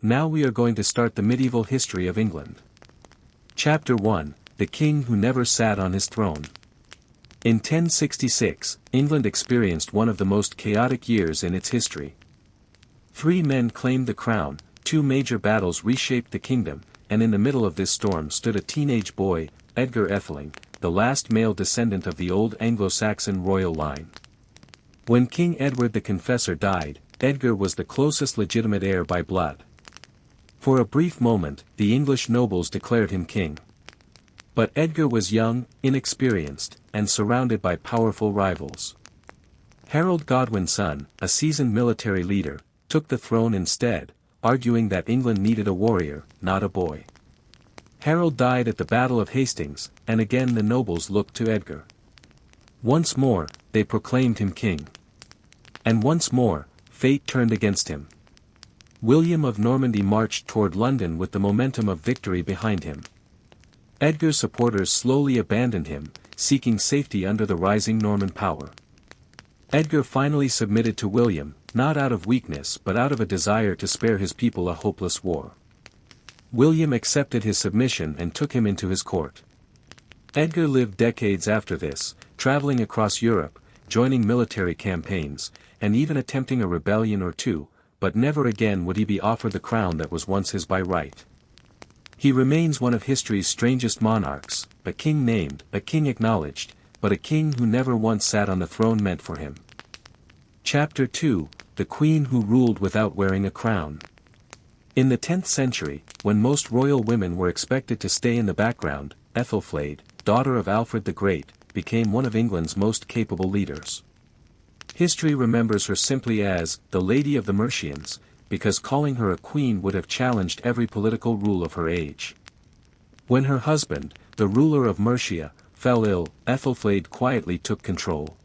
Now we are going to start the medieval history of England. Chapter 1, The King Who Never Sat on His Throne. In 1066, England experienced one of the most chaotic years in its history. 3 men claimed the crown, 2 major battles reshaped the kingdom, and in the middle of this storm stood a teenage boy, Edgar Atheling, the last male descendant of the old Anglo-Saxon royal line. When King Edward the Confessor died, Edgar was the closest legitimate heir by blood. For a brief moment, the English nobles declared him king. But Edgar was young, inexperienced, and surrounded by powerful rivals. Harold Godwin's son, a seasoned military leader, took the throne instead, arguing that England needed a warrior, not a boy. Harold died at the Battle of Hastings, and again the nobles looked to Edgar. Once more, they proclaimed him king. And once more, fate turned against him. William of Normandy marched toward London with the momentum of victory behind him. Edgar's supporters slowly abandoned him, seeking safety under the rising Norman power. Edgar finally submitted to William, not out of weakness but out of a desire to spare his people a hopeless war. William accepted his submission and took him into his court. Edgar lived decades after this, traveling across Europe, joining military campaigns, and even attempting a rebellion or two, but never again would he be offered the crown that was once his by right. He remains one of history's strangest monarchs, a king named, a king acknowledged, but a king who never once sat on the throne meant for him. Chapter 2, The Queen Who Ruled Without Wearing a Crown. In the 10th century, when most royal women were expected to stay in the background, Ethelflaed, daughter of Alfred the Great, became one of England's most capable leaders. History remembers her simply as, the Lady of the Mercians, because calling her a queen would have challenged every political rule of her age. When her husband, the ruler of Mercia, fell ill, Ethelflaed quietly took control.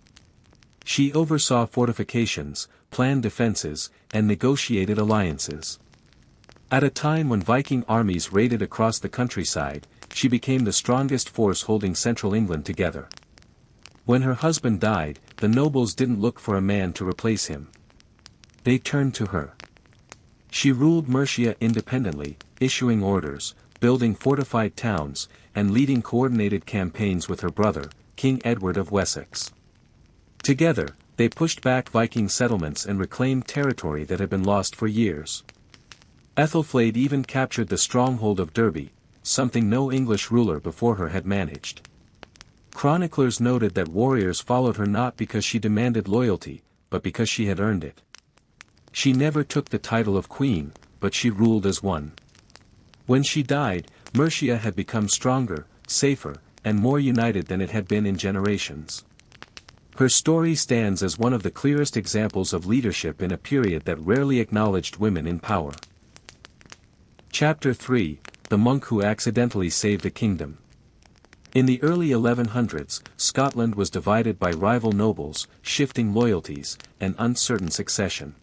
She oversaw fortifications, planned defenses, and negotiated alliances. At a time when Viking armies raided across the countryside, she became the strongest force holding central England together. When her husband died, the nobles didn't look for a man to replace him. They turned to her. She ruled Mercia independently, issuing orders, building fortified towns, and leading coordinated campaigns with her brother, King Edward of Wessex. Together, they pushed back Viking settlements and reclaimed territory that had been lost for years. Ethelflaed even captured the stronghold of Derby, something no English ruler before her had managed. Chroniclers noted that warriors followed her not because she demanded loyalty, but because she had earned it. She never took the title of queen, but she ruled as one. When she died, Mercia had become stronger, safer, and more united than it had been in generations. Her story stands as one of the clearest examples of leadership in a period that rarely acknowledged women in power. Chapter 3, The Monk Who Accidentally Saved a Kingdom. In the early 1100s, Scotland was divided by rival nobles, shifting loyalties, and uncertain succession.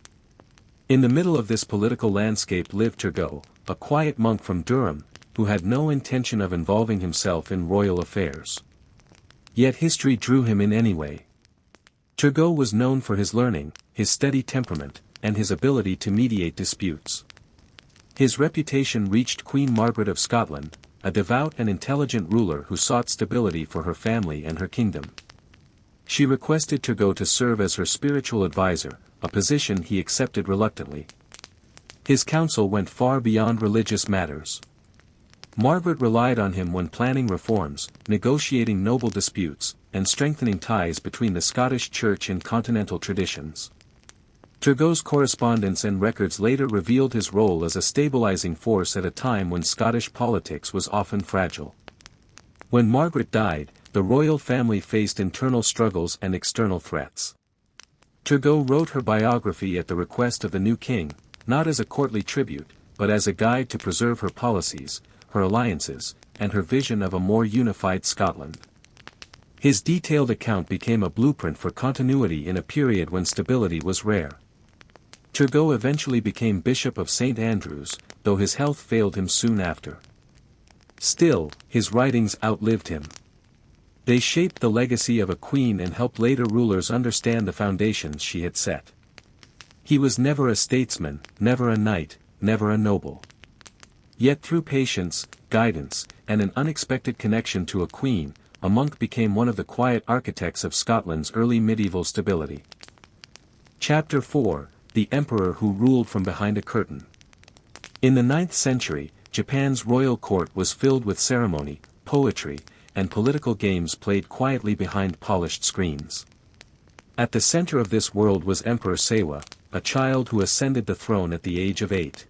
In the middle of this political landscape lived Turgot, a quiet monk from Durham, who had no intention of involving himself in royal affairs. Yet history drew him in anyway. Turgot was known for his learning, his steady temperament, and his ability to mediate disputes. His reputation reached Queen Margaret of Scotland, a devout and intelligent ruler who sought stability for her family and her kingdom. She requested Turgot to serve as her spiritual advisor, a position he accepted reluctantly. His counsel went far beyond religious matters. Margaret relied on him when planning reforms, negotiating noble disputes, and strengthening ties between the Scottish Church and continental traditions. Turgot's correspondence and records later revealed his role as a stabilizing force at a time when Scottish politics was often fragile. When Margaret died, the royal family faced internal struggles and external threats. Turgot wrote her biography at the request of the new king, not as a courtly tribute, but as a guide to preserve her policies, her alliances, and her vision of a more unified Scotland. His detailed account became a blueprint for continuity in a period when stability was rare. Turgot eventually became Bishop of St. Andrews, though his health failed him soon after. Still, his writings outlived him. They shaped the legacy of a queen and helped later rulers understand the foundations she had set. He was never a statesman, never a knight, never a noble. Yet through patience, guidance, and an unexpected connection to a queen, a monk became one of the quiet architects of Scotland's early medieval stability. Chapter 4, The Emperor Who Ruled from Behind a Curtain. In the 9th century, Japan's royal court was filled with ceremony, poetry, and political games played quietly behind polished screens. At the center of this world was Emperor Seiwa, a child who ascended the throne at the age of 8.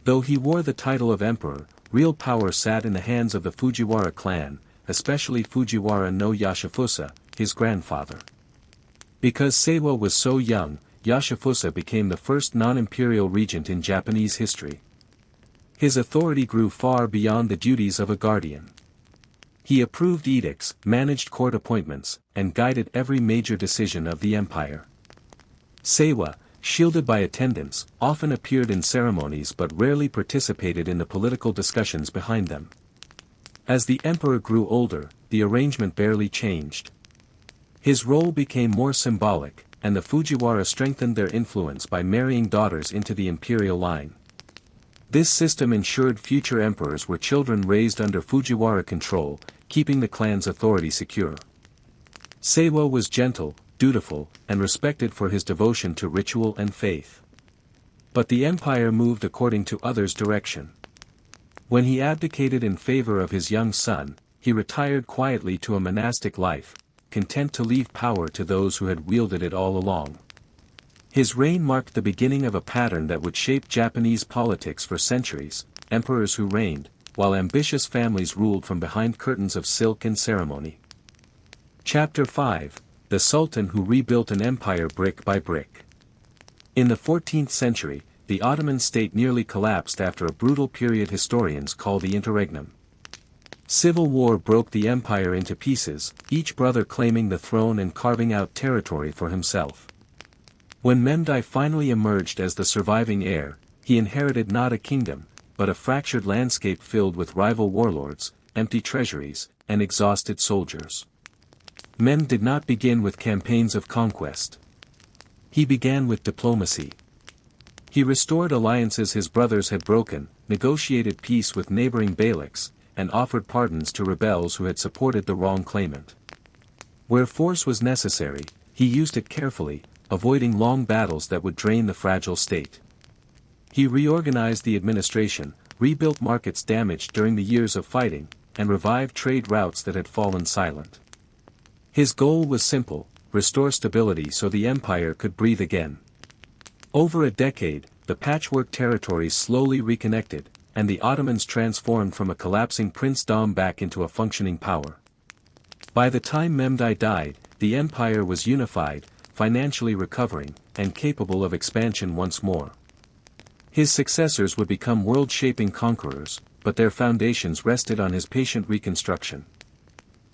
Though he wore the title of emperor, real power sat in the hands of the Fujiwara clan, especially Fujiwara no Yashifusa, his grandfather. Because Seiwa was so young, Yashifusa became the first non-imperial regent in Japanese history. His authority grew far beyond the duties of a guardian. He approved edicts, managed court appointments, and guided every major decision of the empire. Seiwa, shielded by attendants, often appeared in ceremonies but rarely participated in the political discussions behind them. As the emperor grew older, the arrangement barely changed. His role became more symbolic, and the Fujiwara strengthened their influence by marrying daughters into the imperial line. This system ensured future emperors were children raised under Fujiwara control, keeping the clan's authority secure. Seiwa was gentle, dutiful, and respected for his devotion to ritual and faith. But the empire moved according to others' direction. When he abdicated in favor of his young son, he retired quietly to a monastic life, content to leave power to those who had wielded it all along. His reign marked the beginning of a pattern that would shape Japanese politics for centuries: emperors who reigned, while ambitious families ruled from behind curtains of silk and ceremony. Chapter 5, The Sultan Who Rebuilt an Empire Brick by Brick. In the 14th century, the Ottoman state nearly collapsed after a brutal period historians call the interregnum. Civil war broke the empire into pieces, each brother claiming the throne and carving out territory for himself. When Memdai finally emerged as the surviving heir, he inherited not a kingdom, but a fractured landscape filled with rival warlords, empty treasuries, and exhausted soldiers. Mem did not begin with campaigns of conquest. He began with diplomacy. He restored alliances his brothers had broken, negotiated peace with neighboring beyliks, and offered pardons to rebels who had supported the wrong claimant. Where force was necessary, he used it carefully, avoiding long battles that would drain the fragile state. He reorganized the administration, rebuilt markets damaged during the years of fighting, and revived trade routes that had fallen silent. His goal was simple: restore stability so the empire could breathe again. Over a decade, the patchwork territories slowly reconnected, and the Ottomans transformed from a collapsing princedom back into a functioning power. By the time Memdai died, the empire was unified, financially recovering, and capable of expansion once more. His successors would become world-shaping conquerors, but their foundations rested on his patient reconstruction.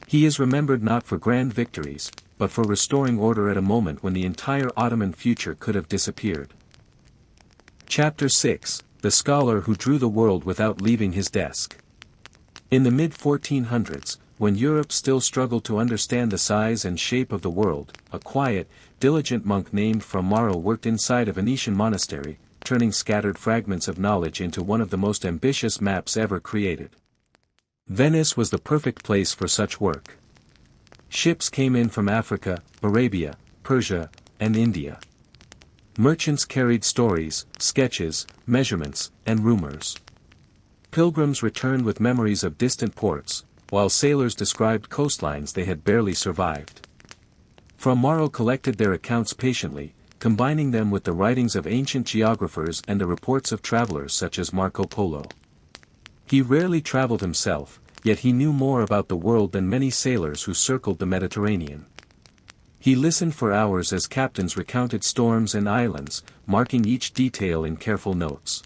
He is remembered not for grand victories, but for restoring order at a moment when the entire Ottoman future could have disappeared. Chapter 6, The Scholar Who Drew the World Without Leaving His Desk. In the mid-1400s, when Europe still struggled to understand the size and shape of the world, a quiet, diligent monk named Fra Mauro worked inside a Venetian monastery, turning scattered fragments of knowledge into one of the most ambitious maps ever created. Venice was the perfect place for such work. Ships came in from Africa, Arabia, Persia, and India. Merchants carried stories, sketches, measurements, and rumors. Pilgrims returned with memories of distant ports, while sailors described coastlines they had barely survived. Fra Mauro collected their accounts patiently, combining them with the writings of ancient geographers and the reports of travelers such as Marco Polo. He rarely traveled himself, yet he knew more about the world than many sailors who circled the Mediterranean. He listened for hours as captains recounted storms and islands, marking each detail in careful notes.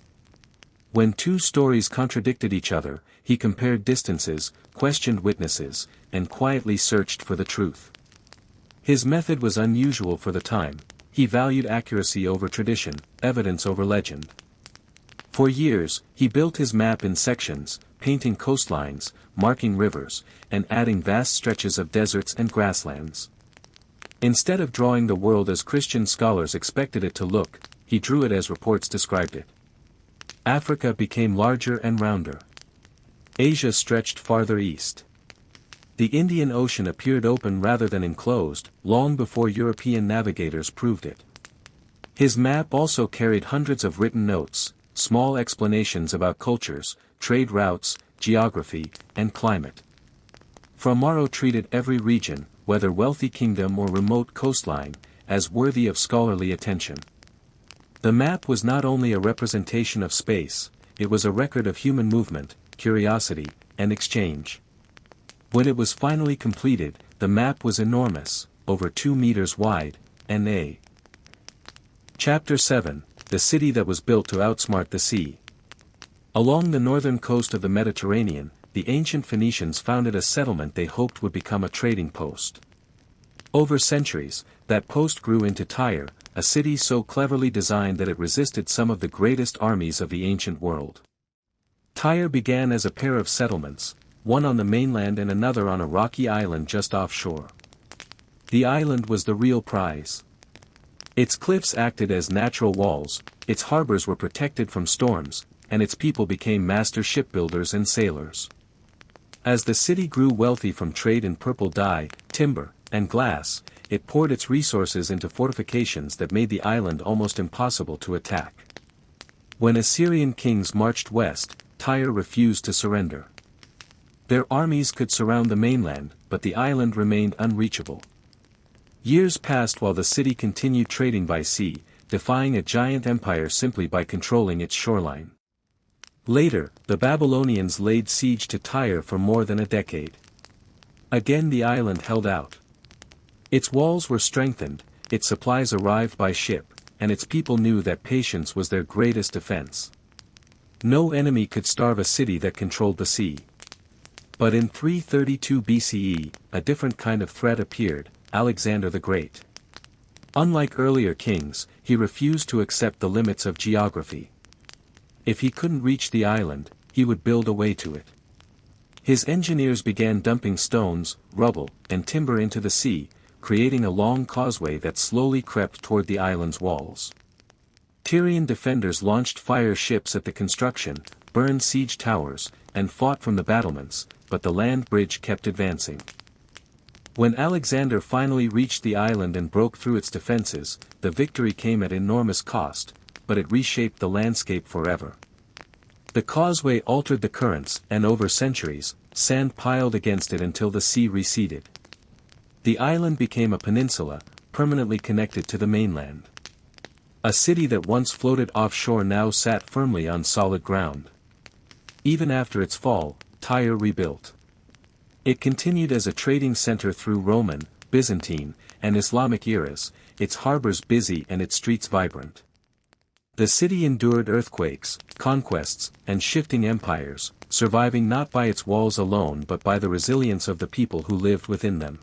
When two stories contradicted each other, he compared distances, questioned witnesses, and quietly searched for the truth. His method was unusual for the time. He valued accuracy over tradition, evidence over legend. For years, he built his map in sections, painting coastlines, marking rivers, and adding vast stretches of deserts and grasslands. Instead of drawing the world as Christian scholars expected it to look, he drew it as reports described it. Africa became larger and rounder. Asia stretched farther east. The Indian Ocean appeared open rather than enclosed, long before European navigators proved it. His map also carried hundreds of written notes, small explanations about cultures, trade routes, geography, and climate. Fromaro treated every region, whether wealthy kingdom or remote coastline, as worthy of scholarly attention. The map was not only a representation of space, it was a record of human movement, curiosity, and exchange. When it was finally completed, the map was enormous, over 2 meters wide, and a. Chapter 7, The City That Was Built to Outsmart the Sea. Along the northern coast of the Mediterranean, the ancient Phoenicians founded a settlement they hoped would become a trading post. Over centuries, that post grew into Tyre, a city so cleverly designed that it resisted some of the greatest armies of the ancient world. Tyre began as a pair of settlements, one on the mainland and another on a rocky island just offshore. The island was the real prize. Its cliffs acted as natural walls, its harbors were protected from storms, and its people became master shipbuilders and sailors. As the city grew wealthy from trade in purple dye, timber, and glass, it poured its resources into fortifications that made the island almost impossible to attack. When Assyrian kings marched west, Tyre refused to surrender. Their armies could surround the mainland, but the island remained unreachable. Years passed while the city continued trading by sea, defying a giant empire simply by controlling its shoreline. Later, the Babylonians laid siege to Tyre for more than a decade. Again the island held out. Its walls were strengthened, its supplies arrived by ship, and its people knew that patience was their greatest defense. No enemy could starve a city that controlled the sea. But in 332 BCE, a different kind of threat appeared, Alexander the Great. Unlike earlier kings, he refused to accept the limits of geography. If he couldn't reach the island, he would build a way to it. His engineers began dumping stones, rubble, and timber into the sea, creating a long causeway that slowly crept toward the island's walls. Tyrian defenders launched fire ships at the construction, burned siege towers, and fought from the battlements, but the land bridge kept advancing. When Alexander finally reached the island and broke through its defenses, the victory came at enormous cost, but it reshaped the landscape forever. The causeway altered the currents, and over centuries, sand piled against it until the sea receded. The island became a peninsula, permanently connected to the mainland. A city that once floated offshore now sat firmly on solid ground. Even after its fall, Tyre rebuilt. It continued as a trading center through Roman, Byzantine, and Islamic eras, its harbors busy and its streets vibrant. The city endured earthquakes, conquests, and shifting empires, surviving not by its walls alone but by the resilience of the people who lived within them.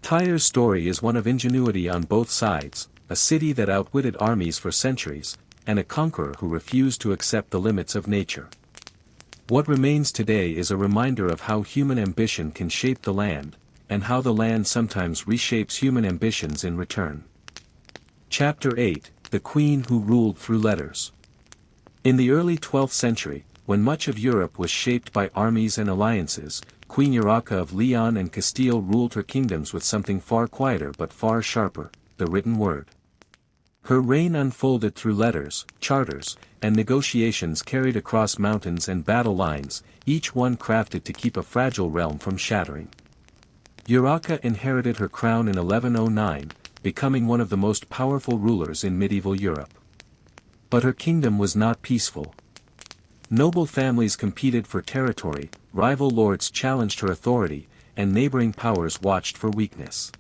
Tyre's story is one of ingenuity on both sides, a city that outwitted armies for centuries, and a conqueror who refused to accept the limits of nature. What remains today is a reminder of how human ambition can shape the land, and how the land sometimes reshapes human ambitions in return. Chapter 8, The Queen Who Ruled Through Letters. In the early 12th century, when much of Europe was shaped by armies and alliances, Queen Urraca of Leon and Castile ruled her kingdoms with something far quieter but far sharper, the written word. Her reign unfolded through letters, charters, and negotiations carried across mountains and battle lines, each one crafted to keep a fragile realm from shattering. Urraca inherited her crown in 1109, becoming one of the most powerful rulers in medieval Europe. But her kingdom was not peaceful. Noble families competed for territory, rival lords challenged her authority, and neighboring powers watched for weakness.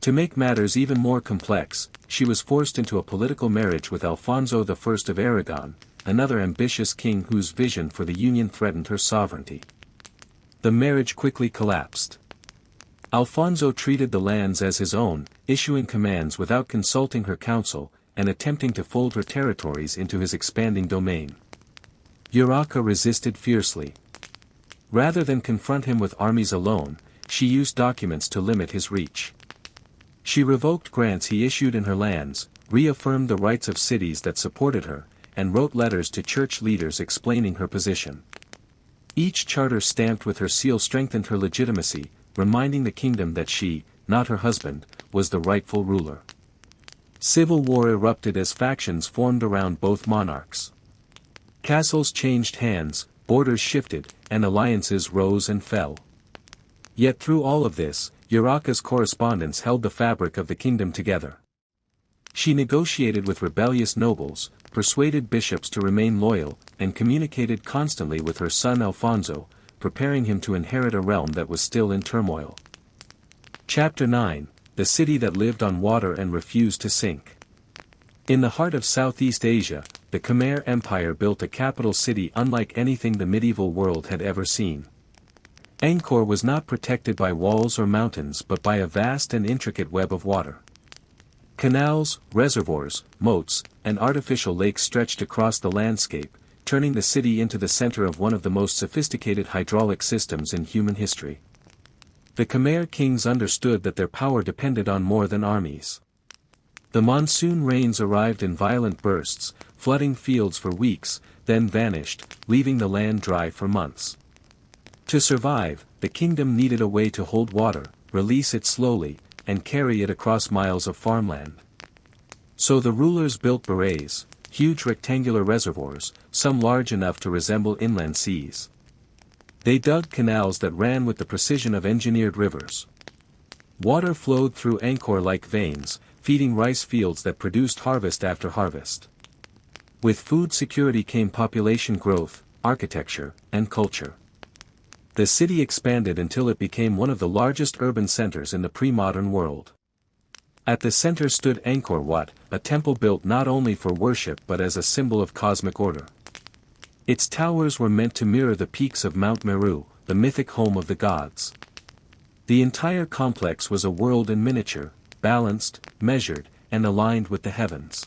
To make matters even more complex, she was forced into a political marriage with Alfonso I of Aragon, another ambitious king whose vision for the union threatened her sovereignty. The marriage quickly collapsed. Alfonso treated the lands as his own, issuing commands without consulting her council, and attempting to fold her territories into his expanding domain. Urraca resisted fiercely. Rather than confront him with armies alone, she used documents to limit his reach. She revoked grants he issued in her lands, reaffirmed the rights of cities that supported her, and wrote letters to church leaders explaining her position. Each charter stamped with her seal strengthened her legitimacy, reminding the kingdom that she, not her husband, was the rightful ruler. Civil war erupted as factions formed around both monarchs. Castles changed hands, borders shifted, and alliances rose and fell. Yet through all of this, Urraca's correspondence held the fabric of the kingdom together. She negotiated with rebellious nobles, persuaded bishops to remain loyal, and communicated constantly with her son Alfonso, preparing him to inherit a realm that was still in turmoil. Chapter 9: The City That Lived on Water and Refused to Sink. In the heart of Southeast Asia, the Khmer Empire built a capital city unlike anything the medieval world had ever seen. Angkor was not protected by walls or mountains but by a vast and intricate web of water. Canals, reservoirs, moats, and artificial lakes stretched across the landscape, turning the city into the center of one of the most sophisticated hydraulic systems in human history. The Khmer kings understood that their power depended on more than armies. The monsoon rains arrived in violent bursts, flooding fields for weeks, then vanished, leaving the land dry for months. To survive, the kingdom needed a way to hold water, release it slowly, and carry it across miles of farmland. So the rulers built barays, huge rectangular reservoirs, some large enough to resemble inland seas. They dug canals that ran with the precision of engineered rivers. Water flowed through Angkor like veins, feeding rice fields that produced harvest after harvest. With food security came population growth, architecture, and culture. The city expanded until it became one of the largest urban centers in the pre-modern world. At the center stood Angkor Wat, a temple built not only for worship but as a symbol of cosmic order. Its towers were meant to mirror the peaks of Mount Meru, the mythic home of the gods. The entire complex was a world in miniature, balanced, measured, and aligned with the heavens.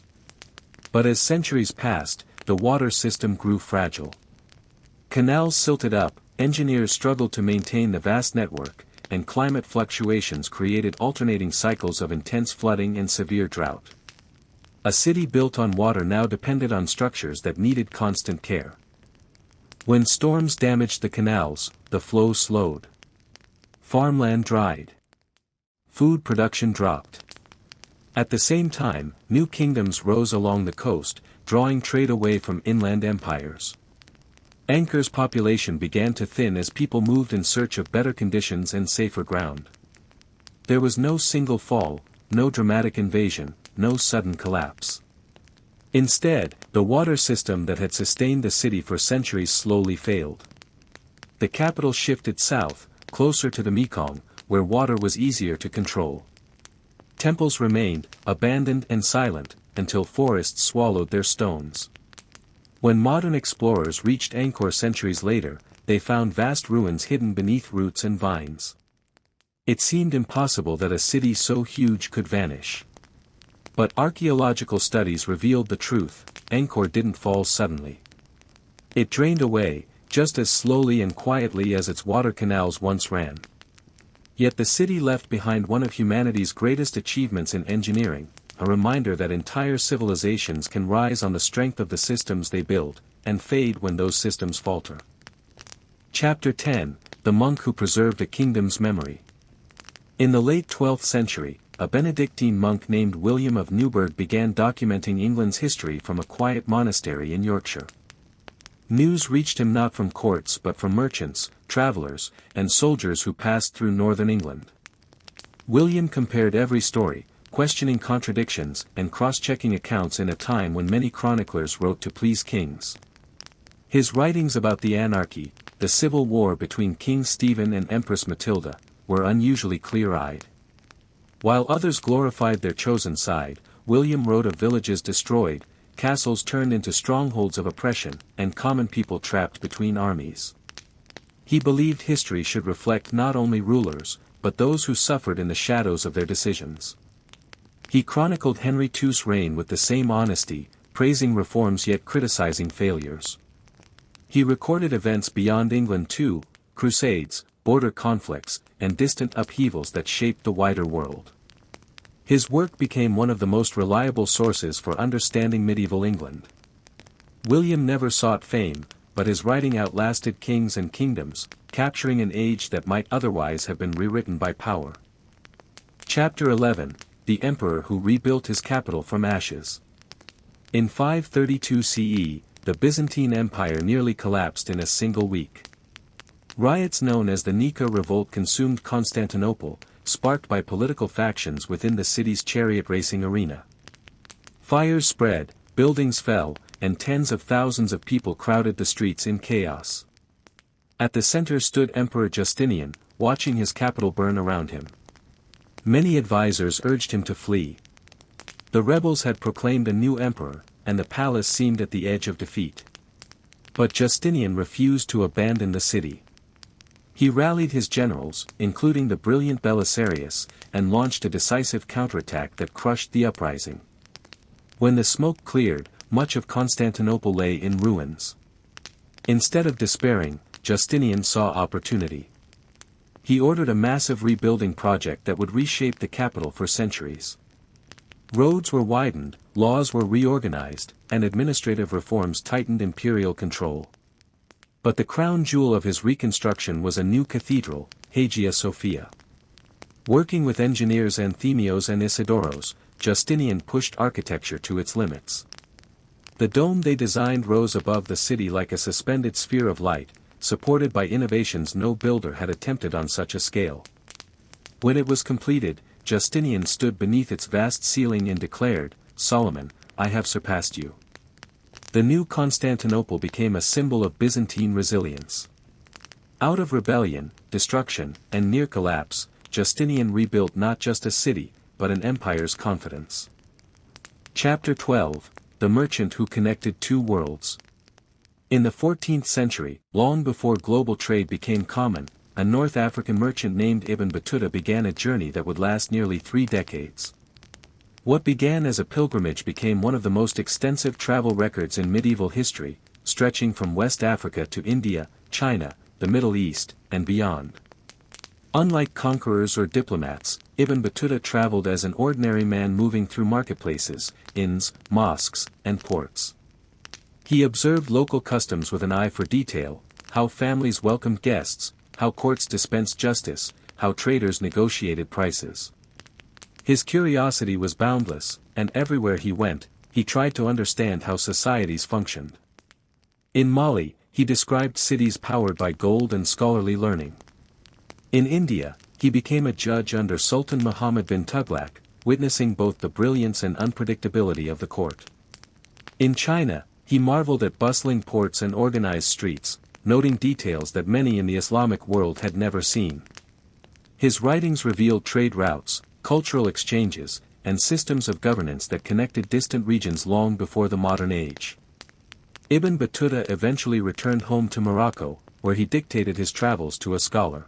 But as centuries passed, the water system grew fragile. Canals silted up, engineers struggled to maintain the vast network, and climate fluctuations created alternating cycles of intense flooding and severe drought. A city built on water now depended on structures that needed constant care. When storms damaged the canals, the flow slowed. Farmland dried. Food production dropped. At the same time, new kingdoms rose along the coast, drawing trade away from inland empires. Angkor's population began to thin as people moved in search of better conditions and safer ground. There was no single fall, no dramatic invasion, no sudden collapse. Instead, the water system that had sustained the city for centuries slowly failed. The capital shifted south, closer to the Mekong, where water was easier to control. Temples remained, abandoned and silent, until forests swallowed their stones. When modern explorers reached Angkor centuries later, they found vast ruins hidden beneath roots and vines. It seemed impossible that a city so huge could vanish. But archaeological studies revealed the truth: Angkor didn't fall suddenly. It drained away, just as slowly and quietly as its water canals once ran. Yet the city left behind one of humanity's greatest achievements in engineering, a reminder that entire civilizations can rise on the strength of the systems they build, and fade when those systems falter. Chapter 10: The Monk Who Preserved a Kingdom's Memory. In the late 12th century, a Benedictine monk named William of Newburgh began documenting England's history from a quiet monastery in Yorkshire. News reached him not from courts but from merchants, travelers, and soldiers who passed through northern England. William compared every story, questioning contradictions and cross-checking accounts in a time when many chroniclers wrote to please kings. His writings about the anarchy, the civil war between King Stephen and Empress Matilda, were unusually clear-eyed. While others glorified their chosen side, William wrote of villages destroyed, castles turned into strongholds of oppression, and common people trapped between armies. He believed history should reflect not only rulers, but those who suffered in the shadows of their decisions. He chronicled Henry II's reign with the same honesty, praising reforms yet criticizing failures. He recorded events beyond England too: crusades, border conflicts, and distant upheavals that shaped the wider world. His work became one of the most reliable sources for understanding medieval England. William never sought fame, but his writing outlasted kings and kingdoms, capturing an age that might otherwise have been rewritten by power. Chapter 11, The Emperor Who Rebuilt His Capital from Ashes. In 532 CE, the Byzantine Empire nearly collapsed in a single week. Riots known as the Nika Revolt consumed Constantinople, sparked by political factions within the city's chariot racing arena. Fires spread, buildings fell, and tens of thousands of people crowded the streets in chaos. At the center stood Emperor Justinian, watching his capital burn around him. Many advisors urged him to flee. The rebels had proclaimed a new emperor, and the palace seemed at the edge of defeat. But Justinian refused to abandon the city. He rallied his generals, including the brilliant Belisarius, and launched a decisive counterattack that crushed the uprising. When the smoke cleared, much of Constantinople lay in ruins. Instead of despairing, Justinian saw opportunity. He ordered a massive rebuilding project that would reshape the capital for centuries. Roads were widened, laws were reorganized, and administrative reforms tightened imperial control. But the crown jewel of his reconstruction was a new cathedral, Hagia Sophia. Working with engineers Anthemios and Isidoros, Justinian pushed architecture to its limits. The dome they designed rose above the city like a suspended sphere of light, supported by innovations no builder had attempted on such a scale. When it was completed, Justinian stood beneath its vast ceiling and declared, "Solomon, I have surpassed you." The new Constantinople became a symbol of Byzantine resilience. Out of rebellion, destruction, and near collapse, Justinian rebuilt not just a city, but an empire's confidence. Chapter 12, The Merchant Who Connected Two Worlds. In the 14th century, long before global trade became common, a North African merchant named Ibn Battuta began a journey that would last nearly 3 decades. What began as a pilgrimage became one of the most extensive travel records in medieval history, stretching from West Africa to India, China, the Middle East, and beyond. Unlike conquerors or diplomats, Ibn Battuta traveled as an ordinary man moving through marketplaces, inns, mosques, and ports. He observed local customs with an eye for detail, how families welcomed guests, how courts dispensed justice, how traders negotiated prices. His curiosity was boundless, and everywhere he went, he tried to understand how societies functioned. In Mali, he described cities powered by gold and scholarly learning. In India, he became a judge under Sultan Muhammad bin Tughlaq, witnessing both the brilliance and unpredictability of the court. In China, he marveled at bustling ports and organized streets, noting details that many in the Islamic world had never seen. His writings revealed trade routes, cultural exchanges, and systems of governance that connected distant regions long before the modern age. Ibn Battuta eventually returned home to Morocco, where he dictated his travels to a scholar.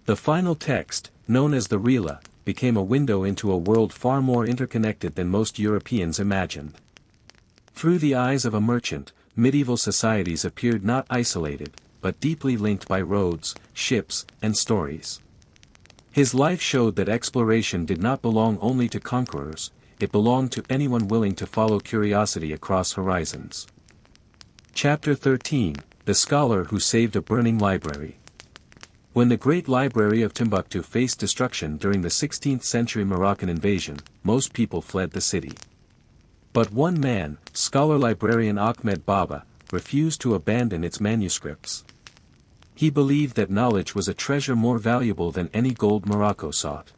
The final text, known as the Rila, became a window into a world far more interconnected than most Europeans imagined. Through the eyes of a merchant, medieval societies appeared not isolated, but deeply linked by roads, ships, and stories. His life showed that exploration did not belong only to conquerors, it belonged to anyone willing to follow curiosity across horizons. Chapter 13, The Scholar Who Saved a Burning Library. When the Great Library of Timbuktu faced destruction during the 16th century Moroccan invasion, most people fled the city. But one man, scholar-librarian Ahmed Baba, refused to abandon its manuscripts. He believed that knowledge was a treasure more valuable than any gold Morocco sought.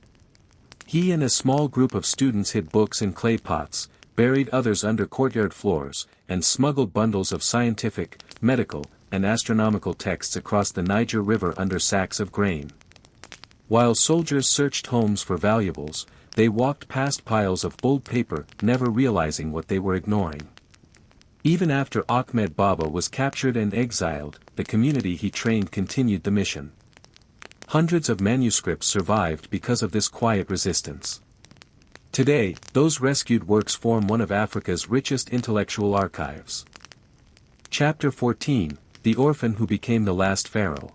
He and a small group of students hid books in clay pots, buried others under courtyard floors, and smuggled bundles of scientific, medical, and astronomical texts across the Niger River under sacks of grain. While soldiers searched homes for valuables, they walked past piles of old paper, never realizing what they were ignoring. Even after Ahmed Baba was captured and exiled, the community he trained continued the mission. Hundreds of manuscripts survived because of this quiet resistance. Today, those rescued works form one of Africa's richest intellectual archives. Chapter 14, The Orphan Who Became the Last Pharaoh.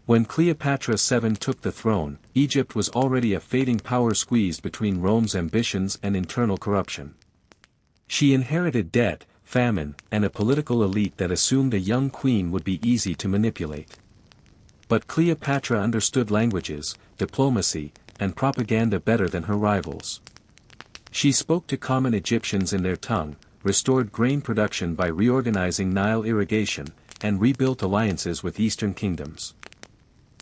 When Cleopatra VII took the throne, Egypt was already a fading power squeezed between Rome's ambitions and internal corruption. She inherited debt, famine, and a political elite that assumed a young queen would be easy to manipulate. But Cleopatra understood languages, diplomacy, and propaganda better than her rivals. She spoke to common Egyptians in their tongue, restored grain production by reorganizing Nile irrigation, and rebuilt alliances with eastern kingdoms.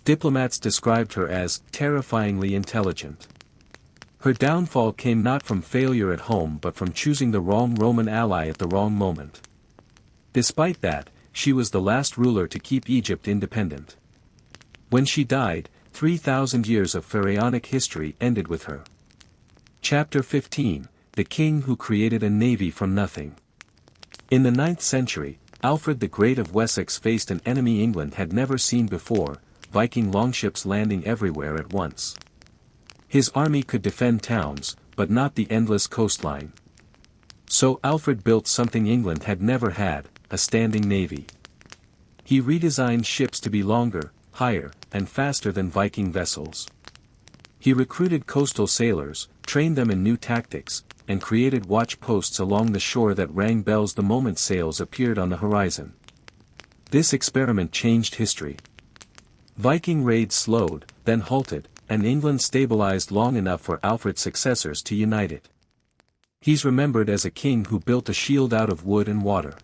Diplomats described her as terrifyingly intelligent. Her downfall came not from failure at home but from choosing the wrong Roman ally at the wrong moment. Despite that, she was the last ruler to keep Egypt independent. When she died, 3,000 years of pharaonic history ended with her. Chapter 15, The King Who Created a Navy from Nothing. In the 9th century, Alfred the Great of Wessex faced an enemy England had never seen before, Viking longships landing everywhere at once. His army could defend towns, but not the endless coastline. So Alfred built something England had never had, a standing navy. He redesigned ships to be longer, higher, and faster than Viking vessels. He recruited coastal sailors, trained them in new tactics, and created watch posts along the shore that rang bells the moment sails appeared on the horizon. This experiment changed history. Viking raids slowed, then halted, and England stabilized long enough for Alfred's successors to unite it. He's remembered as a king who built a shield out of wood and water.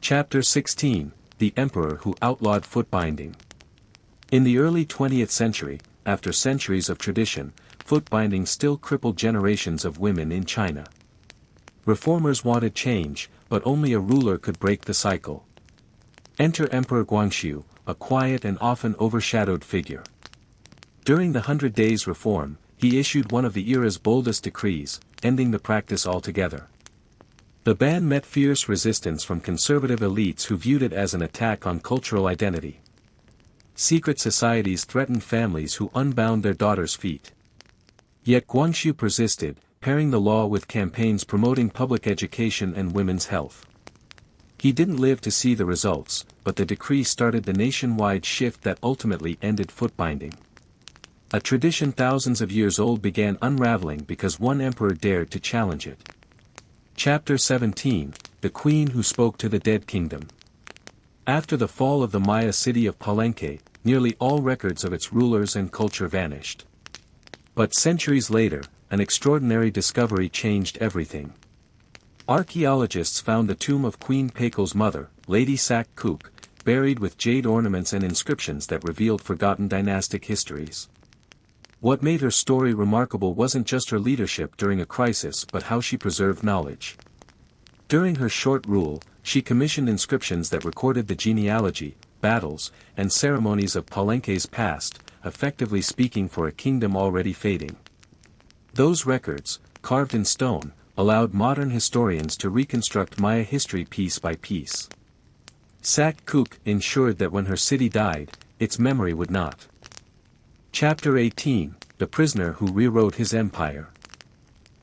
Chapter 16, The Emperor Who Outlawed Footbinding. In the early 20th century, after centuries of tradition, footbinding still crippled generations of women in China. Reformers wanted change, but only a ruler could break the cycle. Enter Emperor Guangxu, a quiet and often overshadowed figure. During the 100 Days Reform, he issued one of the era's boldest decrees, ending the practice altogether. The ban met fierce resistance from conservative elites who viewed it as an attack on cultural identity. Secret societies threatened families who unbound their daughters' feet. Yet Guangxu persisted, pairing the law with campaigns promoting public education and women's health. He didn't live to see the results, but the decree started the nationwide shift that ultimately ended footbinding. A tradition thousands of years old began unraveling because one emperor dared to challenge it. Chapter 17, The Queen Who Spoke to the Dead Kingdom. After the fall of the Maya city of Palenque, nearly all records of its rulers and culture vanished. But centuries later, an extraordinary discovery changed everything. Archaeologists found the tomb of Queen Peikel's mother, Lady Sak Kuk, buried with jade ornaments and inscriptions that revealed forgotten dynastic histories. What made her story remarkable wasn't just her leadership during a crisis but how she preserved knowledge. During her short rule, she commissioned inscriptions that recorded the genealogy, battles, and ceremonies of Palenque's past, effectively speaking for a kingdom already fading. Those records, carved in stone, allowed modern historians to reconstruct Maya history piece by piece. Sak Kuk ensured that when her city died, its memory would not. Chapter 18, The Prisoner Who Rewrote His Empire.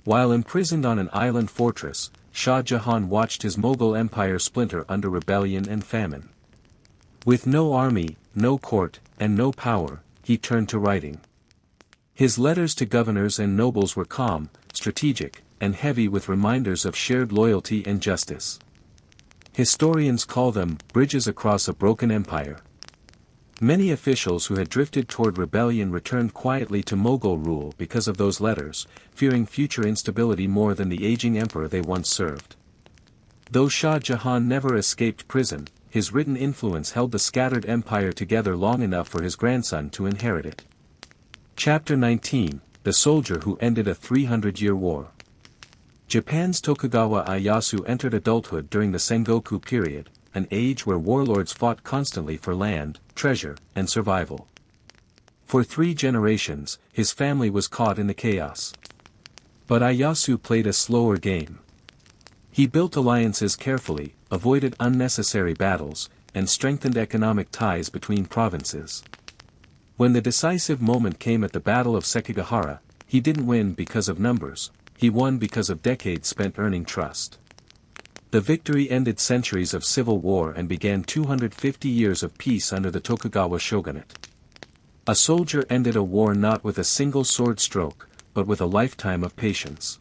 While imprisoned on an island fortress, Shah Jahan watched his Mughal empire splinter under rebellion and famine. With no army, no court, and no power, he turned to writing. His letters to governors and nobles were calm, strategic, and heavy with reminders of shared loyalty and justice. Historians call them bridges across a broken empire. Many officials who had drifted toward rebellion returned quietly to Mughal rule because of those letters, fearing future instability more than the aging emperor they once served. Though Shah Jahan never escaped prison, his written influence held the scattered empire together long enough for his grandson to inherit it. Chapter 19, The Soldier Who Ended a 300-Year War. Japan's Tokugawa Ieyasu entered adulthood during the Sengoku period, an age where warlords fought constantly for land, treasure, and survival. For 3 generations, his family was caught in the chaos. But Ieyasu played a slower game. He built alliances carefully, avoided unnecessary battles, and strengthened economic ties between provinces. When the decisive moment came at the Battle of Sekigahara, he didn't win because of numbers, he won because of decades spent earning trust. The victory ended centuries of civil war and began 250 years of peace under the Tokugawa shogunate. A soldier ended a war not with a single sword stroke, but with a lifetime of patience.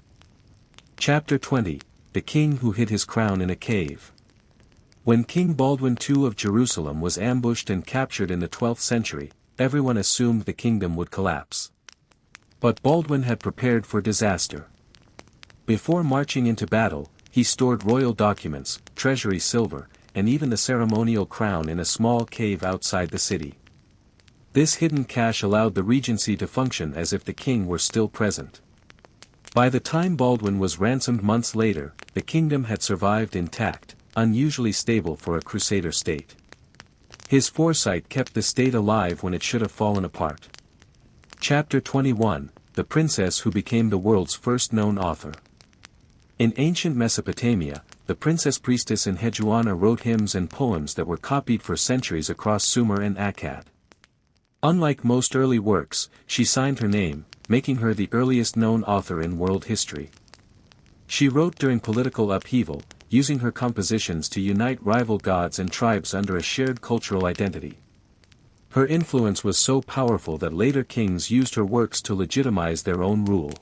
Chapter 20, the king who hid his crown in a cave. When King Baldwin II of Jerusalem was ambushed and captured in the 12th century, everyone assumed the kingdom would collapse. But Baldwin had prepared for disaster. Before marching into battle, he stored royal documents, treasury silver, and even the ceremonial crown in a small cave outside the city. This hidden cache allowed the regency to function as if the king were still present. By the time Baldwin was ransomed months later, the kingdom had survived intact, unusually stable for a crusader state. His foresight kept the state alive when it should have fallen apart. Chapter 21, The Princess Who Became the World's First Known Author. In ancient Mesopotamia, the princess priestess in Hejuana wrote hymns and poems that were copied for centuries across Sumer and Akkad. Unlike most early works, she signed her name, making her the earliest known author in world history. She wrote during political upheaval, using her compositions to unite rival gods and tribes under a shared cultural identity. Her influence was so powerful that later kings used her works to legitimize their own rule.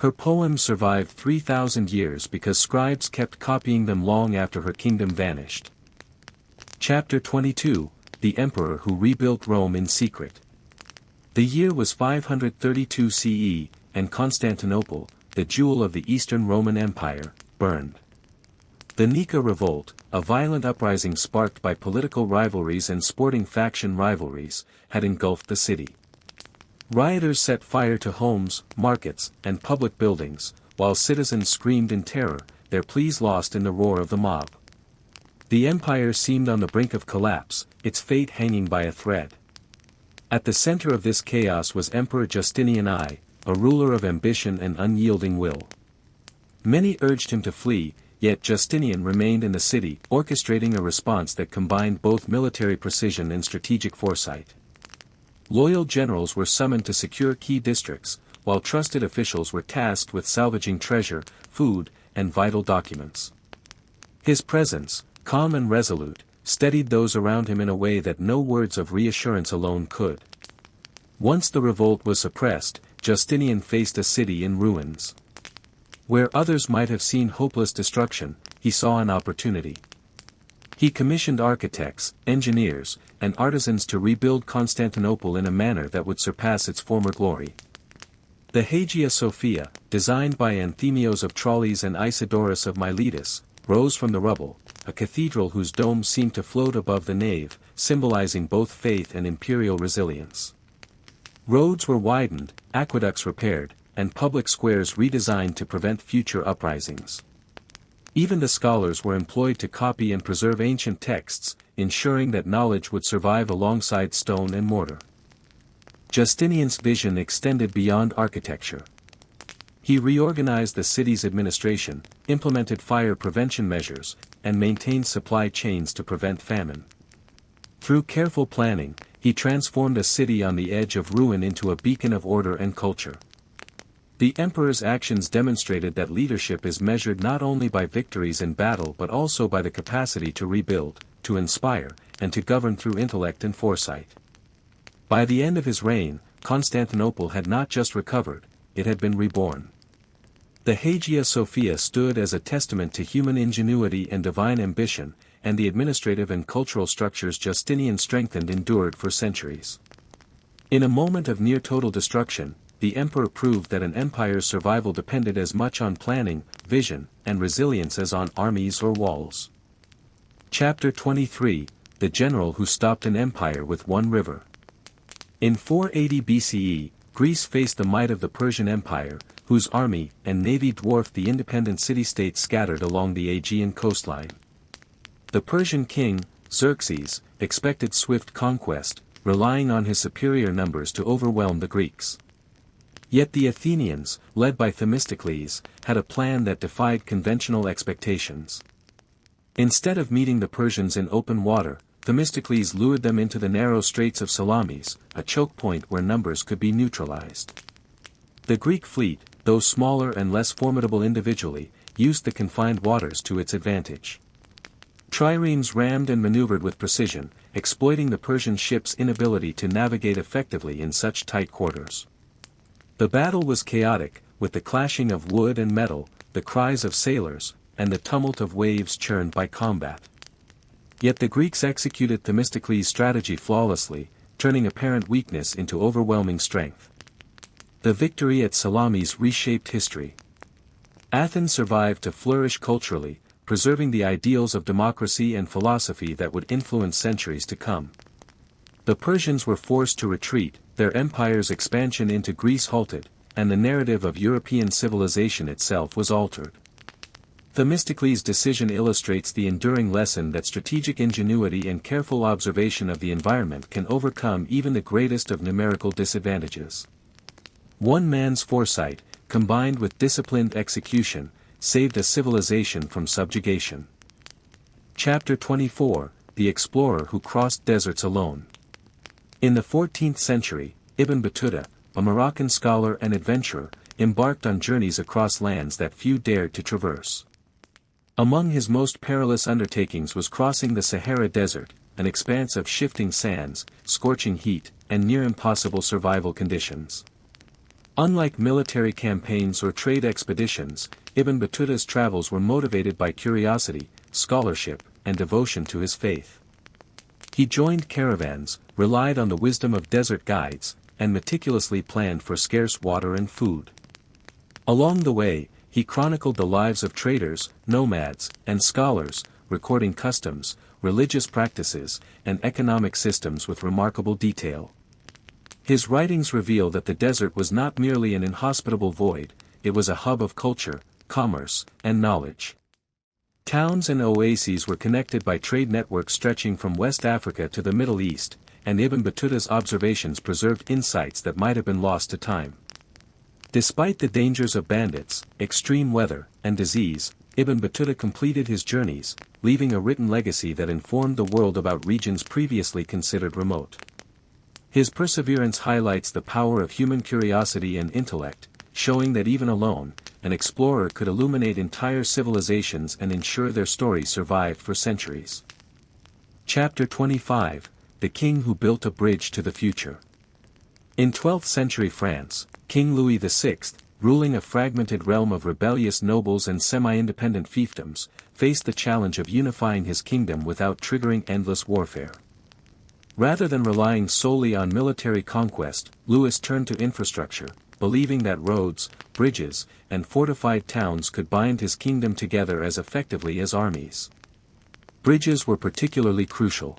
Her poems survived 3,000 years because scribes kept copying them long after her kingdom vanished. Chapter 22, The Emperor Who Rebuilt Rome in Secret. The year was 532 CE, and Constantinople, the jewel of the Eastern Roman Empire, burned. The Nika Revolt, a violent uprising sparked by political rivalries and sporting faction rivalries, had engulfed the city. Rioters set fire to homes, markets, and public buildings, while citizens screamed in terror, their pleas lost in the roar of the mob. The empire seemed on the brink of collapse, its fate hanging by a thread. At the center of this chaos was Emperor Justinian I, a ruler of ambition and unyielding will. Many urged him to flee, yet Justinian remained in the city, orchestrating a response that combined both military precision and strategic foresight. Loyal generals were summoned to secure key districts, while trusted officials were tasked with salvaging treasure, food, and vital documents. His presence, calm and resolute, steadied those around him in a way that no words of reassurance alone could. Once the revolt was suppressed, Justinian faced a city in ruins. Where others might have seen hopeless destruction, he saw an opportunity. He commissioned architects, engineers, and artisans to rebuild Constantinople in a manner that would surpass its former glory. The Hagia Sophia, designed by Anthemios of Tralles and Isidorus of Miletus, rose from the rubble, a cathedral whose dome seemed to float above the nave, symbolizing both faith and imperial resilience. Roads were widened, aqueducts repaired, and public squares redesigned to prevent future uprisings. Even the scholars were employed to copy and preserve ancient texts, ensuring that knowledge would survive alongside stone and mortar. Justinian's vision extended beyond architecture. He reorganized the city's administration, implemented fire prevention measures, and maintained supply chains to prevent famine. Through careful planning, he transformed a city on the edge of ruin into a beacon of order and culture. The emperor's actions demonstrated that leadership is measured not only by victories in battle but also by the capacity to rebuild, to inspire, and to govern through intellect and foresight. By the end of his reign, Constantinople had not just recovered, it had been reborn. The Hagia Sophia stood as a testament to human ingenuity and divine ambition, and the administrative and cultural structures Justinian strengthened endured for centuries. In a moment of near-total destruction, the emperor proved that an empire's survival depended as much on planning, vision, and resilience as on armies or walls. Chapter 23, The General Who Stopped an Empire with One River. In 480 BCE, Greece faced the might of the Persian Empire, whose army and navy dwarfed the independent city-states scattered along the Aegean coastline. The Persian king, Xerxes, expected swift conquest, relying on his superior numbers to overwhelm the Greeks. Yet the Athenians, led by Themistocles, had a plan that defied conventional expectations. Instead of meeting the Persians in open water, Themistocles lured them into the narrow straits of Salamis, a choke point where numbers could be neutralized. The Greek fleet, though smaller and less formidable individually, used the confined waters to its advantage. Triremes rammed and maneuvered with precision, exploiting the Persian ships' inability to navigate effectively in such tight quarters. The battle was chaotic, with the clashing of wood and metal, the cries of sailors, and the tumult of waves churned by combat. Yet the Greeks executed Themistocles' strategy flawlessly, turning apparent weakness into overwhelming strength. The victory at Salamis reshaped history. Athens survived to flourish culturally, preserving the ideals of democracy and philosophy that would influence centuries to come. The Persians were forced to retreat, their empire's expansion into Greece halted, and the narrative of European civilization itself was altered. Themistocles' decision illustrates the enduring lesson that strategic ingenuity and careful observation of the environment can overcome even the greatest of numerical disadvantages. One man's foresight, combined with disciplined execution, saved a civilization from subjugation. Chapter 24, The Explorer Who Crossed Deserts Alone. In the 14th century, Ibn Battuta, a Moroccan scholar and adventurer, embarked on journeys across lands that few dared to traverse. Among his most perilous undertakings was crossing the Sahara Desert, an expanse of shifting sands, scorching heat, and near-impossible survival conditions. Unlike military campaigns or trade expeditions, Ibn Battuta's travels were motivated by curiosity, scholarship, and devotion to his faith. He joined caravans, relied on the wisdom of desert guides, and meticulously planned for scarce water and food. Along the way, he chronicled the lives of traders, nomads, and scholars, recording customs, religious practices, and economic systems with remarkable detail. His writings reveal that the desert was not merely an inhospitable void, it was a hub of culture, commerce, and knowledge. Towns and oases were connected by trade networks stretching from West Africa to the Middle East, and Ibn Battuta's observations preserved insights that might have been lost to time. Despite the dangers of bandits, extreme weather, and disease, Ibn Battuta completed his journeys, leaving a written legacy that informed the world about regions previously considered remote. His perseverance highlights the power of human curiosity and intellect, showing that even alone, an explorer could illuminate entire civilizations and ensure their stories survived for centuries. Chapter 25, The King Who Built a Bridge to the Future. In 12th century France, King Louis VI, ruling a fragmented realm of rebellious nobles and semi-independent fiefdoms, faced the challenge of unifying his kingdom without triggering endless warfare. Rather than relying solely on military conquest, Louis turned to infrastructure, believing that roads, bridges, and fortified towns could bind his kingdom together as effectively as armies. Bridges were particularly crucial.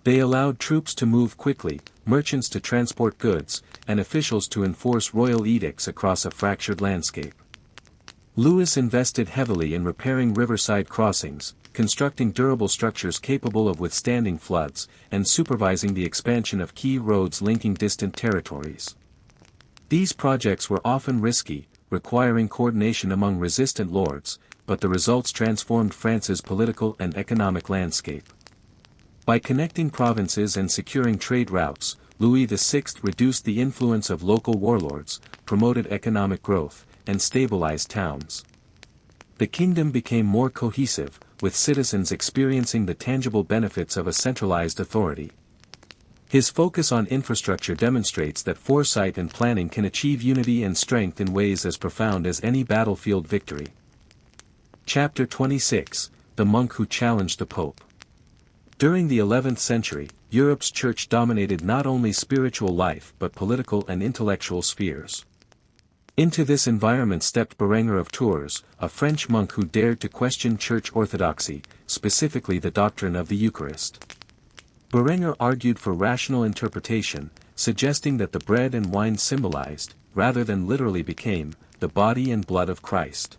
They allowed troops to move quickly, merchants to transport goods, and officials to enforce royal edicts across a fractured landscape. Louis invested heavily in repairing riverside crossings, constructing durable structures capable of withstanding floods, and supervising the expansion of key roads linking distant territories. These projects were often risky, requiring coordination among resistant lords, but the results transformed France's political and economic landscape. By connecting provinces and securing trade routes, Louis VI reduced the influence of local warlords, promoted economic growth, and stabilized towns. The kingdom became more cohesive, with citizens experiencing the tangible benefits of a centralized authority. His focus on infrastructure demonstrates that foresight and planning can achieve unity and strength in ways as profound as any battlefield victory. Chapter 26, The Monk Who Challenged the Pope. During the 11th century, Europe's church dominated not only spiritual life but political and intellectual spheres. Into this environment stepped Berenger of Tours, a French monk who dared to question church orthodoxy, specifically the doctrine of the Eucharist. Berenger argued for rational interpretation, suggesting that the bread and wine symbolized, rather than literally became, the body and blood of Christ.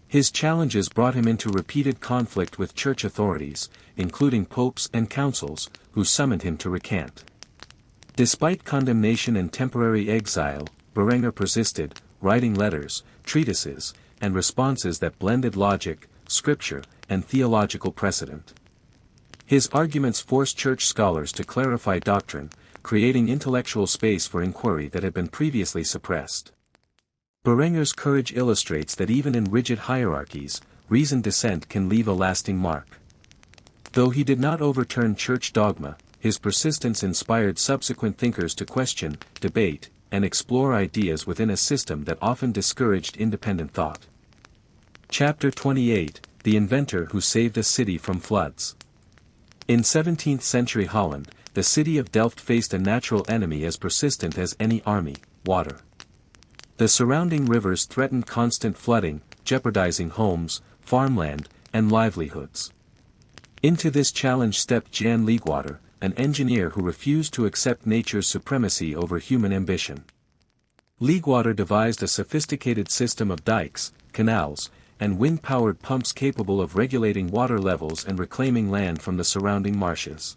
His challenges brought him into repeated conflict with church authorities, including popes and councils, who summoned him to recant. Despite condemnation and temporary exile, Berenger persisted, writing letters, treatises, and responses that blended logic, scripture, and theological precedent. His arguments forced church scholars to clarify doctrine, creating intellectual space for inquiry that had been previously suppressed. Berenger's courage illustrates that even in rigid hierarchies, reasoned dissent can leave a lasting mark. Though he did not overturn church dogma, his persistence inspired subsequent thinkers to question, debate, and explore ideas within a system that often discouraged independent thought. Chapter 28, The Inventor Who Saved a City from Floods. In 17th century Holland, the city of Delft faced a natural enemy as persistent as any army: water. The surrounding rivers threatened constant flooding, jeopardizing homes, farmland, and livelihoods. Into this challenge stepped Jan Leegwater, an engineer who refused to accept nature's supremacy over human ambition. Leegwater devised a sophisticated system of dikes, canals, and wind-powered pumps capable of regulating water levels and reclaiming land from the surrounding marshes.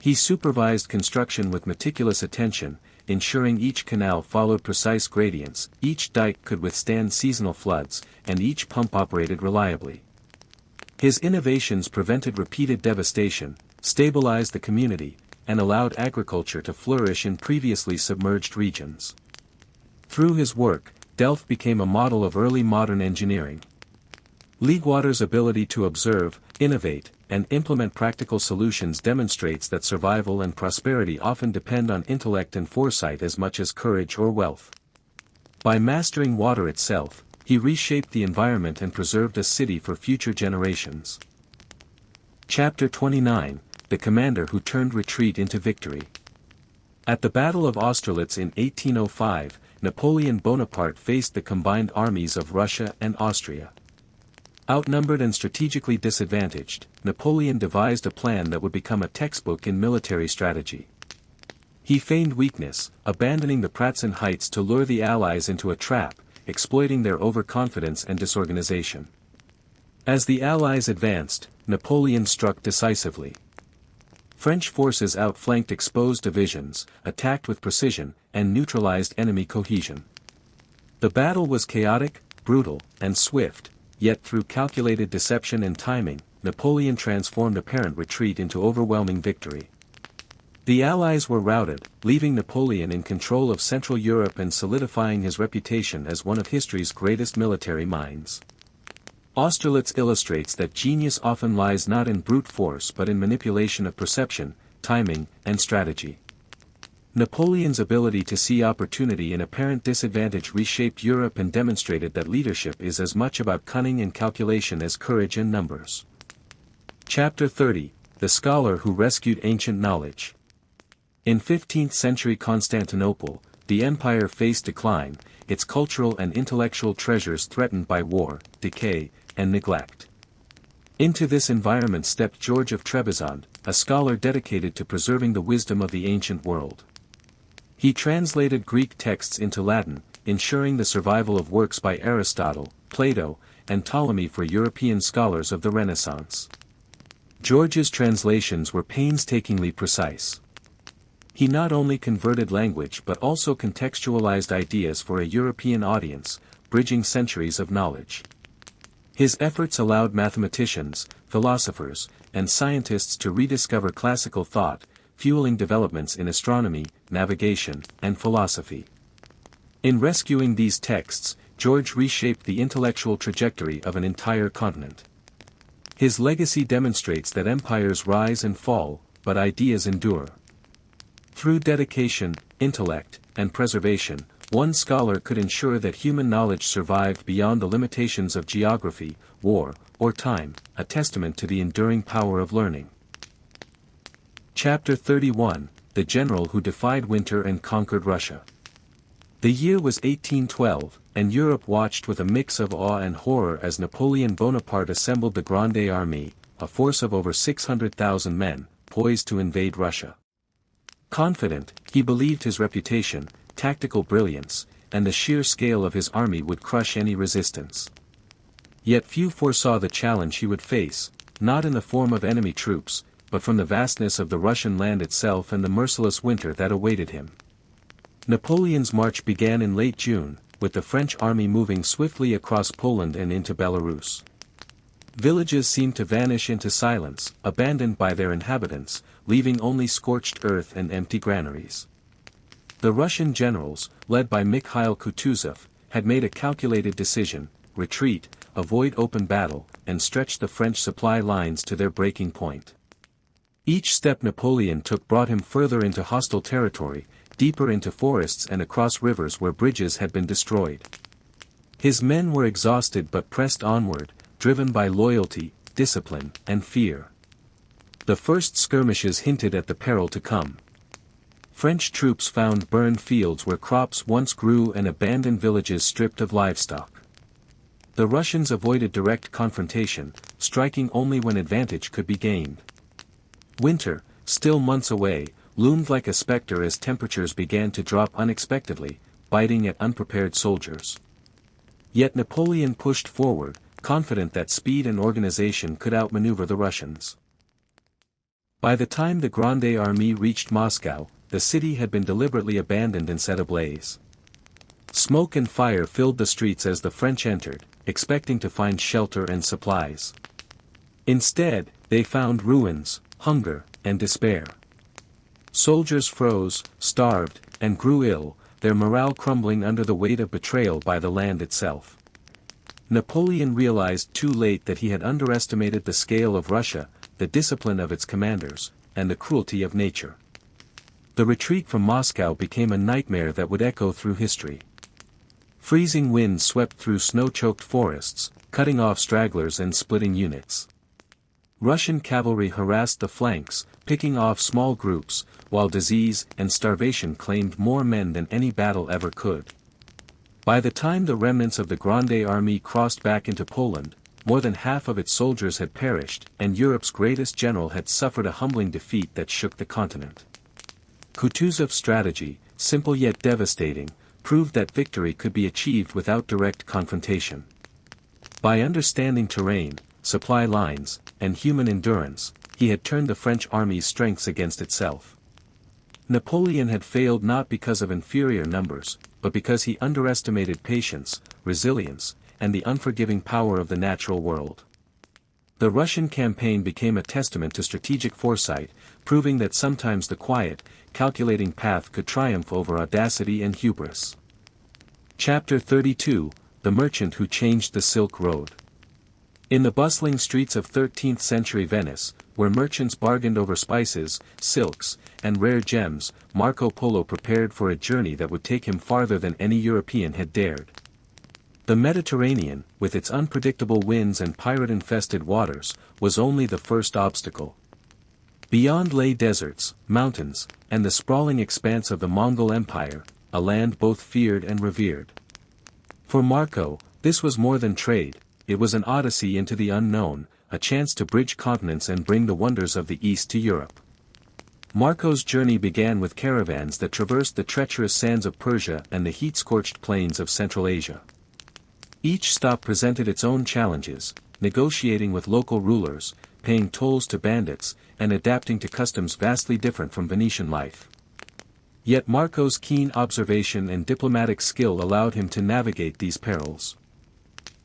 He supervised construction with meticulous attention, ensuring each canal followed precise gradients, each dike could withstand seasonal floods, and each pump operated reliably. His innovations prevented repeated devastation, stabilized the community, and allowed agriculture to flourish in previously submerged regions. Through his work, Delft became a model of early modern engineering. Leegwater's ability to observe, innovate, and implement practical solutions demonstrates that survival and prosperity often depend on intellect and foresight as much as courage or wealth. By mastering water itself, he reshaped the environment and preserved a city for future generations. Chapter 29, The Commander Who Turned Retreat into Victory. At the Battle of Austerlitz in 1805, Napoleon Bonaparte faced the combined armies of Russia and Austria. Outnumbered and strategically disadvantaged, Napoleon devised a plan that would become a textbook in military strategy. He feigned weakness, abandoning the Pratzen Heights to lure the Allies into a trap, exploiting their overconfidence and disorganization. As the Allies advanced, Napoleon struck decisively. French forces outflanked exposed divisions, attacked with precision, and neutralized enemy cohesion. The battle was chaotic, brutal, and swift, yet through calculated deception and timing, Napoleon transformed apparent retreat into overwhelming victory. The Allies were routed, leaving Napoleon in control of Central Europe and solidifying his reputation as one of history's greatest military minds. Austerlitz illustrates that genius often lies not in brute force but in manipulation of perception, timing, and strategy. Napoleon's ability to see opportunity in apparent disadvantage reshaped Europe and demonstrated that leadership is as much about cunning and calculation as courage and numbers. Chapter 30, The Scholar Who Rescued Ancient Knowledge. In 15th century Constantinople, the empire faced decline, its cultural and intellectual treasures threatened by war, decay, and neglect. Into this environment stepped George of Trebizond, a scholar dedicated to preserving the wisdom of the ancient world. He translated Greek texts into Latin, ensuring the survival of works by Aristotle, Plato, and Ptolemy for European scholars of the Renaissance. George's translations were painstakingly precise. He not only converted language but also contextualized ideas for a European audience, bridging centuries of knowledge. His efforts allowed mathematicians, philosophers, and scientists to rediscover classical thought, fueling developments in astronomy, navigation, and philosophy. In rescuing these texts, George reshaped the intellectual trajectory of an entire continent. His legacy demonstrates that empires rise and fall, but ideas endure. Through dedication, intellect, and preservation, one scholar could ensure that human knowledge survived beyond the limitations of geography, war, or time, a testament to the enduring power of learning. Chapter 31, The General Who Defied Winter and Conquered Russia. The year was 1812, and Europe watched with a mix of awe and horror as Napoleon Bonaparte assembled the Grande Armée, a force of over 600,000 men, poised to invade Russia. Confident, he believed his reputation, tactical brilliance, and the sheer scale of his army would crush any resistance. Yet few foresaw the challenge he would face, not in the form of enemy troops, but from the vastness of the Russian land itself and the merciless winter that awaited him. Napoleon's march began in late June, with the French army moving swiftly across Poland and into Belarus. Villages seemed to vanish into silence, abandoned by their inhabitants, leaving only scorched earth and empty granaries. The Russian generals, led by Mikhail Kutuzov, had made a calculated decision: retreat, avoid open battle, and stretch the French supply lines to their breaking point. Each step Napoleon took brought him further into hostile territory, deeper into forests and across rivers where bridges had been destroyed. His men were exhausted but pressed onward, driven by loyalty, discipline, and fear. The first skirmishes hinted at the peril to come. French troops found burned fields where crops once grew and abandoned villages stripped of livestock. The Russians avoided direct confrontation, striking only when advantage could be gained. Winter, still months away, loomed like a specter as temperatures began to drop unexpectedly, biting at unprepared soldiers. Yet Napoleon pushed forward, confident that speed and organization could outmaneuver the Russians. By the time the Grande Armée reached Moscow, the city had been deliberately abandoned and set ablaze. Smoke and fire filled the streets as the French entered, expecting to find shelter and supplies. Instead, they found ruins, hunger, and despair. Soldiers froze, starved, and grew ill, their morale crumbling under the weight of betrayal by the land itself. Napoleon realized too late that he had underestimated the scale of Russia, the discipline of its commanders, and the cruelty of nature. The retreat from Moscow became a nightmare that would echo through history. Freezing winds swept through snow-choked forests, cutting off stragglers and splitting units. Russian cavalry harassed the flanks, picking off small groups, while disease and starvation claimed more men than any battle ever could. By the time the remnants of the Grande Armée crossed back into Poland, more than half of its soldiers had perished, and Europe's greatest general had suffered a humbling defeat that shook the continent. Kutuzov's strategy, simple yet devastating, proved that victory could be achieved without direct confrontation. By understanding terrain, supply lines, and human endurance, he had turned the French army's strengths against itself. Napoleon had failed not because of inferior numbers, but because he underestimated patience, resilience, and the unforgiving power of the natural world. The Russian campaign became a testament to strategic foresight, proving that sometimes the quiet, calculating path could triumph over audacity and hubris. Chapter 32, The Merchant Who Changed the Silk Road. In the bustling streets of 13th-century Venice, where merchants bargained over spices, silks, and rare gems, Marco Polo prepared for a journey that would take him farther than any European had dared. The Mediterranean, with its unpredictable winds and pirate-infested waters, was only the first obstacle. Beyond lay deserts, mountains, and the sprawling expanse of the Mongol Empire, a land both feared and revered. For Marco, this was more than trade, it was an odyssey into the unknown, a chance to bridge continents and bring the wonders of the East to Europe. Marco's journey began with caravans that traversed the treacherous sands of Persia and the heat-scorched plains of Central Asia. Each stop presented its own challenges, negotiating with local rulers, paying tolls to bandits, and adapting to customs vastly different from Venetian life. Yet Marco's keen observation and diplomatic skill allowed him to navigate these perils.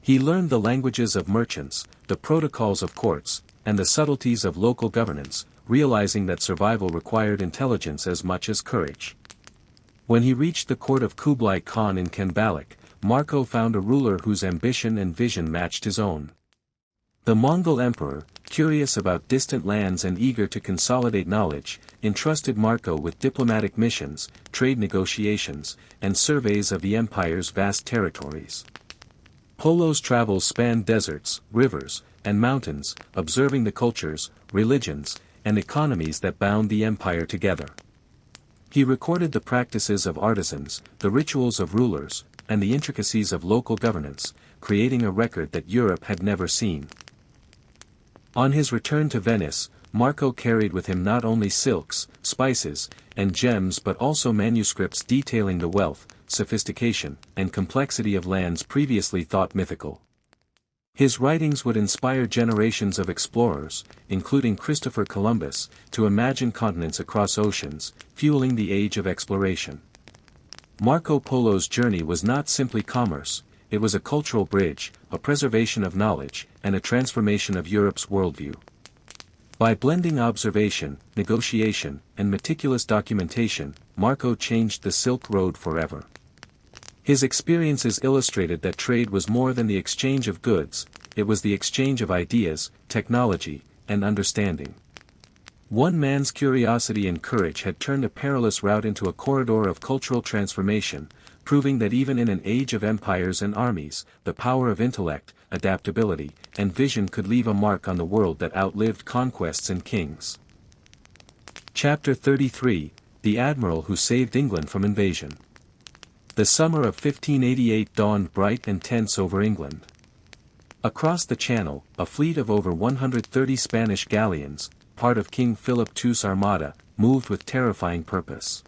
He learned the languages of merchants, the protocols of courts, and the subtleties of local governance, realizing that survival required intelligence as much as courage. When he reached the court of Kublai Khan in Khanbaliq, Marco found a ruler whose ambition and vision matched his own. The Mongol emperor, curious about distant lands and eager to consolidate knowledge, entrusted Marco with diplomatic missions, trade negotiations, and surveys of the empire's vast territories. Polo's travels spanned deserts, rivers, and mountains, observing the cultures, religions, and economies that bound the empire together. He recorded the practices of artisans, the rituals of rulers, and the intricacies of local governance, creating a record that Europe had never seen. On his return to Venice, Marco carried with him not only silks, spices, and gems but also manuscripts detailing the wealth, sophistication, and complexity of lands previously thought mythical. His writings would inspire generations of explorers, including Christopher Columbus, to imagine continents across oceans, fueling the age of exploration. Marco Polo's journey was not simply commerce, it was a cultural bridge, a preservation of knowledge, and a transformation of Europe's worldview. By blending observation, negotiation, and meticulous documentation, Marco changed the Silk Road forever. His experiences illustrated that trade was more than the exchange of goods, it was the exchange of ideas, technology, and understanding. One man's curiosity and courage had turned a perilous route into a corridor of cultural transformation, proving that even in an age of empires and armies, the power of intellect, adaptability, and vision could leave a mark on the world that outlived conquests and kings. Chapter 33, The Admiral Who Saved England from Invasion. The summer of 1588 dawned bright and tense over England. Across the Channel, a fleet of over 130 Spanish galleons, part of King Philip II's armada, moved with terrifying purpose.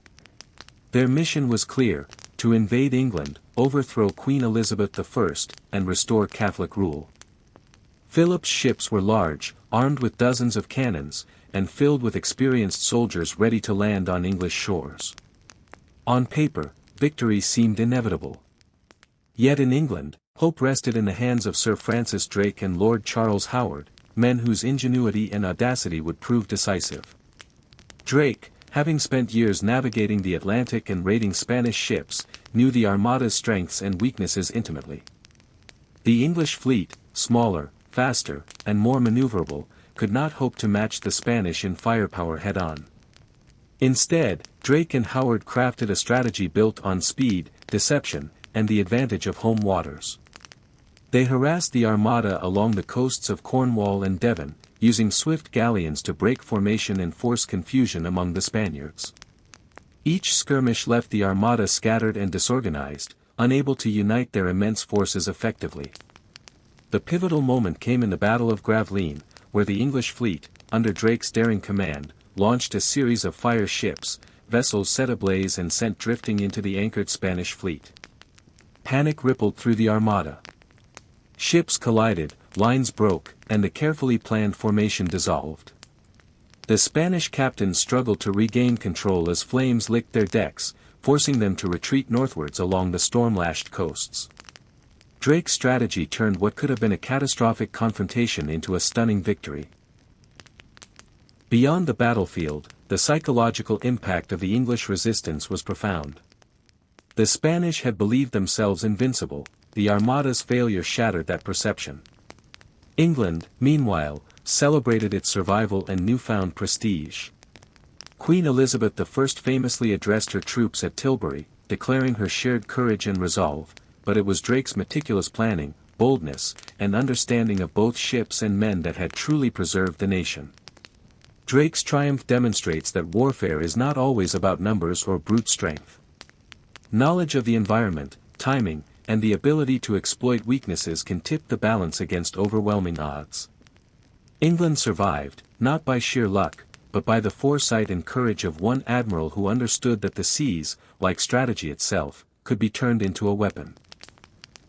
Their mission was clear: to invade England, overthrow Queen Elizabeth I, and restore Catholic rule. Philip's ships were large, armed with dozens of cannons, and filled with experienced soldiers ready to land on English shores. On paper, victory seemed inevitable. Yet in England, hope rested in the hands of Sir Francis Drake and Lord Charles Howard, men whose ingenuity and audacity would prove decisive. Drake, having spent years navigating the Atlantic and raiding Spanish ships, knew the Armada's strengths and weaknesses intimately. The English fleet, smaller, faster, and more maneuverable, could not hope to match the Spanish in firepower head-on. Instead, Drake and Howard crafted a strategy built on speed, deception, and the advantage of home waters. They harassed the Armada along the coasts of Cornwall and Devon, using swift galleons to break formation and force confusion among the Spaniards. Each skirmish left the Armada scattered and disorganized, unable to unite their immense forces effectively. The pivotal moment came in the Battle of Gravelines, where the English fleet, under Drake's daring command, launched a series of fire ships, vessels set ablaze and sent drifting into the anchored Spanish fleet. Panic rippled through the Armada. Ships collided, lines broke, and the carefully planned formation dissolved. The Spanish captains struggled to regain control as flames licked their decks, forcing them to retreat northwards along the storm-lashed coasts. Drake's strategy turned what could have been a catastrophic confrontation into a stunning victory. Beyond the battlefield, the psychological impact of the English resistance was profound. The Spanish had believed themselves invincible. The Armada's failure shattered that perception. England, meanwhile, celebrated its survival and newfound prestige. Queen Elizabeth I famously addressed her troops at Tilbury, declaring her shared courage and resolve, but it was Drake's meticulous planning, boldness, and understanding of both ships and men that had truly preserved the nation. Drake's triumph demonstrates that warfare is not always about numbers or brute strength. Knowledge of the environment, timing, and the ability to exploit weaknesses can tip the balance against overwhelming odds. England survived, not by sheer luck, but by the foresight and courage of one admiral who understood that the seas, like strategy itself, could be turned into a weapon.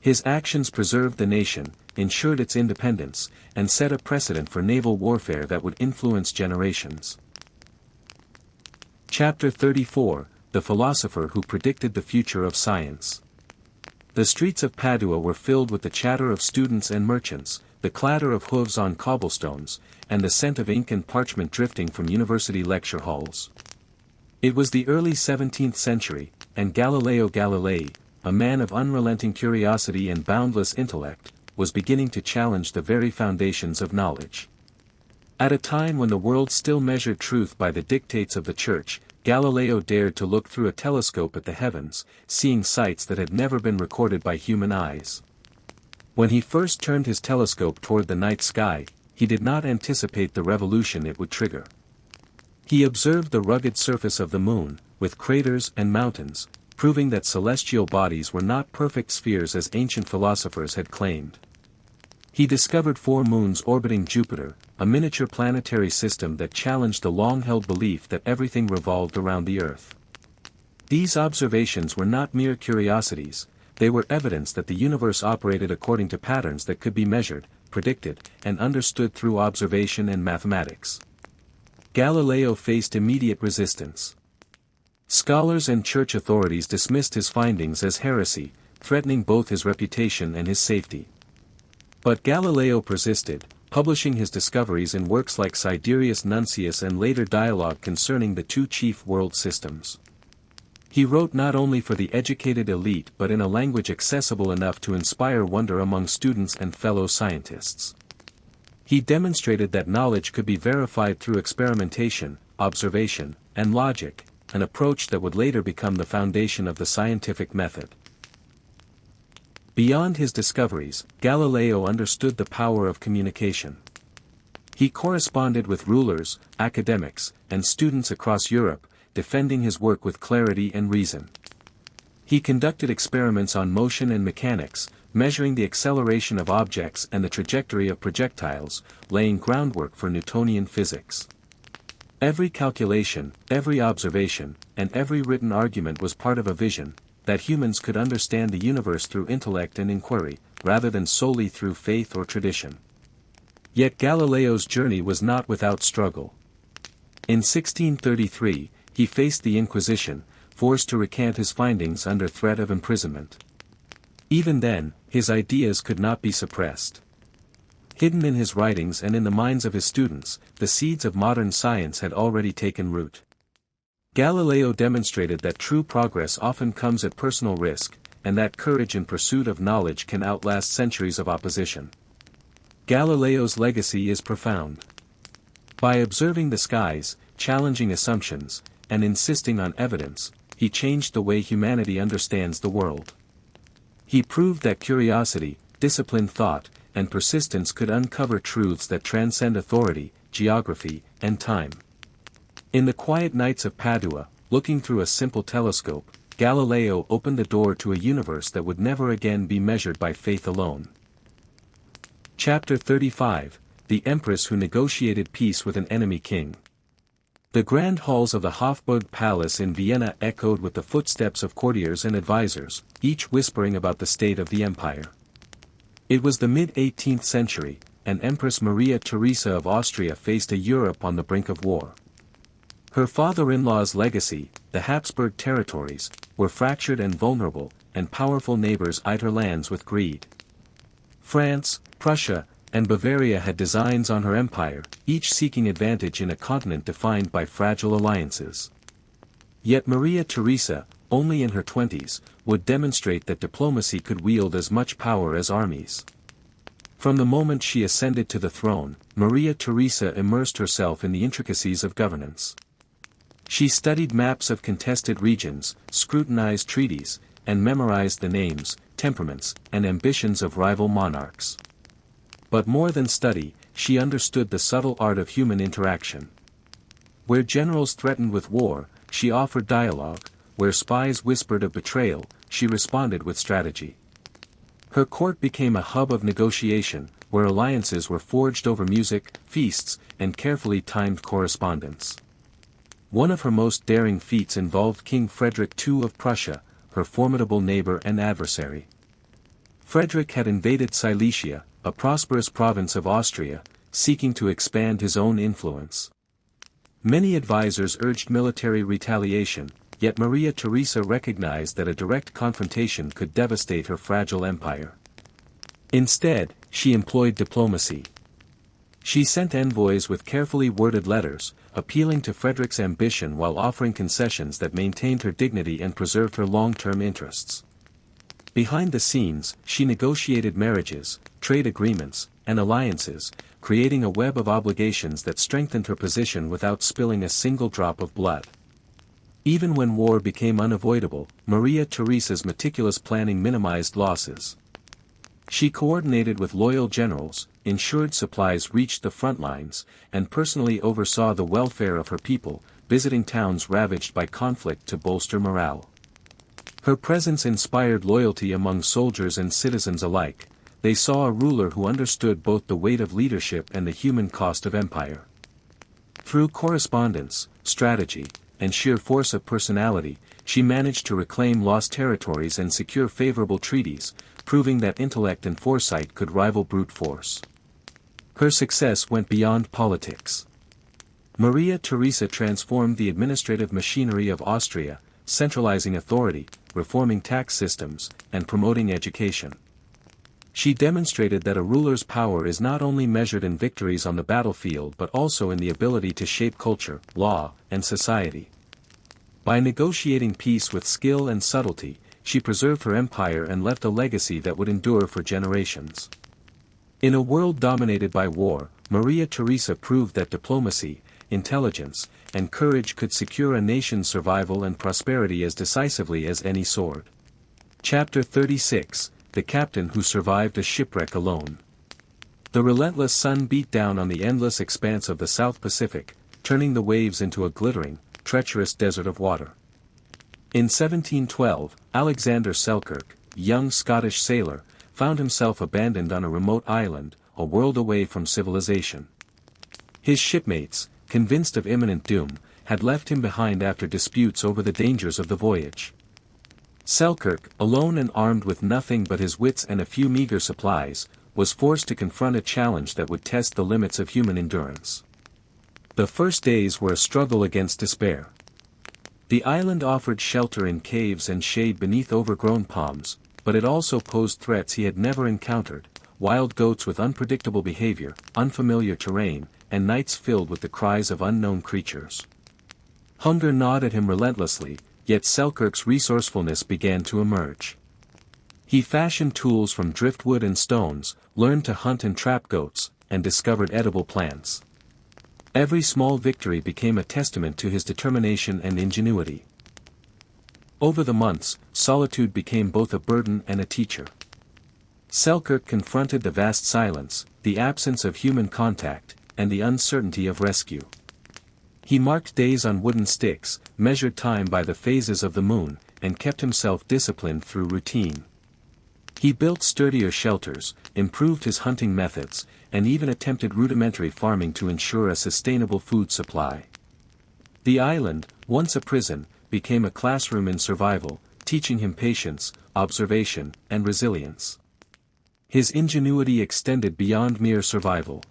His actions preserved the nation, ensured its independence, and set a precedent for naval warfare that would influence generations. Chapter 34, The Philosopher Who Predicted the Future of Science. The streets of Padua were filled with the chatter of students and merchants, the clatter of hooves on cobblestones, and the scent of ink and parchment drifting from university lecture halls. It was the early 17th century, and Galileo Galilei, a man of unrelenting curiosity and boundless intellect, was beginning to challenge the very foundations of knowledge. At a time when the world still measured truth by the dictates of the Church, Galileo dared to look through a telescope at the heavens, seeing sights that had never been recorded by human eyes. When he first turned his telescope toward the night sky, he did not anticipate the revolution it would trigger. He observed the rugged surface of the moon, with craters and mountains, proving that celestial bodies were not perfect spheres as ancient philosophers had claimed. He discovered 4 moons orbiting Jupiter, a miniature planetary system that challenged the long-held belief that everything revolved around the Earth. These observations were not mere curiosities, they were evidence that the universe operated according to patterns that could be measured, predicted, and understood through observation and mathematics. Galileo faced immediate resistance. Scholars and church authorities dismissed his findings as heresy, threatening both his reputation and his safety. But Galileo persisted, publishing his discoveries in works like Sidereus Nuncius and later dialogue concerning the 2 chief world systems. He wrote not only for the educated elite but in a language accessible enough to inspire wonder among students and fellow scientists. He demonstrated that knowledge could be verified through experimentation, observation, and logic, an approach that would later become the foundation of the scientific method. Beyond his discoveries, Galileo understood the power of communication. He corresponded with rulers, academics, and students across Europe, defending his work with clarity and reason. He conducted experiments on motion and mechanics, measuring the acceleration of objects and the trajectory of projectiles, laying groundwork for Newtonian physics. Every calculation, every observation, and every written argument was part of a vision, that humans could understand the universe through intellect and inquiry, rather than solely through faith or tradition. Yet Galileo's journey was not without struggle. In 1633, he faced the Inquisition, forced to recant his findings under threat of imprisonment. Even then, his ideas could not be suppressed. Hidden in his writings and in the minds of his students, the seeds of modern science had already taken root. Galileo demonstrated that true progress often comes at personal risk, and that courage in pursuit of knowledge can outlast centuries of opposition. Galileo's legacy is profound. By observing the skies, challenging assumptions, and insisting on evidence, he changed the way humanity understands the world. He proved that curiosity, disciplined thought, and persistence could uncover truths that transcend authority, geography, and time. In the quiet nights of Padua, looking through a simple telescope, Galileo opened the door to a universe that would never again be measured by faith alone. Chapter 35, The Empress Who Negotiated Peace with an Enemy King. The grand halls of the Hofburg Palace in Vienna echoed with the footsteps of courtiers and advisors, each whispering about the state of the empire. It was the mid-18th century, and Empress Maria Theresa of Austria faced a Europe on the brink of war. Her father-in-law's legacy, the Habsburg territories, were fractured and vulnerable, and powerful neighbors eyed her lands with greed. France, Prussia, and Bavaria had designs on her empire, each seeking advantage in a continent defined by fragile alliances. Yet Maria Theresa, only in her 20s, would demonstrate that diplomacy could wield as much power as armies. From the moment she ascended to the throne, Maria Theresa immersed herself in the intricacies of governance. She studied maps of contested regions, scrutinized treaties, and memorized the names, temperaments, and ambitions of rival monarchs. But more than study, she understood the subtle art of human interaction. Where generals threatened with war, she offered dialogue; where spies whispered of betrayal, she responded with strategy. Her court became a hub of negotiation, where alliances were forged over music, feasts, and carefully timed correspondence. One of her most daring feats involved King Frederick II of Prussia, her formidable neighbor and adversary. Frederick had invaded Silesia, a prosperous province of Austria, seeking to expand his own influence. Many advisors urged military retaliation, yet Maria Theresa recognized that a direct confrontation could devastate her fragile empire. Instead, she employed diplomacy. She sent envoys with carefully worded letters, appealing to Frederick's ambition while offering concessions that maintained her dignity and preserved her long-term interests. Behind the scenes, she negotiated marriages, trade agreements, and alliances, creating a web of obligations that strengthened her position without spilling a single drop of blood. Even when war became unavoidable, Maria Theresa's meticulous planning minimized losses. She coordinated with loyal generals, ensured supplies reached the front lines, and personally oversaw the welfare of her people, visiting towns ravaged by conflict to bolster morale. Her presence inspired loyalty among soldiers and citizens alike. They saw a ruler who understood both the weight of leadership and the human cost of empire. Through correspondence, strategy, and sheer force of personality, she managed to reclaim lost territories and secure favorable treaties, proving that intellect and foresight could rival brute force. Her success went beyond politics. Maria Theresa transformed the administrative machinery of Austria, centralizing authority, reforming tax systems, and promoting education. She demonstrated that a ruler's power is not only measured in victories on the battlefield but also in the ability to shape culture, law, and society. By negotiating peace with skill and subtlety, she preserved her empire and left a legacy that would endure for generations. In a world dominated by war, Maria Theresa proved that diplomacy, intelligence, and courage could secure a nation's survival and prosperity as decisively as any sword. Chapter 36, the captain who survived a shipwreck alone. The relentless sun beat down on the endless expanse of the South Pacific, turning the waves into a glittering, treacherous desert of water. In 1712, Alexander Selkirk, young Scottish sailor, found himself abandoned on a remote island, a world away from civilization. His shipmates, convinced of imminent doom, had left him behind after disputes over the dangers of the voyage. Selkirk, alone and armed with nothing but his wits and a few meager supplies, was forced to confront a challenge that would test the limits of human endurance. The first days were a struggle against despair. The island offered shelter in caves and shade beneath overgrown palms, but it also posed threats he had never encountered: wild goats with unpredictable behavior, unfamiliar terrain, and nights filled with the cries of unknown creatures. Hunger gnawed at him relentlessly, yet Selkirk's resourcefulness began to emerge. He fashioned tools from driftwood and stones, learned to hunt and trap goats, and discovered edible plants. Every small victory became a testament to his determination and ingenuity. Over the months, solitude became both a burden and a teacher. Selkirk confronted the vast silence, the absence of human contact, and the uncertainty of rescue. He marked days on wooden sticks, measured time by the phases of the moon, and kept himself disciplined through routine. He built sturdier shelters, improved his hunting methods, and even attempted rudimentary farming to ensure a sustainable food supply. The island, once a prison, became a classroom in survival, teaching him patience, observation, and resilience. His ingenuity extended beyond mere survival.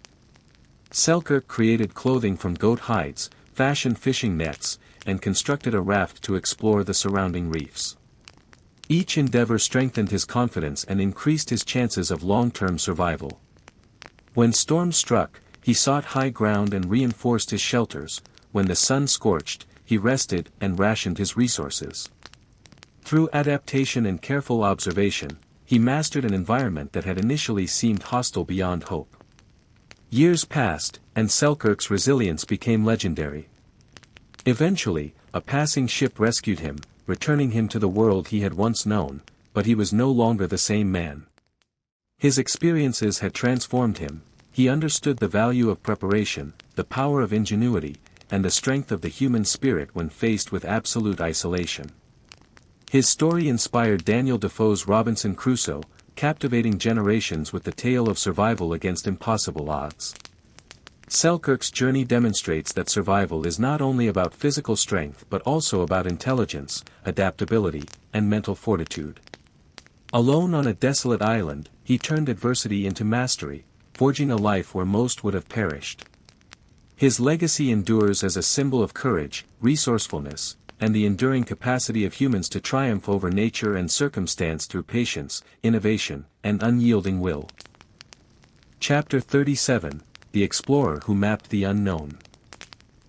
Selkirk created clothing from goat hides, fashioned fishing nets, and constructed a raft to explore the surrounding reefs. Each endeavor strengthened his confidence and increased his chances of long-term survival. When storms struck, he sought high ground and reinforced his shelters. When the sun scorched, he rested and rationed his resources. Through adaptation and careful observation, he mastered an environment that had initially seemed hostile beyond hope. Years passed, and Selkirk's resilience became legendary. Eventually, a passing ship rescued him, returning him to the world he had once known, but he was no longer the same man. His experiences had transformed him. He understood the value of preparation, the power of ingenuity, and the strength of the human spirit when faced with absolute isolation. His story inspired Daniel Defoe's Robinson Crusoe, captivating generations with the tale of survival against impossible odds. Selkirk's journey demonstrates that survival is not only about physical strength but also about intelligence, adaptability, and mental fortitude. Alone on a desolate island, he turned adversity into mastery, forging a life where most would have perished. His legacy endures as a symbol of courage, resourcefulness, and the enduring capacity of humans to triumph over nature and circumstance through patience, innovation, and unyielding will. Chapter 37: The Explorer Who Mapped the Unknown.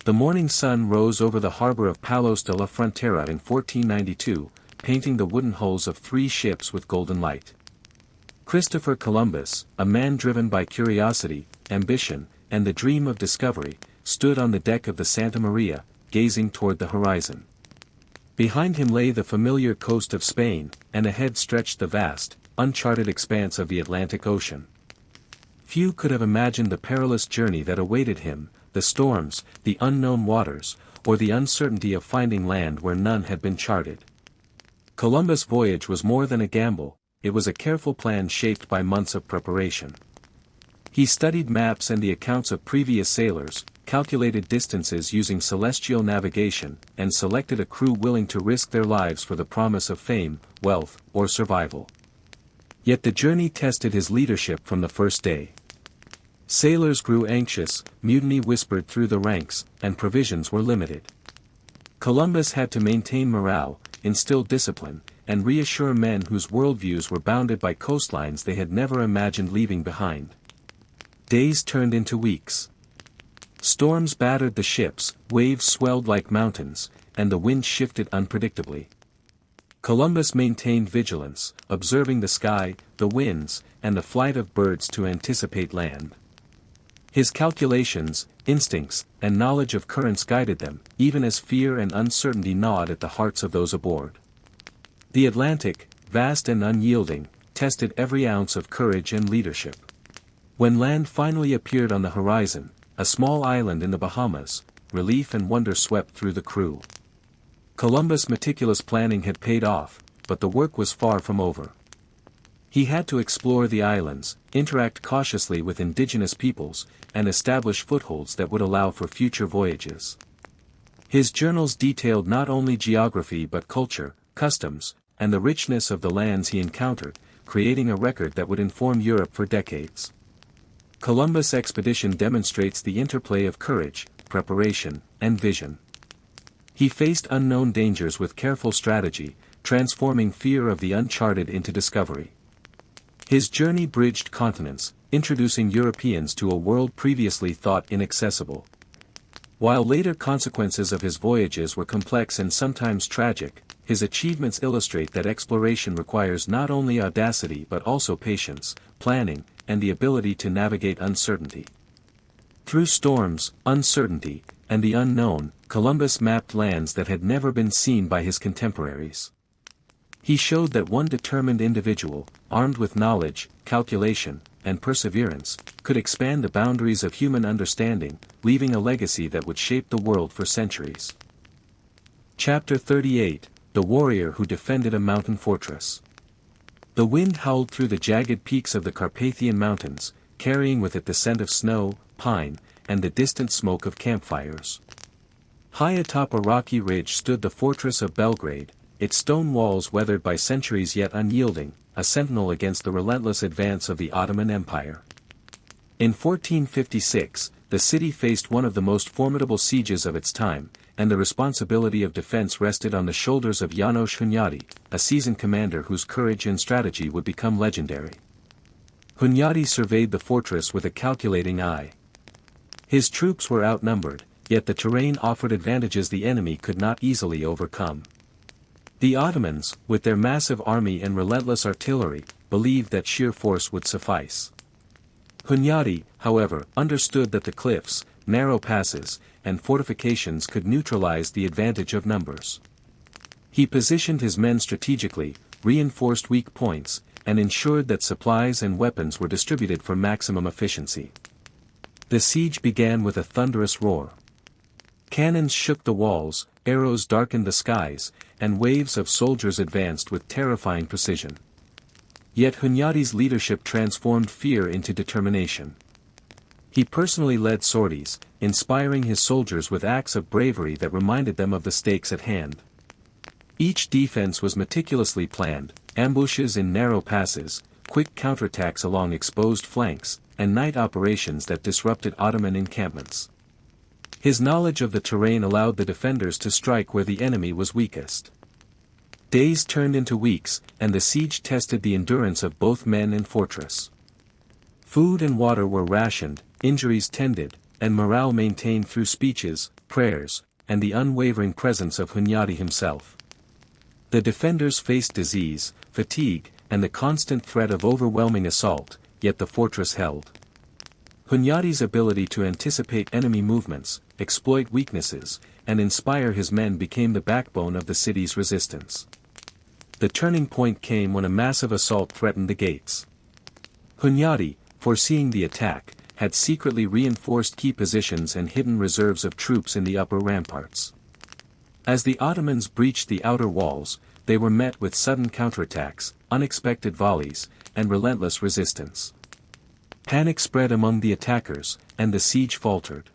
The morning sun rose over the harbor of Palos de la Frontera in 1492, painting the wooden hulls of 3 ships with golden light. Christopher Columbus, a man driven by curiosity, ambition, and the dream of discovery, stood on the deck of the Santa Maria, gazing toward the horizon. Behind him lay the familiar coast of Spain, and ahead stretched the vast, uncharted expanse of the Atlantic Ocean. Few could have imagined the perilous journey that awaited him, the storms, the unknown waters, or the uncertainty of finding land where none had been charted. Columbus' voyage was more than a gamble, it was a careful plan shaped by months of preparation. He studied maps and the accounts of previous sailors, calculated distances using celestial navigation, and selected a crew willing to risk their lives for the promise of fame, wealth, or survival. Yet the journey tested his leadership from the first day. Sailors grew anxious, mutiny whispered through the ranks, and provisions were limited. Columbus had to maintain morale, instill discipline, and reassure men whose worldviews were bounded by coastlines they had never imagined leaving behind. Days turned into weeks. Storms battered the ships, waves swelled like mountains, and the wind shifted unpredictably. Columbus maintained vigilance, observing the sky, the winds, and the flight of birds to anticipate land. His calculations, instincts, and knowledge of currents guided them, even as fear and uncertainty gnawed at the hearts of those aboard. The Atlantic, vast and unyielding, tested every ounce of courage and leadership. When land finally appeared on the horizon, a small island in the Bahamas, relief and wonder swept through the crew. Columbus' meticulous planning had paid off, but the work was far from over. He had to explore the islands, interact cautiously with indigenous peoples, and establish footholds that would allow for future voyages. His journals detailed not only geography but culture, customs, and the richness of the lands he encountered, creating a record that would inform Europe for decades. Columbus' expedition demonstrates the interplay of courage, preparation, and vision. He faced unknown dangers with careful strategy, transforming fear of the uncharted into discovery. His journey bridged continents, introducing Europeans to a world previously thought inaccessible. While later consequences of his voyages were complex and sometimes tragic, his achievements illustrate that exploration requires not only audacity but also patience, planning, and the ability to navigate uncertainty. Through storms, uncertainty, and the unknown, Columbus mapped lands that had never been seen by his contemporaries. He showed that one determined individual, armed with knowledge, calculation, and perseverance, could expand the boundaries of human understanding, leaving a legacy that would shape the world for centuries. Chapter 38: The Warrior Who Defended a Mountain Fortress. The wind howled through the jagged peaks of the Carpathian Mountains, carrying with it the scent of snow, pine, and the distant smoke of campfires. High atop a rocky ridge stood the fortress of Belgrade, its stone walls weathered by centuries yet unyielding, a sentinel against the relentless advance of the Ottoman Empire. In 1456, the city faced one of the most formidable sieges of its time, and the responsibility of defense rested on the shoulders of János Hunyadi, a seasoned commander whose courage and strategy would become legendary. Hunyadi surveyed the fortress with a calculating eye. His troops were outnumbered, yet the terrain offered advantages the enemy could not easily overcome. The Ottomans, with their massive army and relentless artillery, believed that sheer force would suffice. Hunyadi, however, understood that the cliffs, narrow passes, and fortifications could neutralize the advantage of numbers. He positioned his men strategically, reinforced weak points, and ensured that supplies and weapons were distributed for maximum efficiency. The siege began with a thunderous roar. Cannons shook the walls, arrows darkened the skies, and waves of soldiers advanced with terrifying precision. Yet Hunyadi's leadership transformed fear into determination. He personally led sorties, inspiring his soldiers with acts of bravery that reminded them of the stakes at hand. Each defense was meticulously planned, ambushes in narrow passes, quick counterattacks along exposed flanks, and night operations that disrupted Ottoman encampments. His knowledge of the terrain allowed the defenders to strike where the enemy was weakest. Days turned into weeks, and the siege tested the endurance of both men and fortress. Food and water were rationed, injuries tended, and morale maintained through speeches, prayers, and the unwavering presence of Hunyadi himself. The defenders faced disease, fatigue, and the constant threat of overwhelming assault, yet the fortress held. Hunyadi's ability to anticipate enemy movements, exploit weaknesses, and inspire his men became the backbone of the city's resistance. The turning point came when a massive assault threatened the gates. Hunyadi, foreseeing the attack, had secretly reinforced key positions and hidden reserves of troops in the upper ramparts. As the Ottomans breached the outer walls, they were met with sudden counterattacks, unexpected volleys, and relentless resistance. Panic spread among the attackers, and the siege faltered.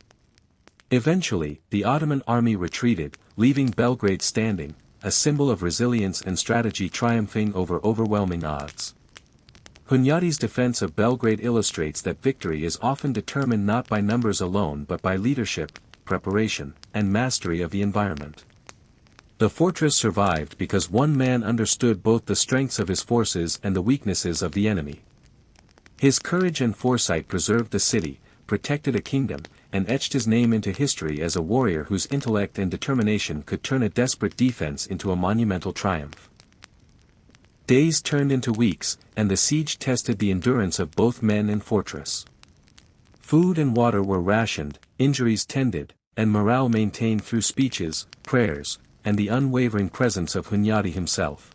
Eventually, the Ottoman army retreated, leaving Belgrade standing, a symbol of resilience and strategy triumphing over overwhelming odds. Hunyadi's defense of Belgrade illustrates that victory is often determined not by numbers alone but by leadership, preparation, and mastery of the environment. The fortress survived because one man understood both the strengths of his forces and the weaknesses of the enemy. His courage and foresight preserved the city, protected a kingdom, and etched his name into history as a warrior whose intellect and determination could turn a desperate defense into a monumental triumph. Days turned into weeks, and the siege tested the endurance of both men and fortress. Food and water were rationed, injuries tended, and morale maintained through speeches, prayers, and the unwavering presence of Hunyadi himself.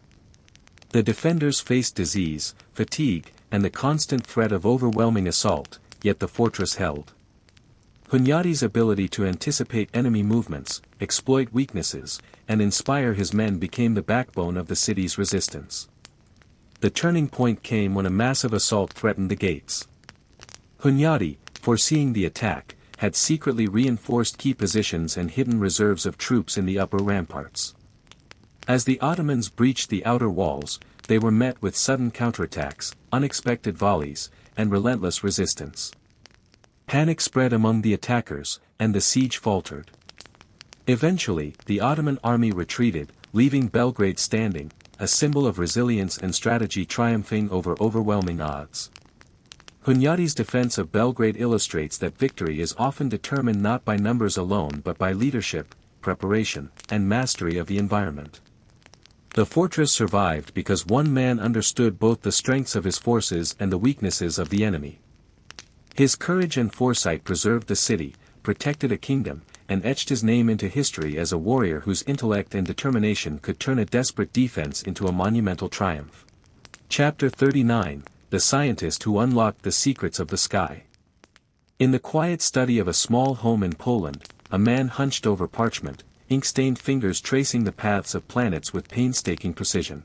The defenders faced disease, fatigue, and the constant threat of overwhelming assault, yet the fortress held. Hunyadi's ability to anticipate enemy movements, exploit weaknesses, and inspire his men became the backbone of the city's resistance. The turning point came when a massive assault threatened the gates. Hunyadi, foreseeing the attack, had secretly reinforced key positions and hidden reserves of troops in the upper ramparts. As the Ottomans breached the outer walls, they were met with sudden counterattacks, unexpected volleys, and relentless resistance. Panic spread among the attackers, and the siege faltered. Eventually, the Ottoman army retreated, leaving Belgrade standing, a symbol of resilience and strategy triumphing over overwhelming odds. Hunyadi's defense of Belgrade illustrates that victory is often determined not by numbers alone but by leadership, preparation, and mastery of the environment. The fortress survived because one man understood both the strengths of his forces and the weaknesses of the enemy. His courage and foresight preserved the city, protected a kingdom, and etched his name into history as a warrior whose intellect and determination could turn a desperate defense into a monumental triumph. Chapter 39, The Scientist Who Unlocked the Secrets of the Sky. In the quiet study of a small home in Poland, a man hunched over parchment, ink-stained fingers tracing the paths of planets with painstaking precision.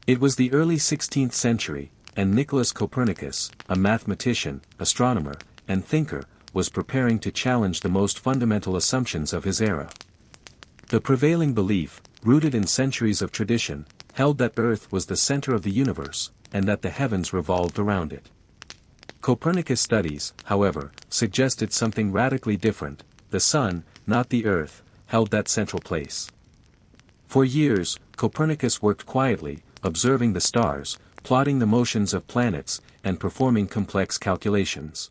It was the early 16th century, and Nicholas Copernicus, a mathematician, astronomer, and thinker, was preparing to challenge the most fundamental assumptions of his era. The prevailing belief, rooted in centuries of tradition, held that Earth was the center of the universe, and that the heavens revolved around it. Copernicus' studies, however, suggested something radically different. The sun, not the Earth, held that central place. For years, Copernicus worked quietly, observing the stars, plotting the motions of planets, and performing complex calculations.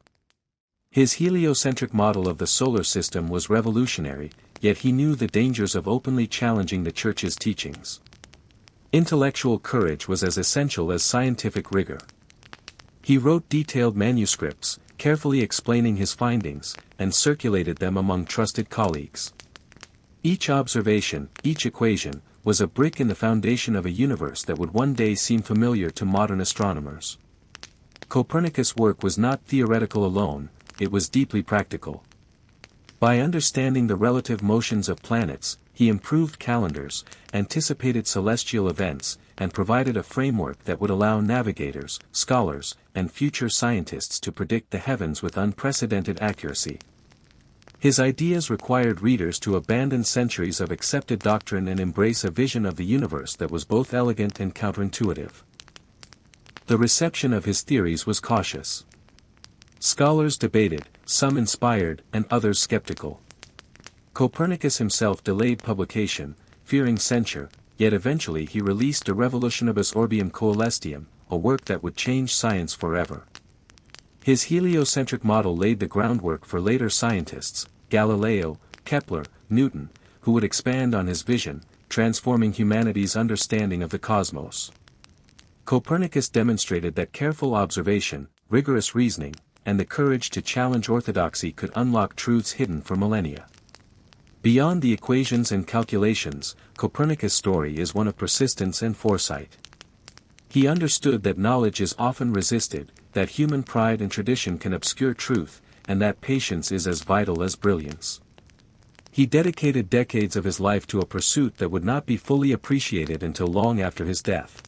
His heliocentric model of the solar system was revolutionary, yet he knew the dangers of openly challenging the Church's teachings. Intellectual courage was as essential as scientific rigor. He wrote detailed manuscripts, carefully explaining his findings, and circulated them among trusted colleagues. Each observation, each equation, was a brick in the foundation of a universe that would one day seem familiar to modern astronomers. Copernicus' work was not theoretical alone, it was deeply practical. By understanding the relative motions of planets, he improved calendars, anticipated celestial events, and provided a framework that would allow navigators, scholars, and future scientists to predict the heavens with unprecedented accuracy. His ideas required readers to abandon centuries of accepted doctrine and embrace a vision of the universe that was both elegant and counterintuitive. The reception of his theories was cautious. Scholars debated, some inspired and others skeptical. Copernicus himself delayed publication, fearing censure, yet eventually he released De Revolutionibus Orbium Coelestium, a work that would change science forever. His heliocentric model laid the groundwork for later scientists, Galileo, Kepler, Newton, who would expand on his vision, transforming humanity's understanding of the cosmos. Copernicus demonstrated that careful observation, rigorous reasoning, and the courage to challenge orthodoxy could unlock truths hidden for millennia. Beyond the equations and calculations, Copernicus' story is one of persistence and foresight. He understood that knowledge is often resisted, that human pride and tradition can obscure truth, and that patience is as vital as brilliance. He dedicated decades of his life to a pursuit that would not be fully appreciated until long after his death.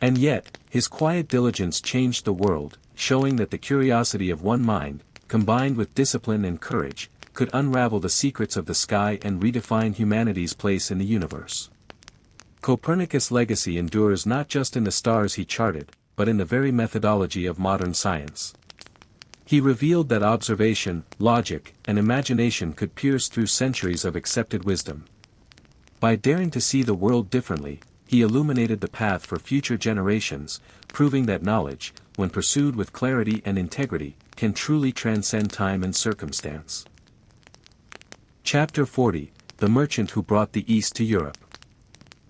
And yet, his quiet diligence changed the world, showing that the curiosity of one mind, combined with discipline and courage, could unravel the secrets of the sky and redefine humanity's place in the universe. Copernicus' legacy endures not just in the stars he charted, but in the very methodology of modern science. He revealed that observation, logic, and imagination could pierce through centuries of accepted wisdom. By daring to see the world differently, he illuminated the path for future generations, proving that knowledge, when pursued with clarity and integrity, can truly transcend time and circumstance. Chapter 40, The Merchant Who Brought the East to Europe.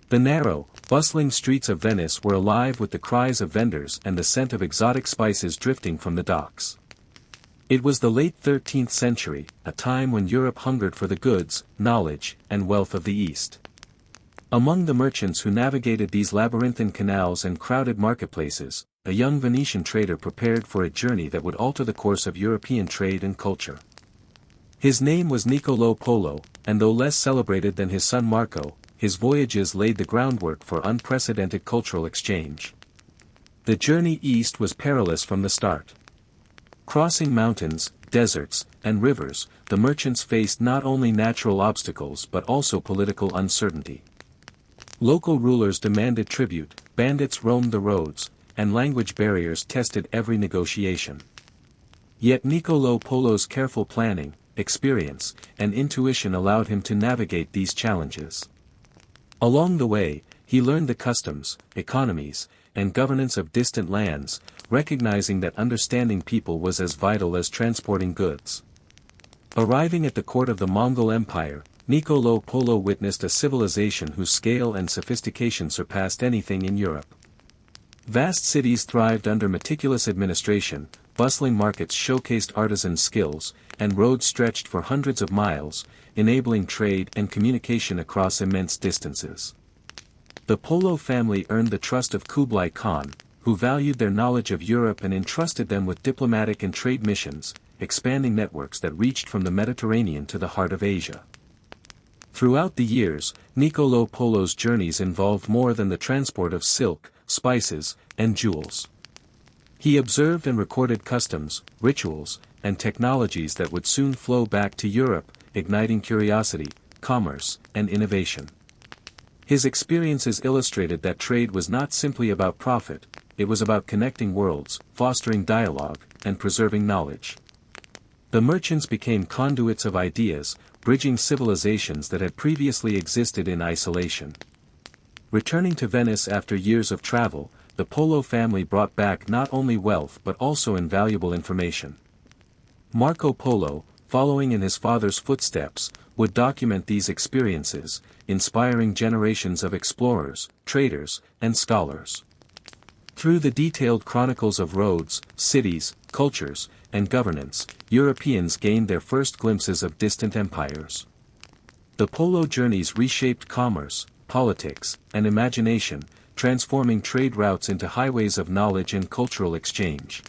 The narrow, bustling streets of Venice were alive with the cries of vendors and the scent of exotic spices drifting from the docks. It was the late 13th century, a time when Europe hungered for the goods, knowledge, and wealth of the East. Among the merchants who navigated these labyrinthine canals and crowded marketplaces, a young Venetian trader prepared for a journey that would alter the course of European trade and culture. His name was Niccolò Polo, and though less celebrated than his son Marco, his voyages laid the groundwork for unprecedented cultural exchange. The journey east was perilous from the start. Crossing mountains, deserts, and rivers, the merchants faced not only natural obstacles but also political uncertainty. Local rulers demanded tribute, bandits roamed the roads, and language barriers tested every negotiation. Yet Niccolò Polo's careful planning, experience, and intuition allowed him to navigate these challenges. Along the way, he learned the customs, economies, and governance of distant lands, recognizing that understanding people was as vital as transporting goods. Arriving at the court of the Mongol Empire, Niccolò Polo witnessed a civilization whose scale and sophistication surpassed anything in Europe. Vast cities thrived under meticulous administration, bustling markets showcased artisan skills, and roads stretched for hundreds of miles, enabling trade and communication across immense distances. The Polo family earned the trust of Kublai Khan, who valued their knowledge of Europe and entrusted them with diplomatic and trade missions, expanding networks that reached from the Mediterranean to the heart of Asia. Throughout the years, Niccolò Polo's journeys involved more than the transport of silk, spices, and jewels. He observed and recorded customs, rituals, and technologies that would soon flow back to Europe, igniting curiosity, commerce, and innovation. His experiences illustrated that trade was not simply about profit, it was about connecting worlds, fostering dialogue, and preserving knowledge. The merchants became conduits of ideas, bridging civilizations that had previously existed in isolation. Returning to Venice after years of travel, the Polo family brought back not only wealth but also invaluable information. Marco Polo, following in his father's footsteps, would document these experiences, inspiring generations of explorers, traders, and scholars. Through the detailed chronicles of roads, cities, cultures, and governance, Europeans gained their first glimpses of distant empires. The Polo journeys reshaped commerce, politics, and imagination, transforming trade routes into highways of knowledge and cultural exchange.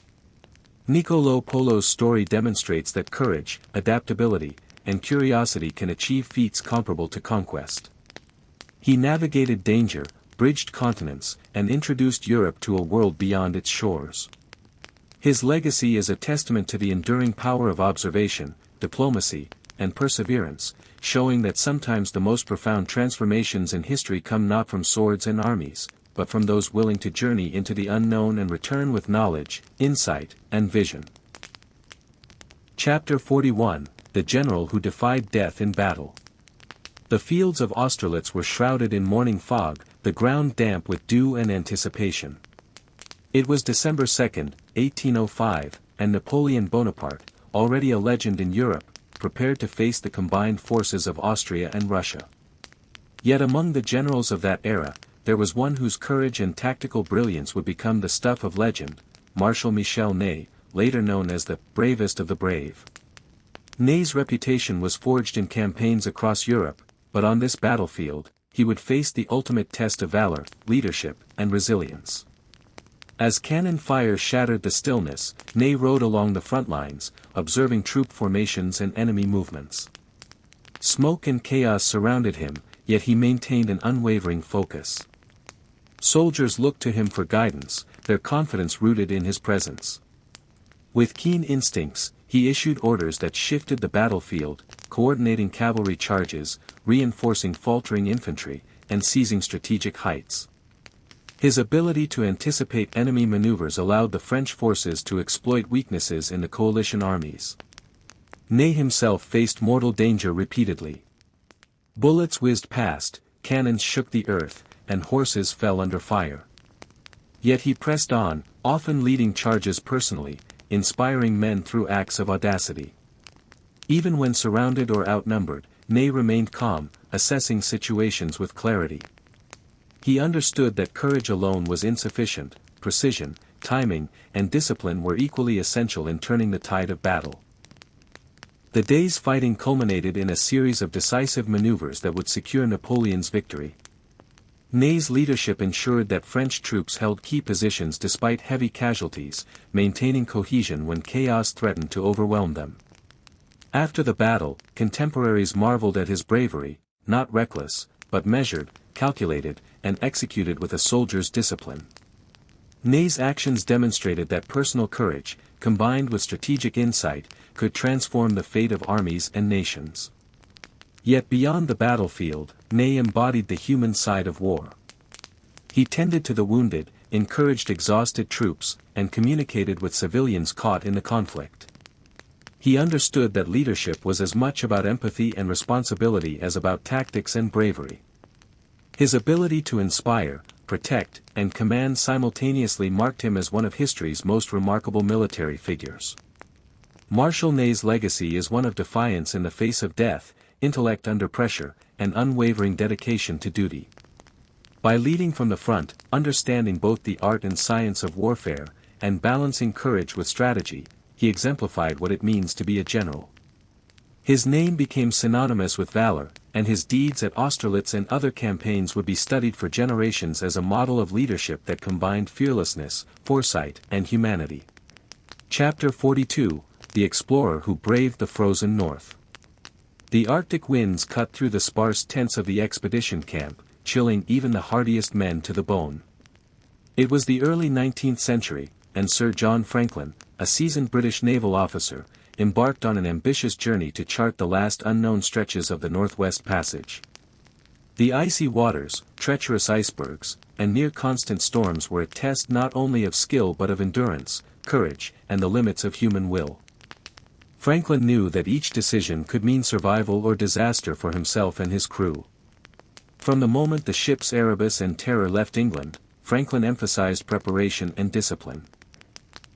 Niccolò Polo's story demonstrates that courage, adaptability, and curiosity can achieve feats comparable to conquest. He navigated danger, bridged continents, and introduced Europe to a world beyond its shores. His legacy is a testament to the enduring power of observation, diplomacy, and perseverance, showing that sometimes the most profound transformations in history come not from swords and armies, but from those willing to journey into the unknown and return with knowledge, insight, and vision. Chapter 41, The General Who Defied Death in Battle. The fields of Austerlitz were shrouded in morning fog, the ground damp with dew and anticipation. It was December 2, 1805, and Napoleon Bonaparte, already a legend in Europe, prepared to face the combined forces of Austria and Russia. Yet among the generals of that era, there was one whose courage and tactical brilliance would become the stuff of legend, Marshal Michel Ney, later known as the bravest of the brave. Ney's reputation was forged in campaigns across Europe, but on this battlefield, he would face the ultimate test of valor, leadership, and resilience. As cannon fire shattered the stillness, Ney rode along the front lines, observing troop formations and enemy movements. Smoke and chaos surrounded him, yet he maintained an unwavering focus. Soldiers looked to him for guidance, their confidence rooted in his presence. With keen instincts, he issued orders that shifted the battlefield, coordinating cavalry charges, reinforcing faltering infantry, and seizing strategic heights. His ability to anticipate enemy maneuvers allowed the French forces to exploit weaknesses in the coalition armies. Ney himself faced mortal danger repeatedly. Bullets whizzed past, cannons shook the earth, and horses fell under fire. Yet he pressed on, often leading charges personally, inspiring men through acts of audacity. Even when surrounded or outnumbered, Ney remained calm, assessing situations with clarity. He understood that courage alone was insufficient, precision, timing, and discipline were equally essential in turning the tide of battle. The day's fighting culminated in a series of decisive maneuvers that would secure Napoleon's victory. Ney's leadership ensured that French troops held key positions despite heavy casualties, maintaining cohesion when chaos threatened to overwhelm them. After the battle, contemporaries marveled at his bravery, not reckless, but measured, calculated, and executed with a soldier's discipline. Ney's actions demonstrated that personal courage, combined with strategic insight, could transform the fate of armies and nations. Yet beyond the battlefield, Ney embodied the human side of war. He tended to the wounded, encouraged exhausted troops, and communicated with civilians caught in the conflict. He understood that leadership was as much about empathy and responsibility as about tactics and bravery. His ability to inspire, protect, and command simultaneously marked him as one of history's most remarkable military figures. Marshal Ney's legacy is one of defiance in the face of death, intellect under pressure, and unwavering dedication to duty. By leading from the front, understanding both the art and science of warfare, and balancing courage with strategy, he exemplified what it means to be a general. His name became synonymous with valor, and his deeds at Austerlitz and other campaigns would be studied for generations as a model of leadership that combined fearlessness, foresight, and humanity. Chapter 42, The Explorer Who Braved the Frozen North. The Arctic winds cut through the sparse tents of the expedition camp, chilling even the hardiest men to the bone. It was the early 19th century, and Sir John Franklin, a seasoned British naval officer, embarked on an ambitious journey to chart the last unknown stretches of the Northwest Passage. The icy waters, treacherous icebergs, and near-constant storms were a test not only of skill but of endurance, courage, and the limits of human will. Franklin knew that each decision could mean survival or disaster for himself and his crew. From the moment the ships Erebus and Terror left England, Franklin emphasized preparation and discipline.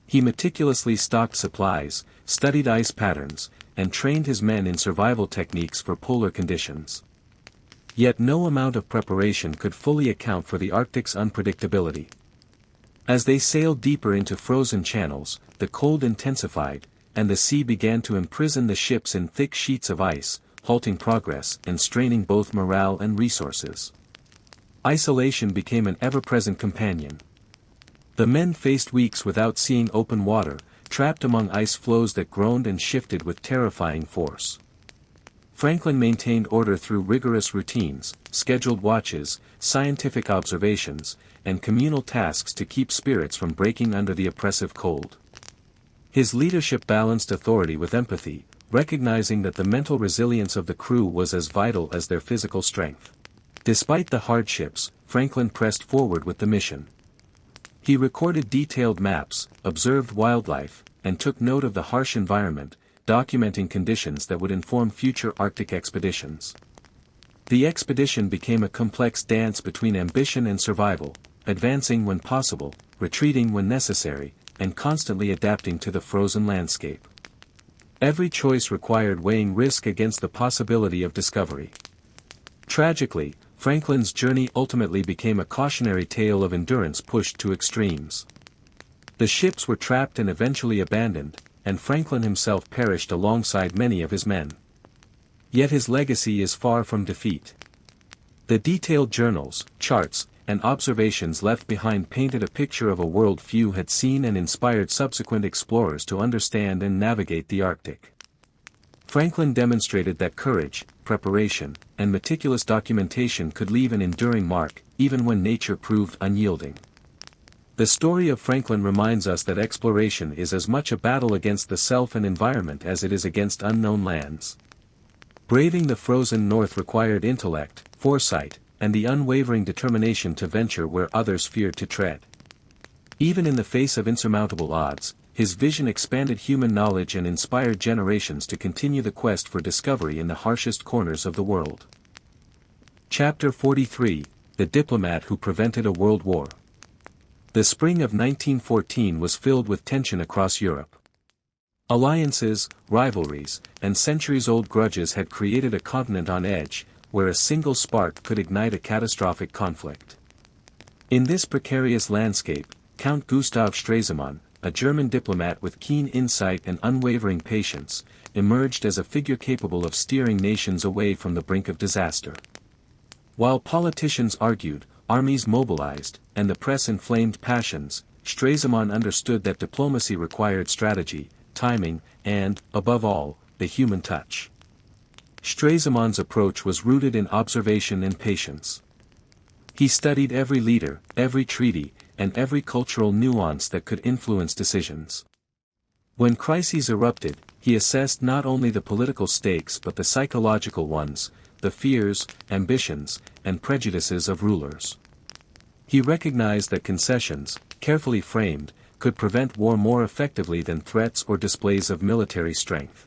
He meticulously stocked supplies, studied ice patterns, and trained his men in survival techniques for polar conditions. Yet no amount of preparation could fully account for the Arctic's unpredictability. As they sailed deeper into frozen channels, the cold intensified, and the sea began to imprison the ships in thick sheets of ice, halting progress and straining both morale and resources. Isolation became an ever-present companion. The men faced weeks without seeing open water, trapped among ice floes that groaned and shifted with terrifying force. Franklin maintained order through rigorous routines, scheduled watches, scientific observations, and communal tasks to keep spirits from breaking under the oppressive cold. His leadership balanced authority with empathy, recognizing that the mental resilience of the crew was as vital as their physical strength. Despite the hardships, Franklin pressed forward with the mission. He recorded detailed maps, observed wildlife, and took note of the harsh environment, documenting conditions that would inform future Arctic expeditions. The expedition became a complex dance between ambition and survival, advancing when possible, retreating when necessary, and constantly adapting to the frozen landscape. Every choice required weighing risk against the possibility of discovery. Tragically, Franklin's journey ultimately became a cautionary tale of endurance pushed to extremes. The ships were trapped and eventually abandoned, and Franklin himself perished alongside many of his men. Yet his legacy is far from defeat. The detailed journals, charts, and observations left behind painted a picture of a world few had seen and inspired subsequent explorers to understand and navigate the Arctic. Franklin demonstrated that courage, preparation, and meticulous documentation could leave an enduring mark, even when nature proved unyielding. The story of Franklin reminds us that exploration is as much a battle against the self and environment as it is against unknown lands. Braving the frozen north required intellect, foresight, and the unwavering determination to venture where others feared to tread. Even in the face of insurmountable odds, his vision expanded human knowledge and inspired generations to continue the quest for discovery in the harshest corners of the world. Chapter 43, The Diplomat Who Prevented a World War. The spring of 1914 was filled with tension across Europe. Alliances, rivalries, and centuries-old grudges had created a continent on edge, where a single spark could ignite a catastrophic conflict. In this precarious landscape, Count Gustav Stresemann, a German diplomat with keen insight and unwavering patience, emerged as a figure capable of steering nations away from the brink of disaster. While politicians argued, armies mobilized, and the press inflamed passions, Stresemann understood that diplomacy required strategy, timing, and, above all, the human touch. Stresemann's approach was rooted in observation and patience. He studied every leader, every treaty, and every cultural nuance that could influence decisions. When crises erupted, he assessed not only the political stakes but the psychological ones, the fears, ambitions, and prejudices of rulers. He recognized that concessions, carefully framed, could prevent war more effectively than threats or displays of military strength.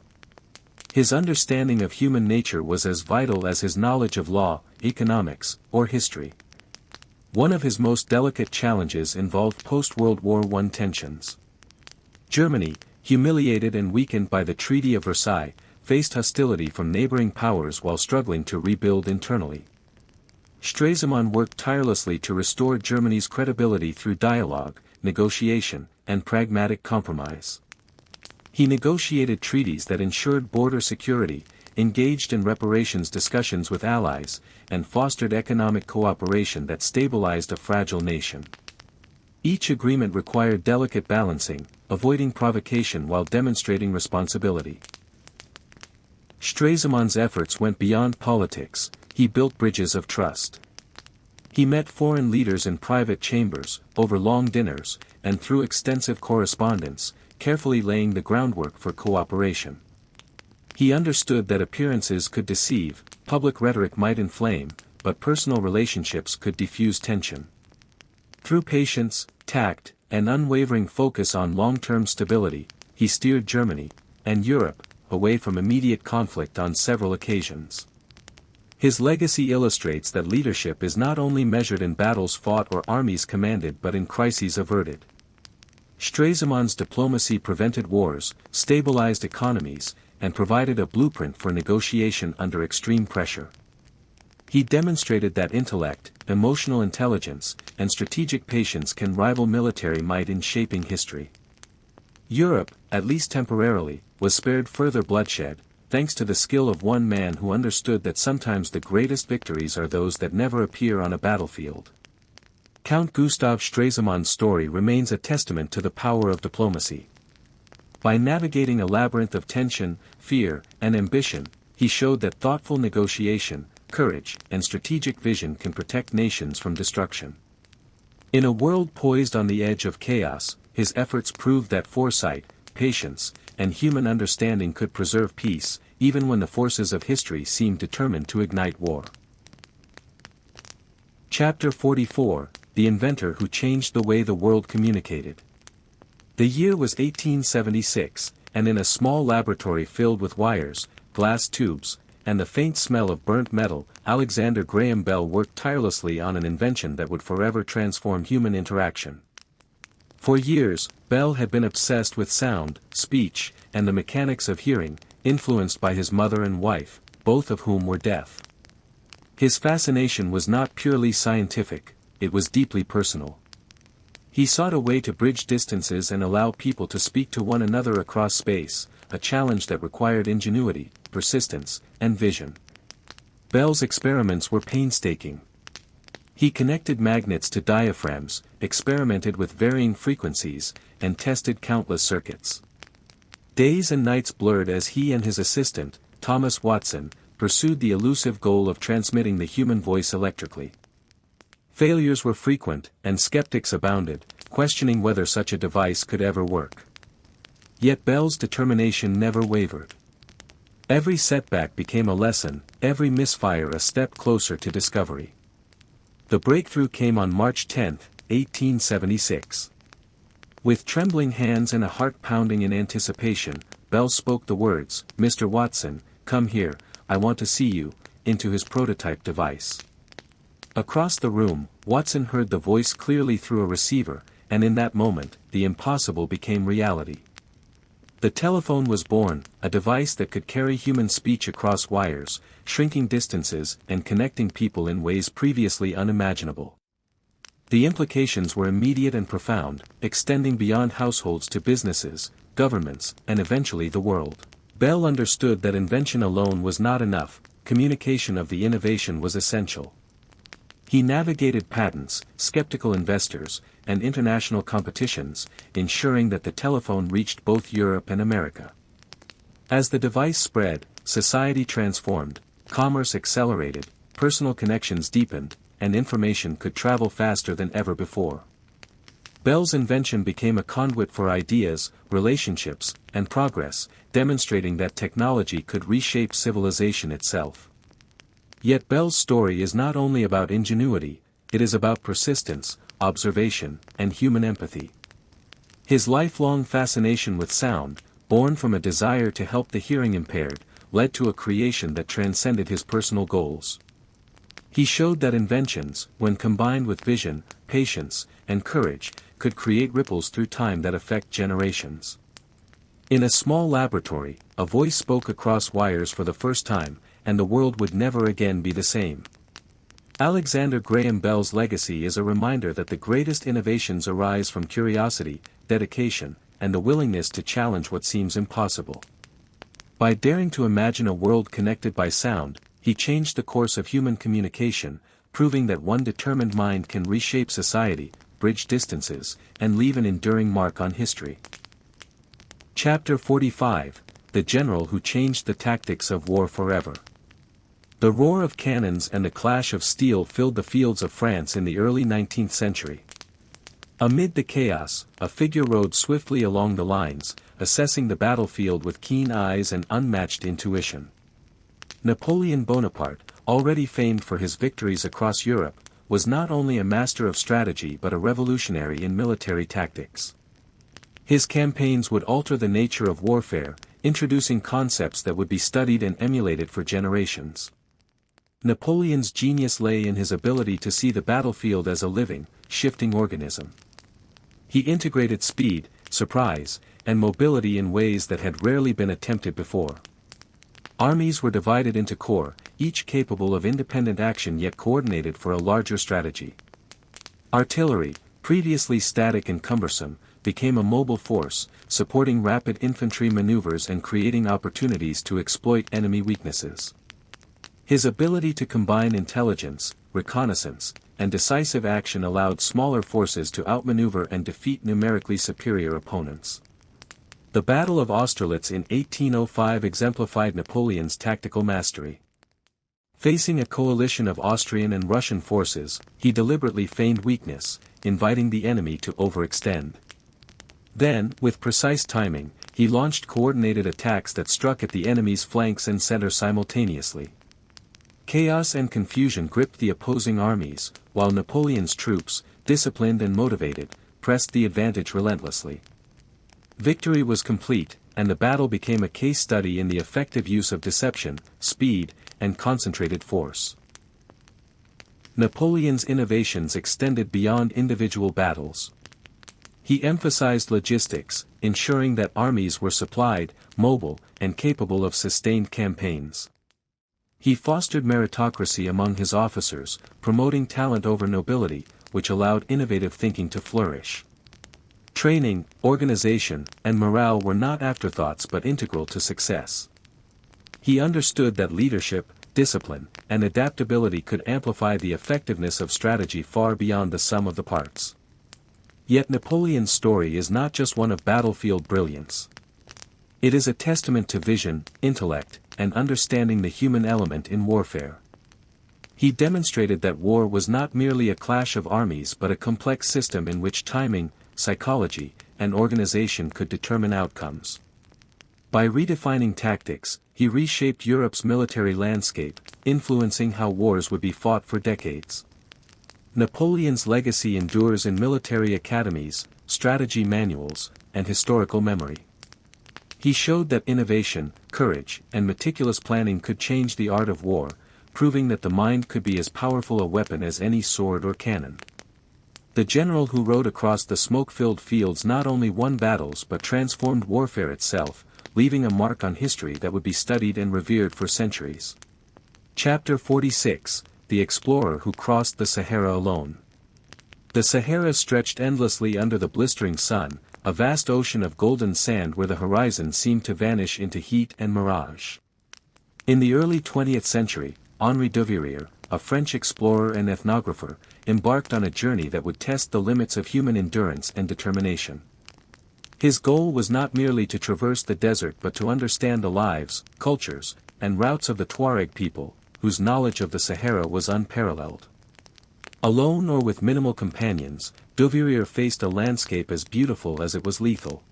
His understanding of human nature was as vital as his knowledge of law, economics, or history. One of his most delicate challenges involved post-World War I tensions. Germany, humiliated and weakened by the Treaty of Versailles, faced hostility from neighboring powers while struggling to rebuild internally. Stresemann worked tirelessly to restore Germany's credibility through dialogue, negotiation, and pragmatic compromise. He negotiated treaties that ensured border security, engaged in reparations discussions with allies, and fostered economic cooperation that stabilized a fragile nation. Each agreement required delicate balancing, avoiding provocation while demonstrating responsibility. Stresemann's efforts went beyond politics. He built bridges of trust. He met foreign leaders in private chambers, over long dinners, and through extensive correspondence, carefully laying the groundwork for cooperation. He understood that appearances could deceive, public rhetoric might inflame, but personal relationships could diffuse tension. Through patience, tact, and unwavering focus on long-term stability, he steered Germany, and Europe, away from immediate conflict on several occasions. His legacy illustrates that leadership is not only measured in battles fought or armies commanded but in crises averted. Stresemann's diplomacy prevented wars, stabilized economies, and provided a blueprint for negotiation under extreme pressure. He demonstrated that intellect, emotional intelligence, and strategic patience can rival military might in shaping history. Europe, at least temporarily, was spared further bloodshed, thanks to the skill of one man who understood that sometimes the greatest victories are those that never appear on a battlefield. Count Gustav Stresemann's story remains a testament to the power of diplomacy. By navigating a labyrinth of tension, fear, and ambition, he showed that thoughtful negotiation, courage, and strategic vision can protect nations from destruction. In a world poised on the edge of chaos, his efforts proved that foresight, patience, and human understanding could preserve peace, even when the forces of history seemed determined to ignite war. Chapter 44, The Inventor Who Changed the Way the World Communicated. The year was 1876, and in a small laboratory filled with wires, glass tubes, and the faint smell of burnt metal, Alexander Graham Bell worked tirelessly on an invention that would forever transform human interaction. For years, Bell had been obsessed with sound, speech, and the mechanics of hearing, influenced by his mother and wife, both of whom were deaf. His fascination was not purely scientific, it was deeply personal. He sought a way to bridge distances and allow people to speak to one another across space, a challenge that required ingenuity, persistence, and vision. Bell's experiments were painstaking. He connected magnets to diaphragms, experimented with varying frequencies, and tested countless circuits. Days and nights blurred as he and his assistant, Thomas Watson, pursued the elusive goal of transmitting the human voice electrically. Failures were frequent, and skeptics abounded, questioning whether such a device could ever work. Yet Bell's determination never wavered. Every setback became a lesson, every misfire a step closer to discovery. The breakthrough came on March 10, 1876. With trembling hands and a heart pounding in anticipation, Bell spoke the words, "Mr. Watson, come here, I want to see you," into his prototype device. Across the room, Watson heard the voice clearly through a receiver, and in that moment, the impossible became reality. The telephone was born, a device that could carry human speech across wires, shrinking distances and connecting people in ways previously unimaginable. The implications were immediate and profound, extending beyond households to businesses, governments, and eventually the world. Bell understood that invention alone was not enough, communication of the innovation was essential. He navigated patents, skeptical investors, and international competitions, ensuring that the telephone reached both Europe and America. As the device spread, society transformed, commerce accelerated, personal connections deepened, and information could travel faster than ever before. Bell's invention became a conduit for ideas, relationships, and progress, demonstrating that technology could reshape civilization itself. Yet Bell's story is not only about ingenuity, it is about persistence, observation, and human empathy. His lifelong fascination with sound, born from a desire to help the hearing impaired, led to a creation that transcended his personal goals. He showed that inventions, when combined with vision, patience, and courage, could create ripples through time that affect generations. In a small laboratory, a voice spoke across wires for the first time, and the world would never again be the same. Alexander Graham Bell's legacy is a reminder that the greatest innovations arise from curiosity, dedication, and the willingness to challenge what seems impossible. By daring to imagine a world connected by sound, he changed the course of human communication, proving that one determined mind can reshape society, bridge distances, and leave an enduring mark on history. Chapter 45: The General Who Changed the Tactics of War Forever. The roar of cannons and the clash of steel filled the fields of France in the early 19th century. Amid the chaos, a figure rode swiftly along the lines, assessing the battlefield with keen eyes and unmatched intuition. Napoleon Bonaparte, already famed for his victories across Europe, was not only a master of strategy but a revolutionary in military tactics. His campaigns would alter the nature of warfare, introducing concepts that would be studied and emulated for generations. Napoleon's genius lay in his ability to see the battlefield as a living, shifting organism. He integrated speed, surprise, and mobility in ways that had rarely been attempted before. Armies were divided into corps, each capable of independent action yet coordinated for a larger strategy. Artillery, previously static and cumbersome, became a mobile force, supporting rapid infantry maneuvers and creating opportunities to exploit enemy weaknesses. His ability to combine intelligence, reconnaissance, and decisive action allowed smaller forces to outmaneuver and defeat numerically superior opponents. The Battle of Austerlitz in 1805 exemplified Napoleon's tactical mastery. Facing a coalition of Austrian and Russian forces, he deliberately feigned weakness, inviting the enemy to overextend. Then, with precise timing, he launched coordinated attacks that struck at the enemy's flanks and center simultaneously. Chaos and confusion gripped the opposing armies, while Napoleon's troops, disciplined and motivated, pressed the advantage relentlessly. Victory was complete, and the battle became a case study in the effective use of deception, speed, and concentrated force. Napoleon's innovations extended beyond individual battles. He emphasized logistics, ensuring that armies were supplied, mobile, and capable of sustained campaigns. He fostered meritocracy among his officers, promoting talent over nobility, which allowed innovative thinking to flourish. Training, organization, and morale were not afterthoughts but integral to success. He understood that leadership, discipline, and adaptability could amplify the effectiveness of strategy far beyond the sum of the parts. Yet Napoleon's story is not just one of battlefield brilliance. It is a testament to vision, intellect, and understanding the human element in warfare. He demonstrated that war was not merely a clash of armies but a complex system in which timing, psychology, and organization could determine outcomes. By redefining tactics, he reshaped Europe's military landscape, influencing how wars would be fought for decades. Napoleon's legacy endures in military academies, strategy manuals, and historical memory. He showed that innovation, courage, and meticulous planning could change the art of war, proving that the mind could be as powerful a weapon as any sword or cannon. The general who rode across the smoke-filled fields not only won battles but transformed warfare itself, leaving a mark on history that would be studied and revered for centuries. Chapter 46: The Explorer Who Crossed the Sahara Alone. The Sahara stretched endlessly under the blistering sun, a vast ocean of golden sand where the horizon seemed to vanish into heat and mirage. In the early 20th century, Henri Duveyrier, a French explorer and ethnographer, embarked on a journey that would test the limits of human endurance and determination. His goal was not merely to traverse the desert but to understand the lives, cultures, and routes of the Tuareg people, whose knowledge of the Sahara was unparalleled. Alone or with minimal companions, Duveyrier faced a landscape as beautiful as it was lethal.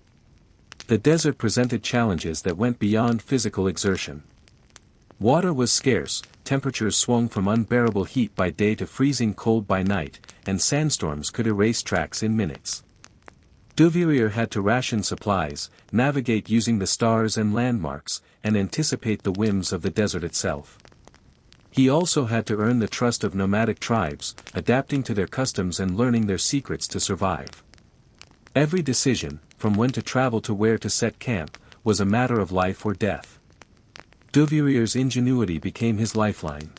The desert presented challenges that went beyond physical exertion. Water was scarce, temperatures swung from unbearable heat by day to freezing cold by night, and sandstorms could erase tracks in minutes. Duveyrier had to ration supplies, navigate using the stars and landmarks, and anticipate the whims of the desert itself. He also had to earn the trust of nomadic tribes, adapting to their customs and learning their secrets to survive. Every decision, from when to travel to where to set camp, was a matter of life or death. Duveyriers' ingenuity became his lifeline.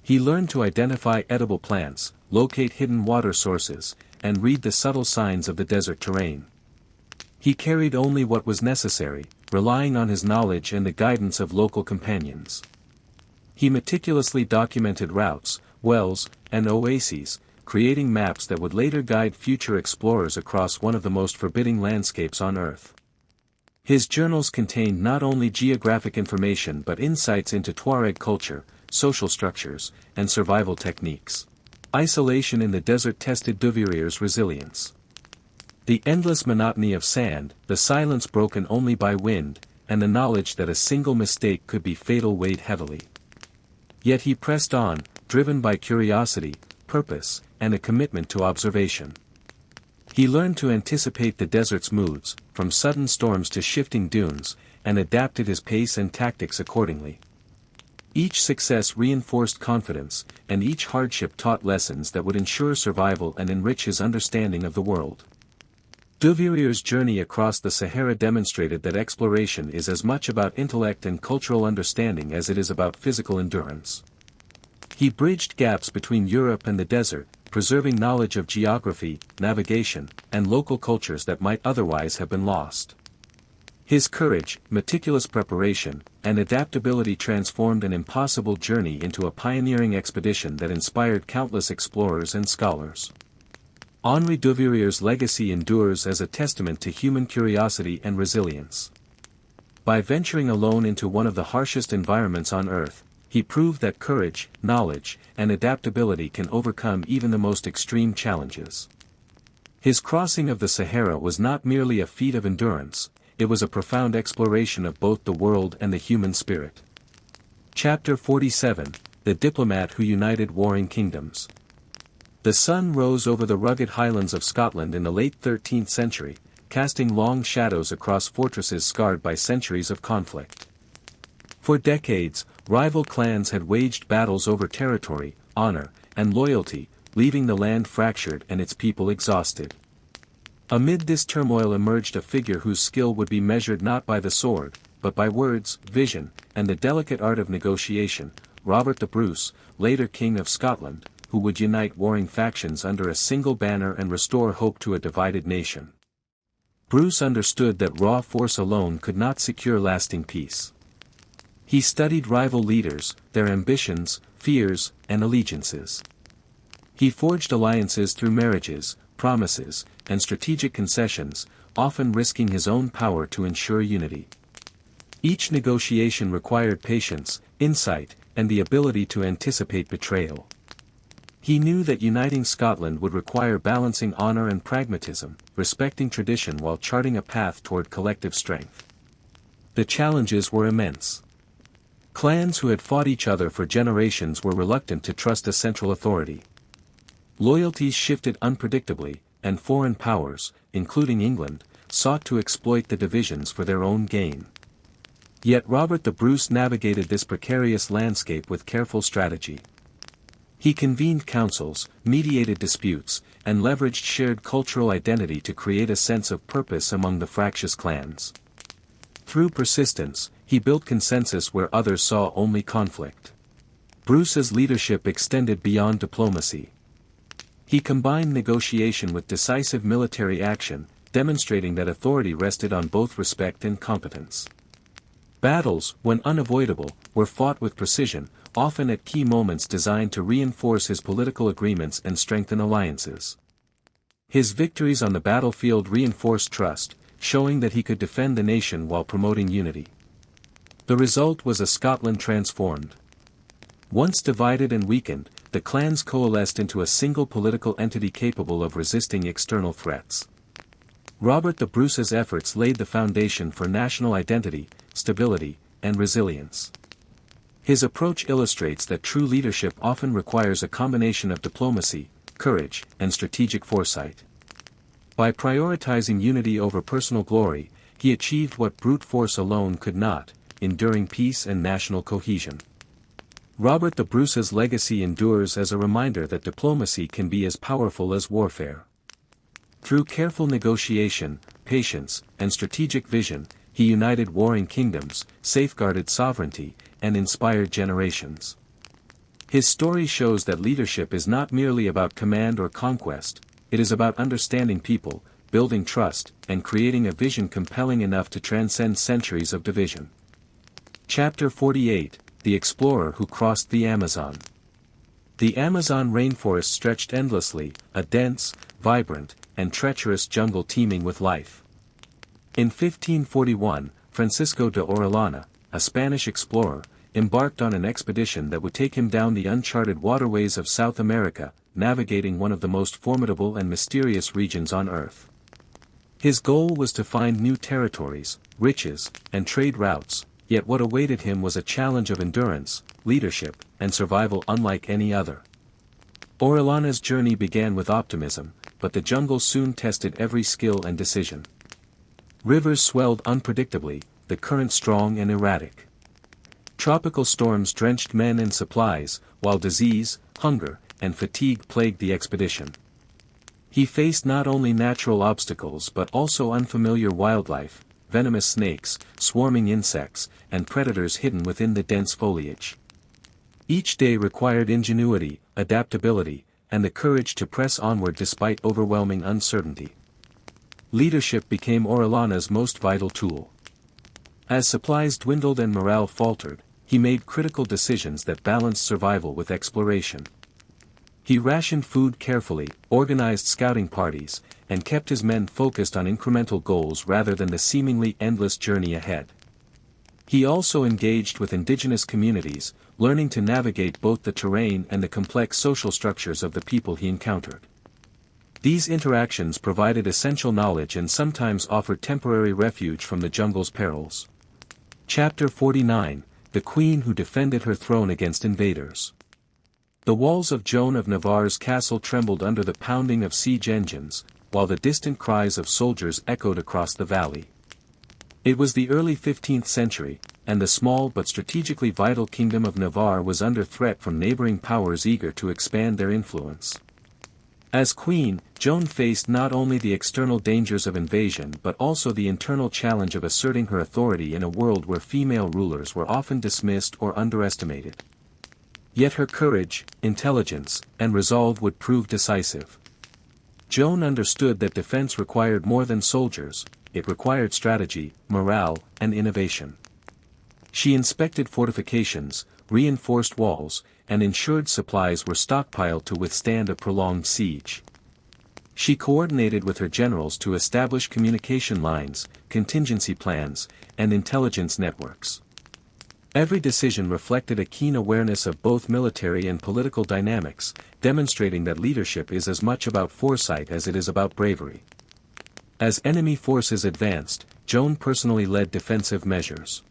He learned to identify edible plants, locate hidden water sources, and read the subtle signs of the desert terrain. He carried only what was necessary, relying on his knowledge and the guidance of local companions. He meticulously documented routes, wells, and oases, creating maps that would later guide future explorers across one of the most forbidding landscapes on Earth. His journals contained not only geographic information but insights into Tuareg culture, social structures, and survival techniques. Isolation in the desert tested Duveyriers' resilience. The endless monotony of sand, the silence broken only by wind, and the knowledge that a single mistake could be fatal weighed heavily. Yet he pressed on, driven by curiosity, purpose, and a commitment to observation. He learned to anticipate the desert's moods, from sudden storms to shifting dunes, and adapted his pace and tactics accordingly. Each success reinforced confidence, and each hardship taught lessons that would ensure survival and enrich his understanding of the world. Duveyriers' journey across the Sahara demonstrated that exploration is as much about intellect and cultural understanding as it is about physical endurance. He bridged gaps between Europe and the desert, preserving knowledge of geography, navigation, and local cultures that might otherwise have been lost. His courage, meticulous preparation, and adaptability transformed an impossible journey into a pioneering expedition that inspired countless explorers and scholars. Henri Duveyriers' legacy endures as a testament to human curiosity and resilience. By venturing alone into one of the harshest environments on Earth, he proved that courage, knowledge, and adaptability can overcome even the most extreme challenges. His crossing of the Sahara was not merely a feat of endurance, it was a profound exploration of both the world and the human spirit. Chapter 47, The Diplomat Who United Warring Kingdoms. The sun rose over the rugged highlands of Scotland in the late 13th century, casting long shadows across fortresses scarred by centuries of conflict. For decades, rival clans had waged battles over territory, honor, and loyalty, leaving the land fractured and its people exhausted. Amid this turmoil emerged a figure whose skill would be measured not by the sword, but by words, vision, and the delicate art of negotiation, Robert the Bruce, later King of Scotland, who would unite warring factions under a single banner and restore hope to a divided nation. Bruce understood that raw force alone could not secure lasting peace. He studied rival leaders, their ambitions, fears, and allegiances. He forged alliances through marriages, promises, and strategic concessions, often risking his own power to ensure unity. Each negotiation required patience, insight, and the ability to anticipate betrayal. He knew that uniting Scotland would require balancing honor and pragmatism, respecting tradition while charting a path toward collective strength. The challenges were immense. Clans who had fought each other for generations were reluctant to trust a central authority. Loyalties shifted unpredictably, and foreign powers, including England, sought to exploit the divisions for their own gain. Yet Robert the Bruce navigated this precarious landscape with careful strategy. He convened councils, mediated disputes, and leveraged shared cultural identity to create a sense of purpose among the fractious clans. Through persistence, he built consensus where others saw only conflict. Bruce's leadership extended beyond diplomacy. He combined negotiation with decisive military action, demonstrating that authority rested on both respect and competence. Battles, when unavoidable, were fought with precision, often at key moments designed to reinforce his political agreements and strengthen alliances. His victories on the battlefield reinforced trust, showing that he could defend the nation while promoting unity. The result was a Scotland transformed. Once divided and weakened, the clans coalesced into a single political entity capable of resisting external threats. Robert the Bruce's efforts laid the foundation for national identity, stability, and resilience. His approach illustrates that true leadership often requires a combination of diplomacy, courage, and strategic foresight. By prioritizing unity over personal glory, he achieved what brute force alone could not, enduring peace and national cohesion. Robert the Bruce's legacy endures as a reminder that diplomacy can be as powerful as warfare. Through careful negotiation, patience, and strategic vision, he united warring kingdoms, safeguarded sovereignty, and inspired generations. His story shows that leadership is not merely about command or conquest, it is about understanding people, building trust, and creating a vision compelling enough to transcend centuries of division. Chapter 48, The Explorer Who Crossed the Amazon. The Amazon rainforest stretched endlessly, a dense, vibrant, and treacherous jungle teeming with life. In 1541, Francisco de Orellana, a Spanish explorer, embarked on an expedition that would take him down the uncharted waterways of South America, navigating one of the most formidable and mysterious regions on Earth. His goal was to find new territories, riches, and trade routes, yet what awaited him was a challenge of endurance, leadership, and survival unlike any other. Orellana's journey began with optimism, but the jungle soon tested every skill and decision. Rivers swelled unpredictably, the current strong and erratic. Tropical storms drenched men and supplies, while disease, hunger, and fatigue plagued the expedition. He faced not only natural obstacles but also unfamiliar wildlife, venomous snakes, swarming insects, and predators hidden within the dense foliage. Each day required ingenuity, adaptability, and the courage to press onward despite overwhelming uncertainty. Leadership became Orellana's most vital tool. As supplies dwindled and morale faltered, he made critical decisions that balanced survival with exploration. He rationed food carefully, organized scouting parties, and kept his men focused on incremental goals rather than the seemingly endless journey ahead. He also engaged with indigenous communities, learning to navigate both the terrain and the complex social structures of the people he encountered. These interactions provided essential knowledge and sometimes offered temporary refuge from the jungle's perils. Chapter 49, The Queen Who Defended Her Throne Against Invaders. The walls of Joan of Navarre's castle trembled under the pounding of siege engines, while the distant cries of soldiers echoed across the valley. It was the early 15th century, and the small but strategically vital kingdom of Navarre was under threat from neighboring powers eager to expand their influence. As queen, Joan faced not only the external dangers of invasion but also the internal challenge of asserting her authority in a world where female rulers were often dismissed or underestimated. Yet her courage, intelligence, and resolve would prove decisive. Joan understood that defense required more than soldiers, it required strategy, morale, and innovation. She inspected fortifications, reinforced walls, and ensured supplies were stockpiled to withstand a prolonged siege. She coordinated with her generals to establish communication lines, contingency plans, and intelligence networks. Every decision reflected a keen awareness of both military and political dynamics, demonstrating that leadership is as much about foresight as it is about bravery. As enemy forces advanced, Joan personally led defensive measures.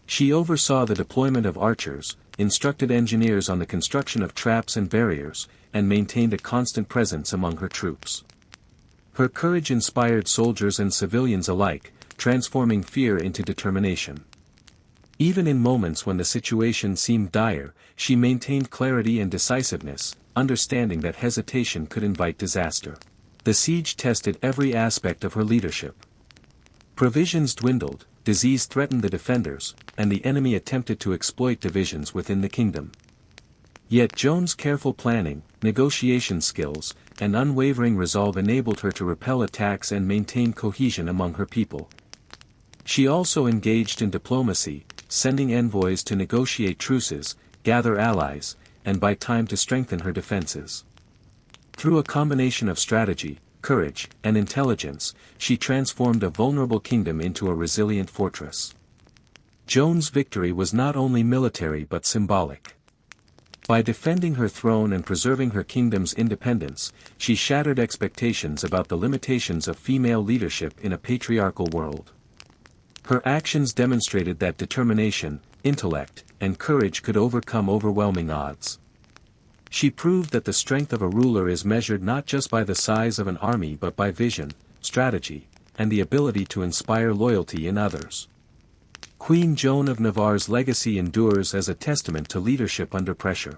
She oversaw the deployment of archers, instructed engineers on the construction of traps and barriers, and maintained a constant presence among her troops. Her courage inspired soldiers and civilians alike, transforming fear into determination. Even in moments when the situation seemed dire, she maintained clarity and decisiveness, understanding that hesitation could invite disaster. The siege tested every aspect of her leadership. Provisions dwindled, disease threatened the defenders, and the enemy attempted to exploit divisions within the kingdom. Yet Joan's careful planning, negotiation skills, and unwavering resolve enabled her to repel attacks and maintain cohesion among her people. She also engaged in diplomacy, sending envoys to negotiate truces, gather allies, and buy time to strengthen her defenses. Through a combination of strategy, courage, and intelligence, she transformed a vulnerable kingdom into a resilient fortress. Joan's victory was not only military but symbolic. By defending her throne and preserving her kingdom's independence, she shattered expectations about the limitations of female leadership in a patriarchal world. Her actions demonstrated that determination, intellect, and courage could overcome overwhelming odds. She proved that the strength of a ruler is measured not just by the size of an army but by vision, strategy, and the ability to inspire loyalty in others. Queen Joan of Navarre's legacy endures as a testament to leadership under pressure.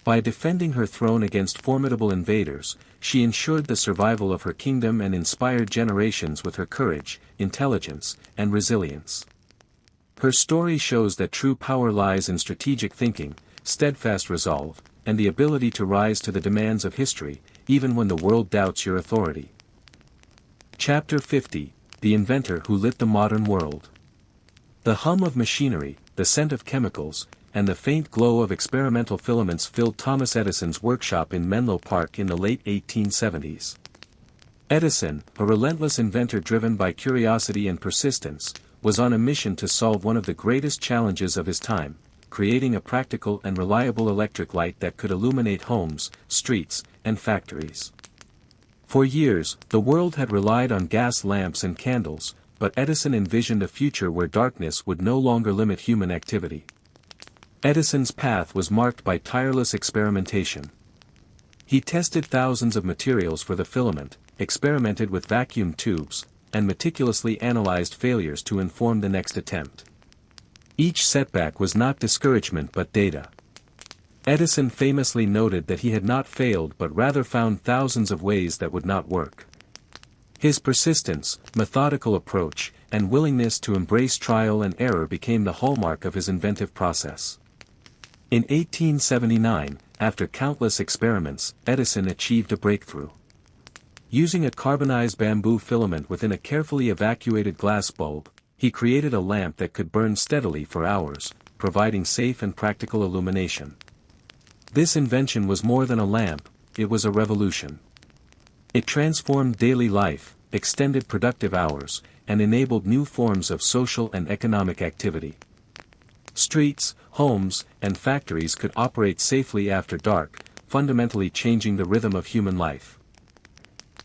By defending her throne against formidable invaders, she ensured the survival of her kingdom and inspired generations with her courage, intelligence, and resilience. Her story shows that true power lies in strategic thinking, steadfast resolve, and the ability to rise to the demands of history, even when the world doubts your authority. Chapter 50: The Inventor Who Lit the Modern World. The hum of machinery, the scent of chemicals, and the faint glow of experimental filaments filled Thomas Edison's workshop in Menlo Park in the late 1870s. Edison, a relentless inventor driven by curiosity and persistence, was on a mission to solve one of the greatest challenges of his time, creating a practical and reliable electric light that could illuminate homes, streets, and factories. For years, the world had relied on gas lamps and candles, but Edison envisioned a future where darkness would no longer limit human activity. Edison's path was marked by tireless experimentation. He tested thousands of materials for the filament, experimented with vacuum tubes, and meticulously analyzed failures to inform the next attempt. Each setback was not discouragement but data. Edison famously noted that he had not failed but rather found thousands of ways that would not work. His persistence, methodical approach, and willingness to embrace trial and error became the hallmark of his inventive process. In 1879, after countless experiments, Edison achieved a breakthrough. Using a carbonized bamboo filament within a carefully evacuated glass bulb, he created a lamp that could burn steadily for hours, providing safe and practical illumination. This invention was more than a lamp, it was a revolution. It transformed daily life, extended productive hours, and enabled new forms of social and economic activity. Streets, homes, and factories could operate safely after dark, fundamentally changing the rhythm of human life.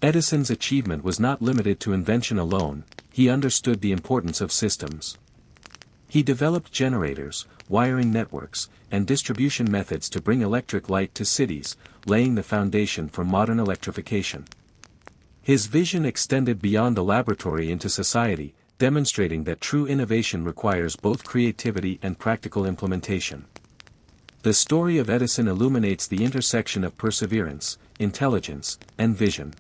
Edison's achievement was not limited to invention alone, he understood the importance of systems. He developed generators, wiring networks, and distribution methods to bring electric light to cities, laying the foundation for modern electrification. His vision extended beyond the laboratory into society, demonstrating that true innovation requires both creativity and practical implementation. The story of Edison illuminates the intersection of perseverance, intelligence, and vision.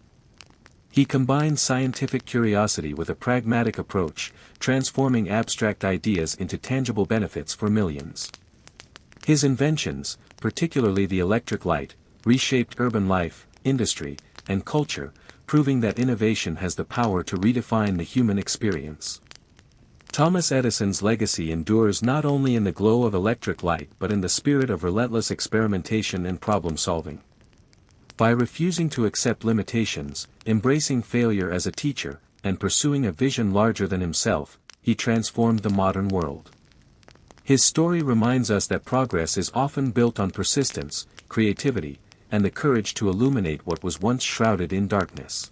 He combined scientific curiosity with a pragmatic approach, transforming abstract ideas into tangible benefits for millions. His inventions, particularly the electric light, reshaped urban life, industry, and culture, proving that innovation has the power to redefine the human experience. Thomas Edison's legacy endures not only in the glow of electric light but in the spirit of relentless experimentation and problem-solving. By refusing to accept limitations, embracing failure as a teacher, and pursuing a vision larger than himself, he transformed the modern world. His story reminds us that progress is often built on persistence, creativity, and the courage to illuminate what was once shrouded in darkness.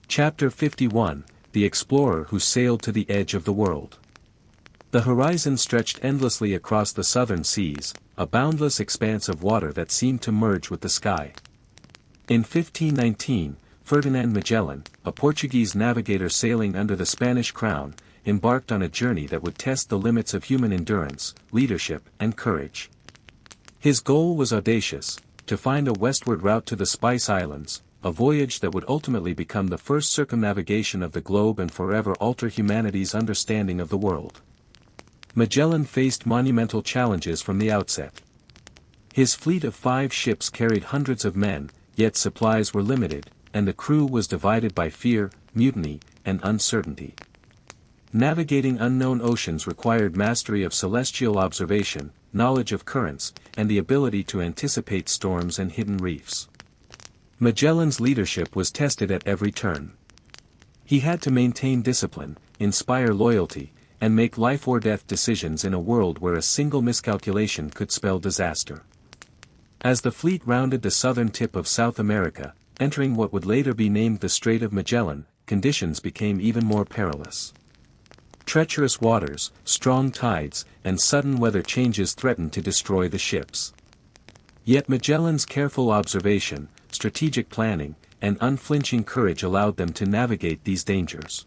Chapter 51: The Explorer Who Sailed to the Edge of the World. The horizon stretched endlessly across the southern seas, a boundless expanse of water that seemed to merge with the sky. In 1519, Ferdinand Magellan, a Portuguese navigator sailing under the Spanish crown, embarked on a journey that would test the limits of human endurance, leadership, and courage. His goal was audacious: to find a westward route to the Spice Islands, a voyage that would ultimately become the first circumnavigation of the globe and forever alter humanity's understanding of the world. Magellan faced monumental challenges from the outset. His fleet of 5 ships carried hundreds of men, yet supplies were limited, and the crew was divided by fear, mutiny, and uncertainty. Navigating unknown oceans required mastery of celestial observation, knowledge of currents, and the ability to anticipate storms and hidden reefs. Magellan's leadership was tested at every turn. He had to maintain discipline, inspire loyalty, and make life-or-death decisions in a world where a single miscalculation could spell disaster. As the fleet rounded the southern tip of South America, entering what would later be named the Strait of Magellan, conditions became even more perilous. Treacherous waters, strong tides, and sudden weather changes threatened to destroy the ships. Yet Magellan's careful observation, strategic planning, and unflinching courage allowed them to navigate these dangers.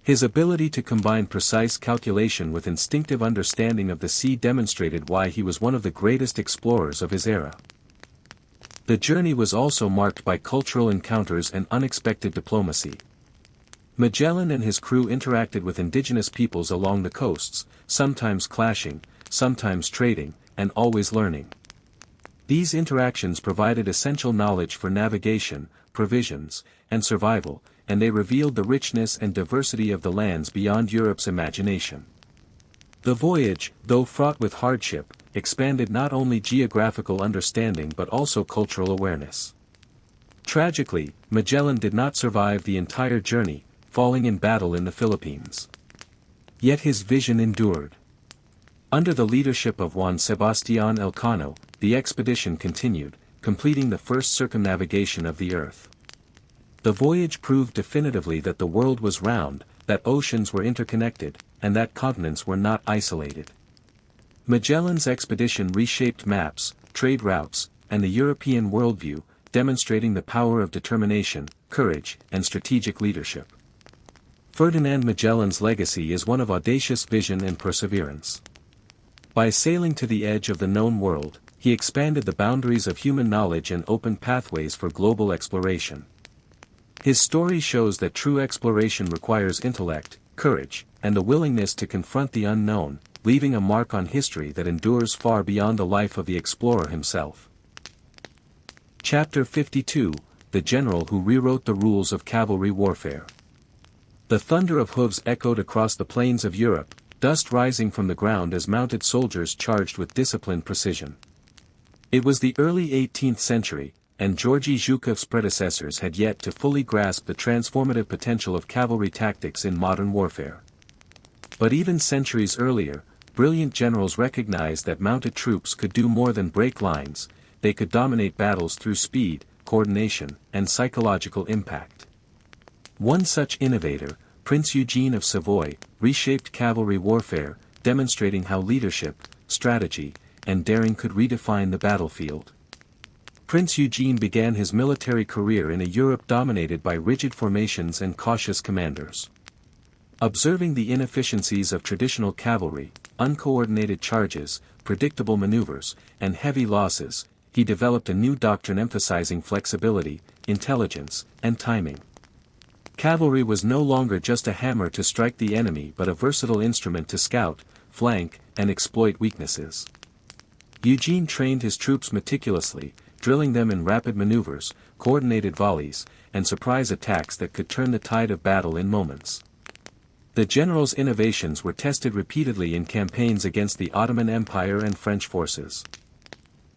His ability to combine precise calculation with instinctive understanding of the sea demonstrated why he was one of the greatest explorers of his era. The journey was also marked by cultural encounters and unexpected diplomacy. Magellan and his crew interacted with indigenous peoples along the coasts, sometimes clashing, sometimes trading, and always learning. These interactions provided essential knowledge for navigation, provisions, and survival, and they revealed the richness and diversity of the lands beyond Europe's imagination. The voyage, though fraught with hardship, expanded not only geographical understanding but also cultural awareness. Tragically, Magellan did not survive the entire journey, falling in battle in the Philippines. Yet his vision endured. Under the leadership of Juan Sebastián Elcano, the expedition continued, completing the first circumnavigation of the Earth. The voyage proved definitively that the world was round, that oceans were interconnected, and that continents were not isolated. Magellan's expedition reshaped maps, trade routes, and the European worldview, demonstrating the power of determination, courage, and strategic leadership. Ferdinand Magellan's legacy is one of audacious vision and perseverance. By sailing to the edge of the known world, he expanded the boundaries of human knowledge and opened pathways for global exploration. His story shows that true exploration requires intellect, courage, and the willingness to confront the unknown, leaving a mark on history that endures far beyond the life of the explorer himself. Chapter 52, The General Who Rewrote the Rules of Cavalry Warfare. The thunder of hooves echoed across the plains of Europe, dust rising from the ground as mounted soldiers charged with disciplined precision. It was the early 18th century, and Georgy Zhukov's predecessors had yet to fully grasp the transformative potential of cavalry tactics in modern warfare. But even centuries earlier, brilliant generals recognized that mounted troops could do more than break lines, they could dominate battles through speed, coordination, and psychological impact. One such innovator, Prince Eugene of Savoy, reshaped cavalry warfare, demonstrating how leadership, strategy, and daring could redefine the battlefield. Prince Eugene began his military career in a Europe dominated by rigid formations and cautious commanders. Observing the inefficiencies of traditional cavalry, uncoordinated charges, predictable maneuvers, and heavy losses, he developed a new doctrine emphasizing flexibility, intelligence, and timing. Cavalry was no longer just a hammer to strike the enemy but a versatile instrument to scout, flank, and exploit weaknesses. Eugene trained his troops meticulously, drilling them in rapid maneuvers, coordinated volleys, and surprise attacks that could turn the tide of battle in moments. The general's innovations were tested repeatedly in campaigns against the Ottoman Empire and French forces.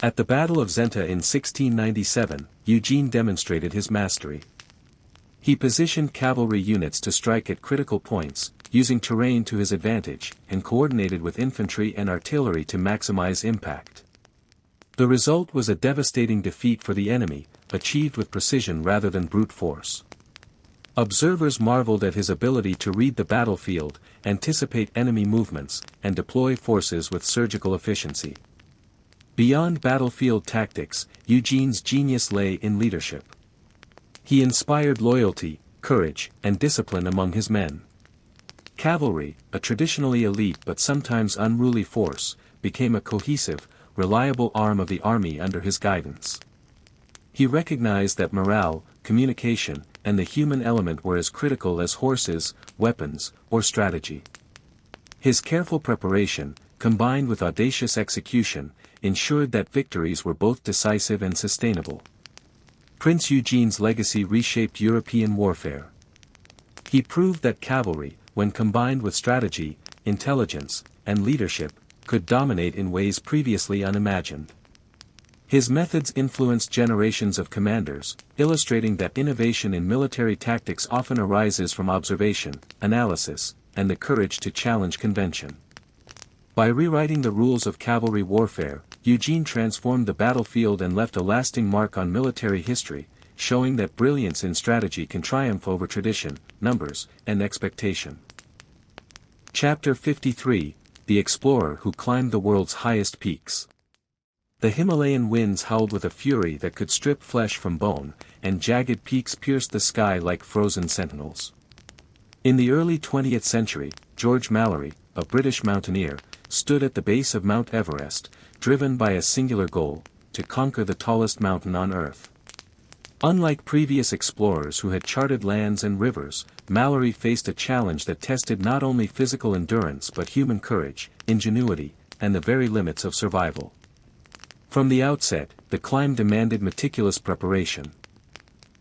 At the Battle of Zenta in 1697, Eugene demonstrated his mastery. He positioned cavalry units to strike at critical points, using terrain to his advantage, and coordinated with infantry and artillery to maximize impact. The result was a devastating defeat for the enemy, achieved with precision rather than brute force. Observers marveled at his ability to read the battlefield, anticipate enemy movements, and deploy forces with surgical efficiency. Beyond battlefield tactics, Eugene's genius lay in leadership. He inspired loyalty, courage, and discipline among his men. Cavalry, a traditionally elite but sometimes unruly force, became a cohesive, reliable arm of the army under his guidance. He recognized that morale, communication, and the human element were as critical as horses, weapons, or strategy. His careful preparation, combined with audacious execution, ensured that victories were both decisive and sustainable. Prince Eugene's legacy reshaped European warfare. He proved that cavalry, when combined with strategy, intelligence, and leadership, could dominate in ways previously unimagined. His methods influenced generations of commanders, illustrating that innovation in military tactics often arises from observation, analysis, and the courage to challenge convention. By rewriting the rules of cavalry warfare, Eugene transformed the battlefield and left a lasting mark on military history, showing that brilliance in strategy can triumph over tradition, numbers, and expectation. Chapter 53, The Explorer Who Climbed the World's Highest Peaks. The Himalayan winds howled with a fury that could strip flesh from bone, and jagged peaks pierced the sky like frozen sentinels. In the early 20th century, George Mallory, a British mountaineer, stood at the base of Mount Everest, driven by a singular goal: to conquer the tallest mountain on Earth. Unlike previous explorers who had charted lands and rivers, Mallory faced a challenge that tested not only physical endurance but human courage, ingenuity, and the very limits of survival. From the outset, the climb demanded meticulous preparation.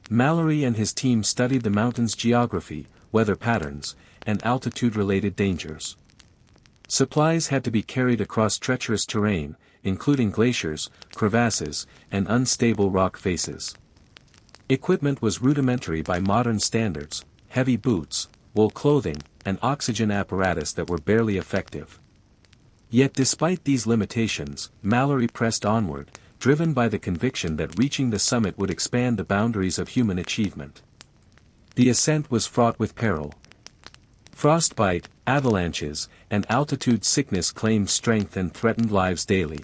Mallory and his team studied the mountain's geography, weather patterns, and altitude-related dangers. Supplies had to be carried across treacherous terrain, including glaciers, crevasses, and unstable rock faces. Equipment was rudimentary by modern standards: heavy boots, wool clothing, and oxygen apparatus that were barely effective. Yet despite these limitations, Mallory pressed onward, driven by the conviction that reaching the summit would expand the boundaries of human achievement. The ascent was fraught with peril. Frostbite, avalanches, and altitude sickness claimed strength and threatened lives daily.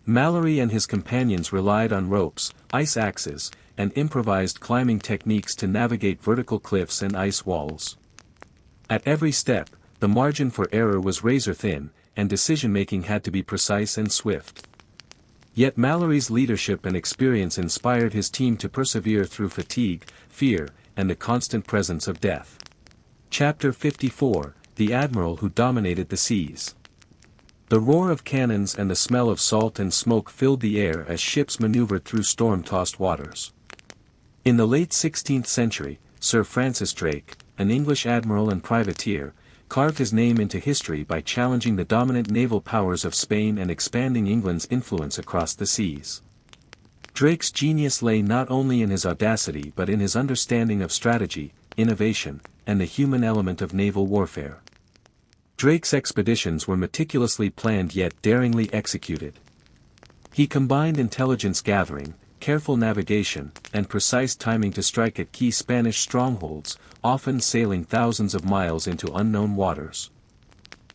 Mallory and his companions relied on ropes, ice axes, and improvised climbing techniques to navigate vertical cliffs and ice walls. At every step, the margin for error was razor-thin, and decision-making had to be precise and swift. Yet Mallory's leadership and experience inspired his team to persevere through fatigue, fear, and the constant presence of death. Chapter 54, The Admiral Who Dominated the Seas. The roar of cannons and the smell of salt and smoke filled the air as ships maneuvered through storm-tossed waters. In the late 16th century, Sir Francis Drake, an English admiral and privateer, carved his name into history by challenging the dominant naval powers of Spain and expanding England's influence across the seas. Drake's genius lay not only in his audacity but in his understanding of strategy, innovation, and the human element of naval warfare. Drake's expeditions were meticulously planned yet daringly executed. He combined intelligence gathering, careful navigation, and precise timing to strike at key Spanish strongholds, often sailing thousands of miles into unknown waters.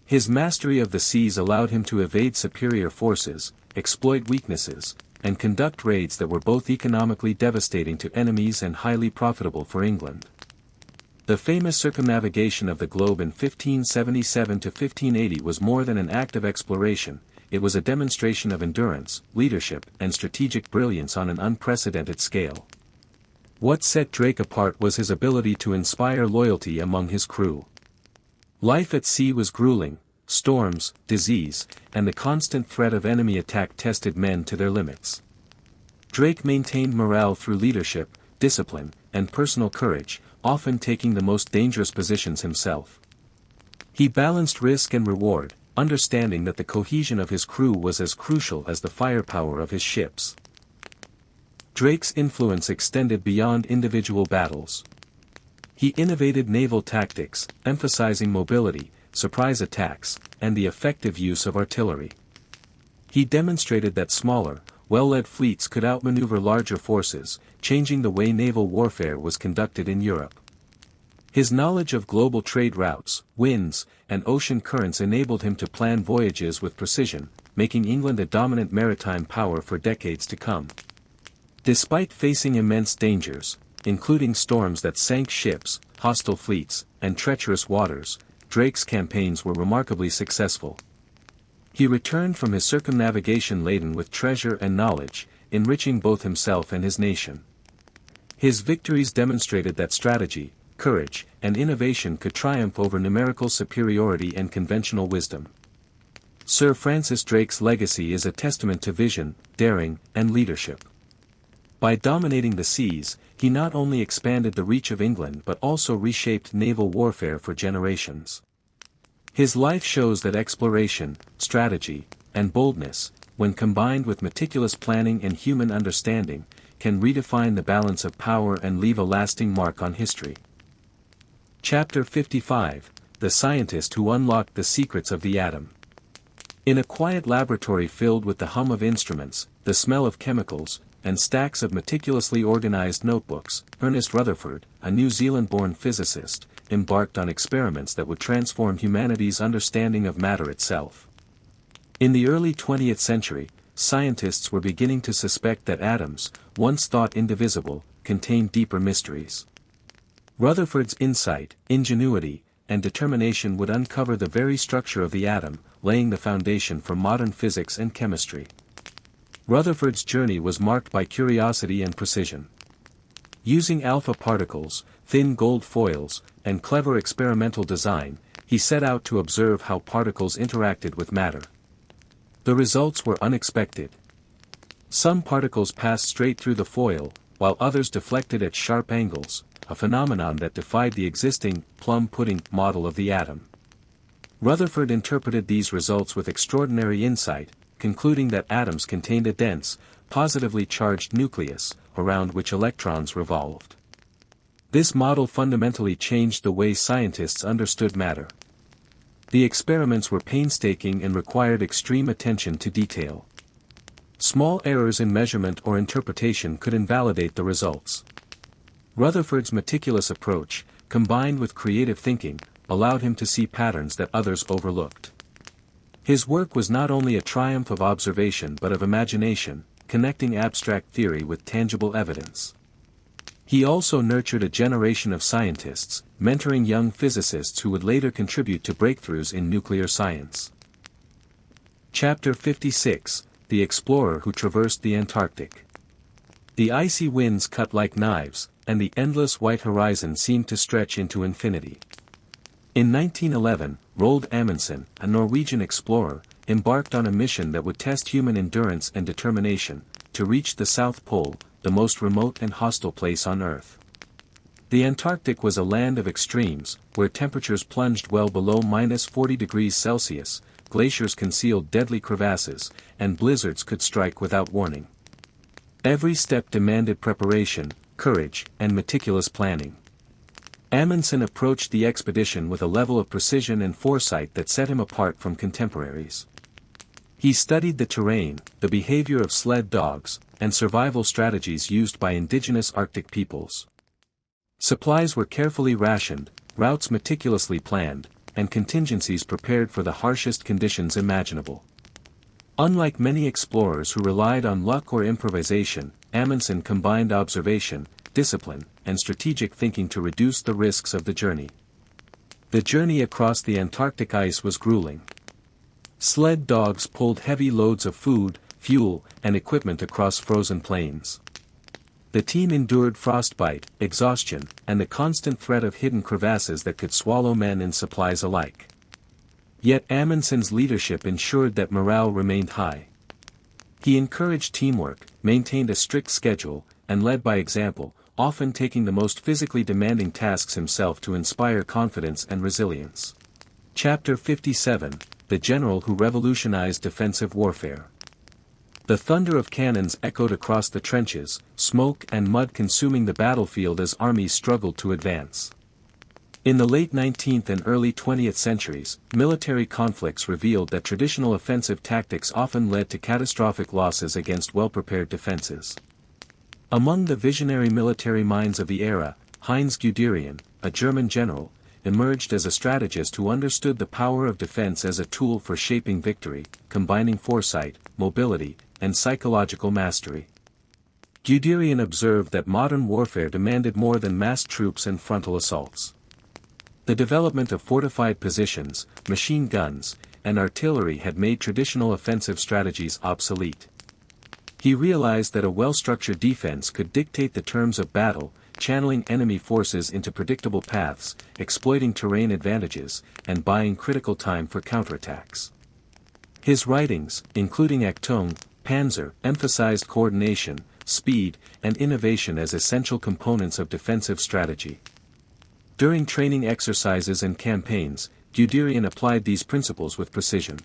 His mastery of the seas allowed him to evade superior forces, exploit weaknesses, and conduct raids that were both economically devastating to enemies and highly profitable for England. The famous circumnavigation of the globe in 1577 to 1580 was more than an act of exploration. It was a demonstration of endurance, leadership, and strategic brilliance on an unprecedented scale. What set Drake apart was his ability to inspire loyalty among his crew. Life at sea was grueling: storms, disease, and the constant threat of enemy attack tested men to their limits. Drake maintained morale through leadership, discipline, and personal courage, often taking the most dangerous positions himself. He balanced risk and reward, understanding that the cohesion of his crew was as crucial as the firepower of his ships. Drake's influence extended beyond individual battles. He innovated naval tactics, emphasizing mobility, surprise attacks, and the effective use of artillery. He demonstrated that smaller, well-led fleets could outmaneuver larger forces, changing the way naval warfare was conducted in Europe. His knowledge of global trade routes, winds, and ocean currents enabled him to plan voyages with precision, making England a dominant maritime power for decades to come. Despite facing immense dangers, including storms that sank ships, hostile fleets, and treacherous waters, Drake's campaigns were remarkably successful. He returned from his circumnavigation laden with treasure and knowledge, enriching both himself and his nation. His victories demonstrated that strategy, courage, and innovation could triumph over numerical superiority and conventional wisdom. Sir Francis Drake's legacy is a testament to vision, daring, and leadership. By dominating the seas, he not only expanded the reach of England but also reshaped naval warfare for generations. His life shows that exploration, strategy, and boldness, when combined with meticulous planning and human understanding, can redefine the balance of power and leave a lasting mark on history. Chapter 55, The Scientist Who Unlocked the Secrets of the Atom. In a quiet laboratory filled with the hum of instruments, the smell of chemicals, and stacks of meticulously organized notebooks, Ernest Rutherford, a New Zealand-born physicist, embarked on experiments that would transform humanity's understanding of matter itself. In the early 20th century, scientists were beginning to suspect that atoms, once thought indivisible, contained deeper mysteries. Rutherford's insight, ingenuity, and determination would uncover the very structure of the atom, laying the foundation for modern physics and chemistry. Rutherford's journey was marked by curiosity and precision. Using alpha particles, thin gold foils, and clever experimental design, he set out to observe how particles interacted with matter. The results were unexpected. Some particles passed straight through the foil, while others deflected at sharp angles, a phenomenon that defied the existing plum pudding model of the atom. Rutherford interpreted these results with extraordinary insight, concluding that atoms contained a dense, positively charged nucleus, around which electrons revolved. This model fundamentally changed the way scientists understood matter. The experiments were painstaking and required extreme attention to detail. Small errors in measurement or interpretation could invalidate the results. Rutherford's meticulous approach, combined with creative thinking, allowed him to see patterns that others overlooked. His work was not only a triumph of observation but of imagination, connecting abstract theory with tangible evidence. He also nurtured a generation of scientists, mentoring young physicists who would later contribute to breakthroughs in nuclear science. Chapter 56, The Explorer Who Traversed the Antarctic. The icy winds cut like knives, and the endless white horizon seemed to stretch into infinity. In 1911, Roald Amundsen, a Norwegian explorer, embarked on a mission that would test human endurance and determination, to reach the South Pole, the most remote and hostile place on Earth. The Antarctic was a land of extremes, where temperatures plunged well below -40°C, glaciers concealed deadly crevasses, and blizzards could strike without warning. Every step demanded preparation, courage, and meticulous planning. Amundsen approached the expedition with a level of precision and foresight that set him apart from contemporaries. He studied the terrain, the behavior of sled dogs, and survival strategies used by indigenous Arctic peoples. Supplies were carefully rationed, routes meticulously planned, and contingencies prepared for the harshest conditions imaginable. Unlike many explorers who relied on luck or improvisation, Amundsen combined observation, discipline, and strategic thinking to reduce the risks of the journey. The journey across the Antarctic ice was grueling. Sled dogs pulled heavy loads of food, fuel, and equipment across frozen plains. The team endured frostbite, exhaustion, and the constant threat of hidden crevasses that could swallow men and supplies alike. Yet Amundsen's leadership ensured that morale remained high. He encouraged teamwork, maintained a strict schedule, and led by example, often taking the most physically demanding tasks himself to inspire confidence and resilience. Chapter 57, The General Who Revolutionized Defensive Warfare. The thunder of cannons echoed across the trenches, smoke and mud consuming the battlefield as armies struggled to advance. In the late 19th and early 20th centuries, military conflicts revealed that traditional offensive tactics often led to catastrophic losses against well-prepared defenses. Among the visionary military minds of the era, Heinz Guderian, a German general, emerged as a strategist who understood the power of defense as a tool for shaping victory, combining foresight, mobility, and psychological mastery. Guderian observed that modern warfare demanded more than massed troops and frontal assaults. The development of fortified positions, machine guns, and artillery had made traditional offensive strategies obsolete. He realized that a well-structured defense could dictate the terms of battle, channeling enemy forces into predictable paths, exploiting terrain advantages, and buying critical time for counterattacks. His writings, including Achtung, Panzer, emphasized coordination, speed, and innovation as essential components of defensive strategy. During training exercises and campaigns, Guderian applied these principles with precision.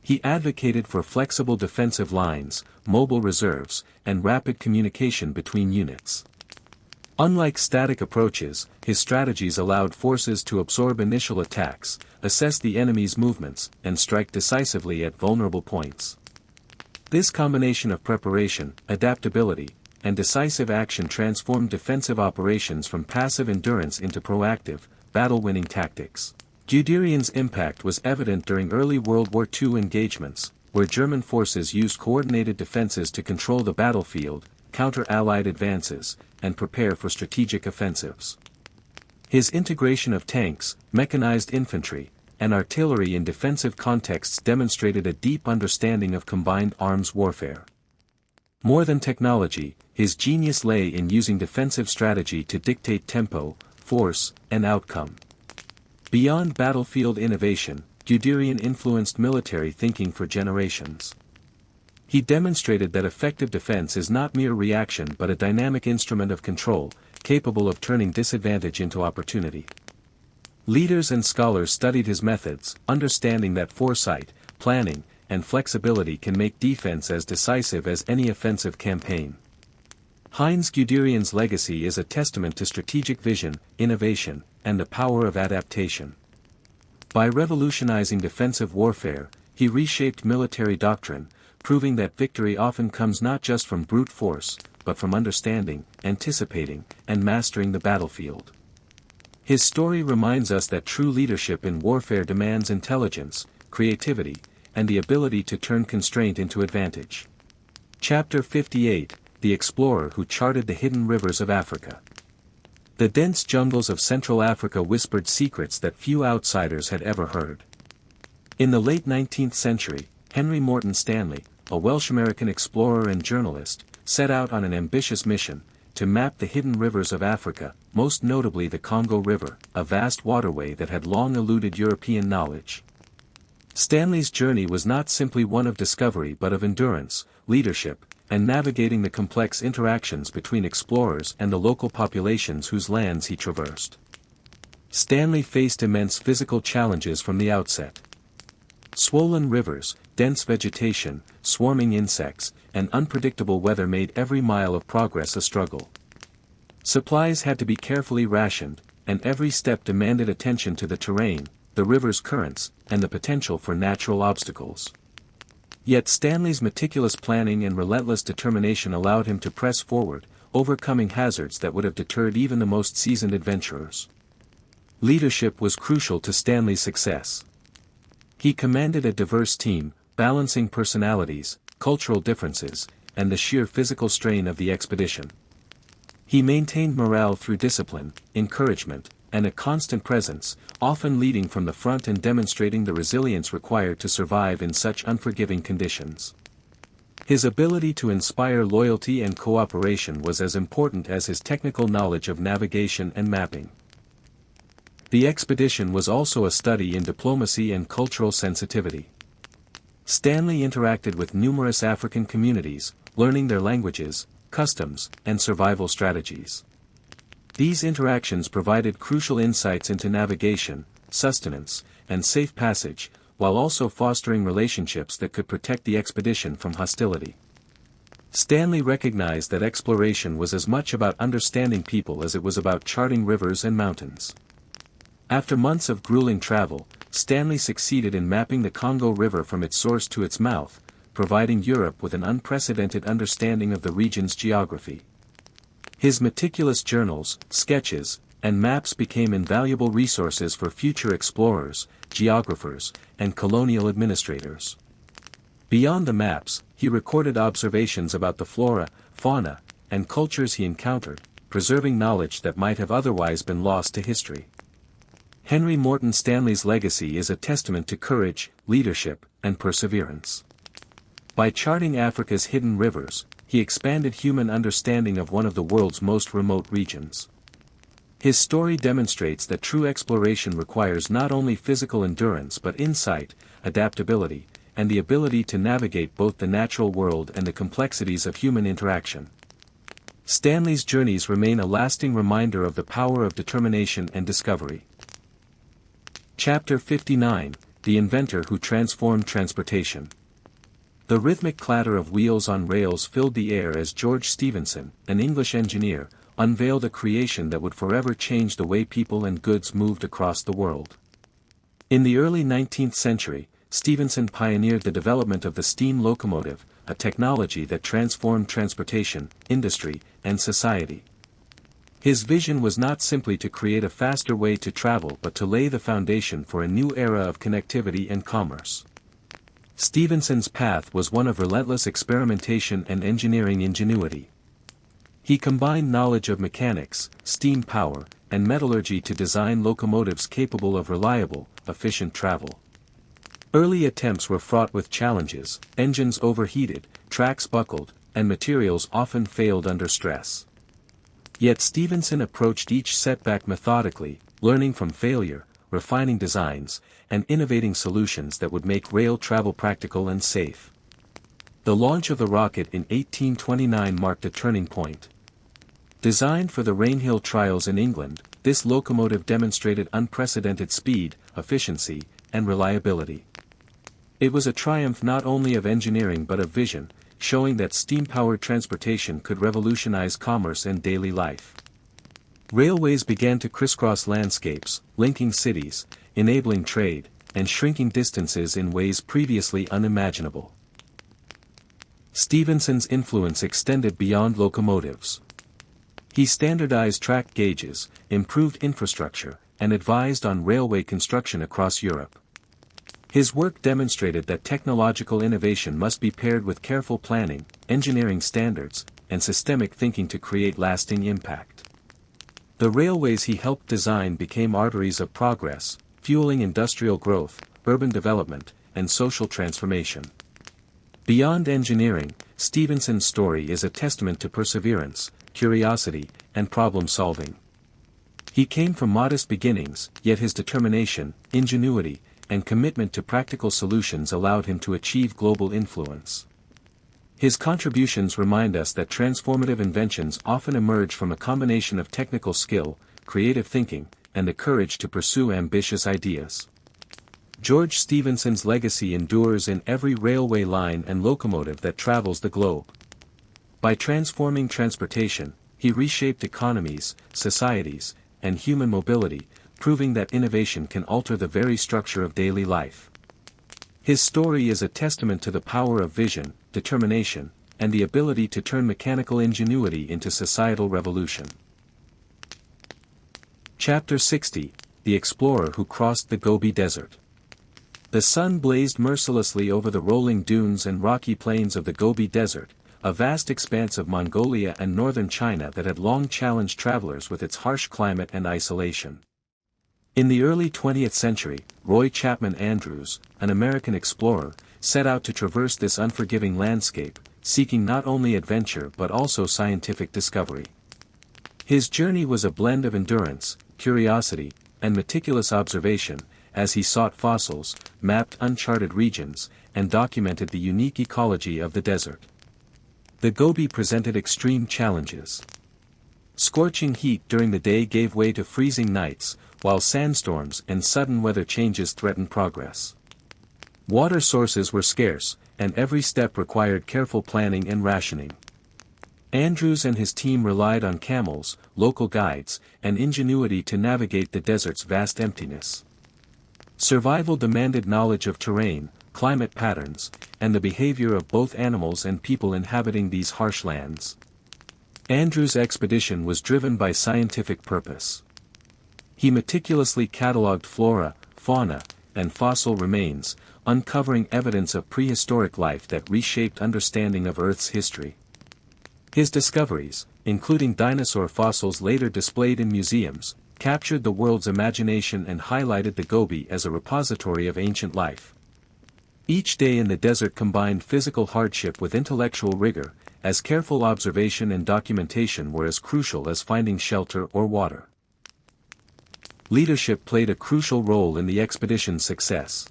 He advocated for flexible defensive lines, mobile reserves, and rapid communication between units. Unlike static approaches, his strategies allowed forces to absorb initial attacks, assess the enemy's movements, and strike decisively at vulnerable points. This combination of preparation, adaptability, and decisive action transformed defensive operations from passive endurance into proactive, battle-winning tactics. Guderian's impact was evident during early World War II engagements, where German forces used coordinated defenses to control the battlefield, counter Allied advances, and prepare for strategic offensives. His integration of tanks, mechanized infantry, and artillery in defensive contexts demonstrated a deep understanding of combined arms warfare. More than technology, his genius lay in using defensive strategy to dictate tempo, force, and outcome. Beyond battlefield innovation, Guderian influenced military thinking for generations. He demonstrated that effective defense is not mere reaction but a dynamic instrument of control, capable of turning disadvantage into opportunity. Leaders and scholars studied his methods, understanding that foresight, planning, and flexibility can make defense as decisive as any offensive campaign. Heinz Guderian's legacy is a testament to strategic vision, innovation, and the power of adaptation. By revolutionizing defensive warfare, he reshaped military doctrine, proving that victory often comes not just from brute force, but from understanding, anticipating, and mastering the battlefield. His story reminds us that true leadership in warfare demands intelligence, creativity, and the ability to turn constraint into advantage. Chapter 58, The Explorer Who Charted the Hidden Rivers of Africa. The dense jungles of Central Africa whispered secrets that few outsiders had ever heard. In the late 19th century, Henry Morton Stanley, a Welsh-American explorer and journalist, set out on an ambitious mission, to map the hidden rivers of Africa, most notably the Congo River, a vast waterway that had long eluded European knowledge. Stanley's journey was not simply one of discovery but of endurance, leadership, and navigating the complex interactions between explorers and the local populations whose lands he traversed. Stanley faced immense physical challenges from the outset. Swollen rivers, dense vegetation, swarming insects, and unpredictable weather made every mile of progress a struggle. Supplies had to be carefully rationed, and every step demanded attention to the terrain, the river's currents, and the potential for natural obstacles. Yet Stanley's meticulous planning and relentless determination allowed him to press forward, overcoming hazards that would have deterred even the most seasoned adventurers. Leadership was crucial to Stanley's success. He commanded a diverse team, balancing personalities, cultural differences, and the sheer physical strain of the expedition. He maintained morale through discipline, encouragement, and a constant presence, often leading from the front and demonstrating the resilience required to survive in such unforgiving conditions. His ability to inspire loyalty and cooperation was as important as his technical knowledge of navigation and mapping. The expedition was also a study in diplomacy and cultural sensitivity. Stanley interacted with numerous African communities, learning their languages, customs, and survival strategies. These interactions provided crucial insights into navigation, sustenance, and safe passage, while also fostering relationships that could protect the expedition from hostility. Stanley recognized that exploration was as much about understanding people as it was about charting rivers and mountains. After months of grueling travel, Stanley succeeded in mapping the Congo River from its source to its mouth, providing Europe with an unprecedented understanding of the region's geography. His meticulous journals, sketches, and maps became invaluable resources for future explorers, geographers, and colonial administrators. Beyond the maps, he recorded observations about the flora, fauna, and cultures he encountered, preserving knowledge that might have otherwise been lost to history. Henry Morton Stanley's legacy is a testament to courage, leadership, and perseverance. By charting Africa's hidden rivers, he expanded human understanding of one of the world's most remote regions. His story demonstrates that true exploration requires not only physical endurance but insight, adaptability, and the ability to navigate both the natural world and the complexities of human interaction. Stanley's journeys remain a lasting reminder of the power of determination and discovery. Chapter 59, The Inventor Who Transformed Transportation. The rhythmic clatter of wheels on rails filled the air as George Stephenson, an English engineer, unveiled a creation that would forever change the way people and goods moved across the world. In the early 19th century, Stephenson pioneered the development of the steam locomotive, a technology that transformed transportation, industry, and society. His vision was not simply to create a faster way to travel but to lay the foundation for a new era of connectivity and commerce. Stephenson's path was one of relentless experimentation and engineering ingenuity. He combined knowledge of mechanics, steam power, and metallurgy to design locomotives capable of reliable, efficient travel. Early attempts were fraught with challenges: engines overheated, tracks buckled, and materials often failed under stress. Yet Stephenson approached each setback methodically, learning from failure, refining designs, and innovating solutions that would make rail travel practical and safe. The launch of the rocket in 1829 marked a turning point. Designed for the Rainhill trials in England, this locomotive demonstrated unprecedented speed, efficiency, and reliability. It was a triumph not only of engineering but of vision, showing that steam-powered transportation could revolutionize commerce and daily life. Railways began to crisscross landscapes, linking cities, enabling trade, and shrinking distances in ways previously unimaginable. Stephenson's influence extended beyond locomotives. He standardized track gauges, improved infrastructure, and advised on railway construction across Europe. His work demonstrated that technological innovation must be paired with careful planning, engineering standards, and systemic thinking to create lasting impact. The railways he helped design became arteries of progress, fueling industrial growth, urban development, and social transformation. Beyond engineering, Stephenson's story is a testament to perseverance, curiosity, and problem-solving. He came from modest beginnings, yet his determination, ingenuity, and commitment to practical solutions allowed him to achieve global influence. His contributions remind us that transformative inventions often emerge from a combination of technical skill, creative thinking, and the courage to pursue ambitious ideas. George Stephenson's legacy endures in every railway line and locomotive that travels the globe. By transforming transportation, he reshaped economies, societies, and human mobility, proving that innovation can alter the very structure of daily life. His story is a testament to the power of vision, determination, and the ability to turn mechanical ingenuity into societal revolution. Chapter 60, The Explorer Who Crossed the Gobi Desert. The sun blazed mercilessly over the rolling dunes and rocky plains of the Gobi Desert, a vast expanse of Mongolia and northern China that had long challenged travelers with its harsh climate and isolation. In the early 20th century, Roy Chapman Andrews, an American explorer, set out to traverse this unforgiving landscape, seeking not only adventure but also scientific discovery. His journey was a blend of endurance, curiosity, and meticulous observation, as he sought fossils, mapped uncharted regions, and documented the unique ecology of the desert. The Gobi presented extreme challenges. Scorching heat during the day gave way to freezing nights, while sandstorms and sudden weather changes threatened progress. Water sources were scarce, and every step required careful planning and rationing. Andrews and his team relied on camels, local guides, and ingenuity to navigate the desert's vast emptiness. Survival demanded knowledge of terrain, climate patterns, and the behavior of both animals and people inhabiting these harsh lands. Andrews' expedition was driven by scientific purpose. He meticulously catalogued flora, fauna, and fossil remains, uncovering evidence of prehistoric life that reshaped understanding of Earth's history. His discoveries, including dinosaur fossils later displayed in museums, captured the world's imagination and highlighted the Gobi as a repository of ancient life. Each day in the desert combined physical hardship with intellectual rigor, as careful observation and documentation were as crucial as finding shelter or water. Leadership played a crucial role in the expedition's success.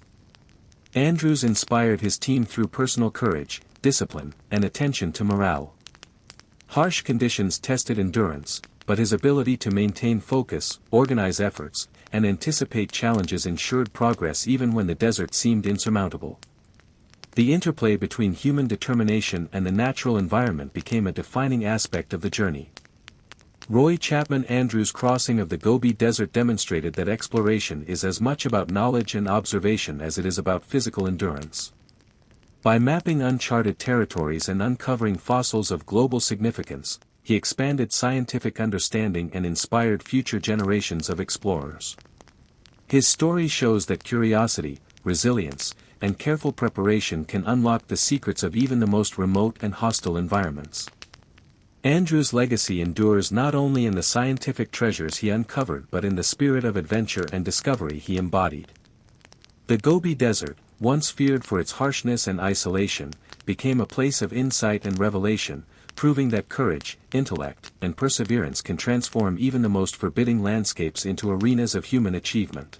Andrews inspired his team through personal courage, discipline, and attention to morale. Harsh conditions tested endurance, but his ability to maintain focus, organize efforts, and anticipate challenges ensured progress even when the desert seemed insurmountable. The interplay between human determination and the natural environment became a defining aspect of the journey. Roy Chapman Andrews' crossing of the Gobi Desert demonstrated that exploration is as much about knowledge and observation as it is about physical endurance. By mapping uncharted territories and uncovering fossils of global significance, he expanded scientific understanding and inspired future generations of explorers. His story shows that curiosity, resilience, and careful preparation can unlock the secrets of even the most remote and hostile environments. Andrews' legacy endures not only in the scientific treasures he uncovered but in the spirit of adventure and discovery he embodied. The Gobi Desert, once feared for its harshness and isolation, became a place of insight and revelation, proving that courage, intellect, and perseverance can transform even the most forbidding landscapes into arenas of human achievement.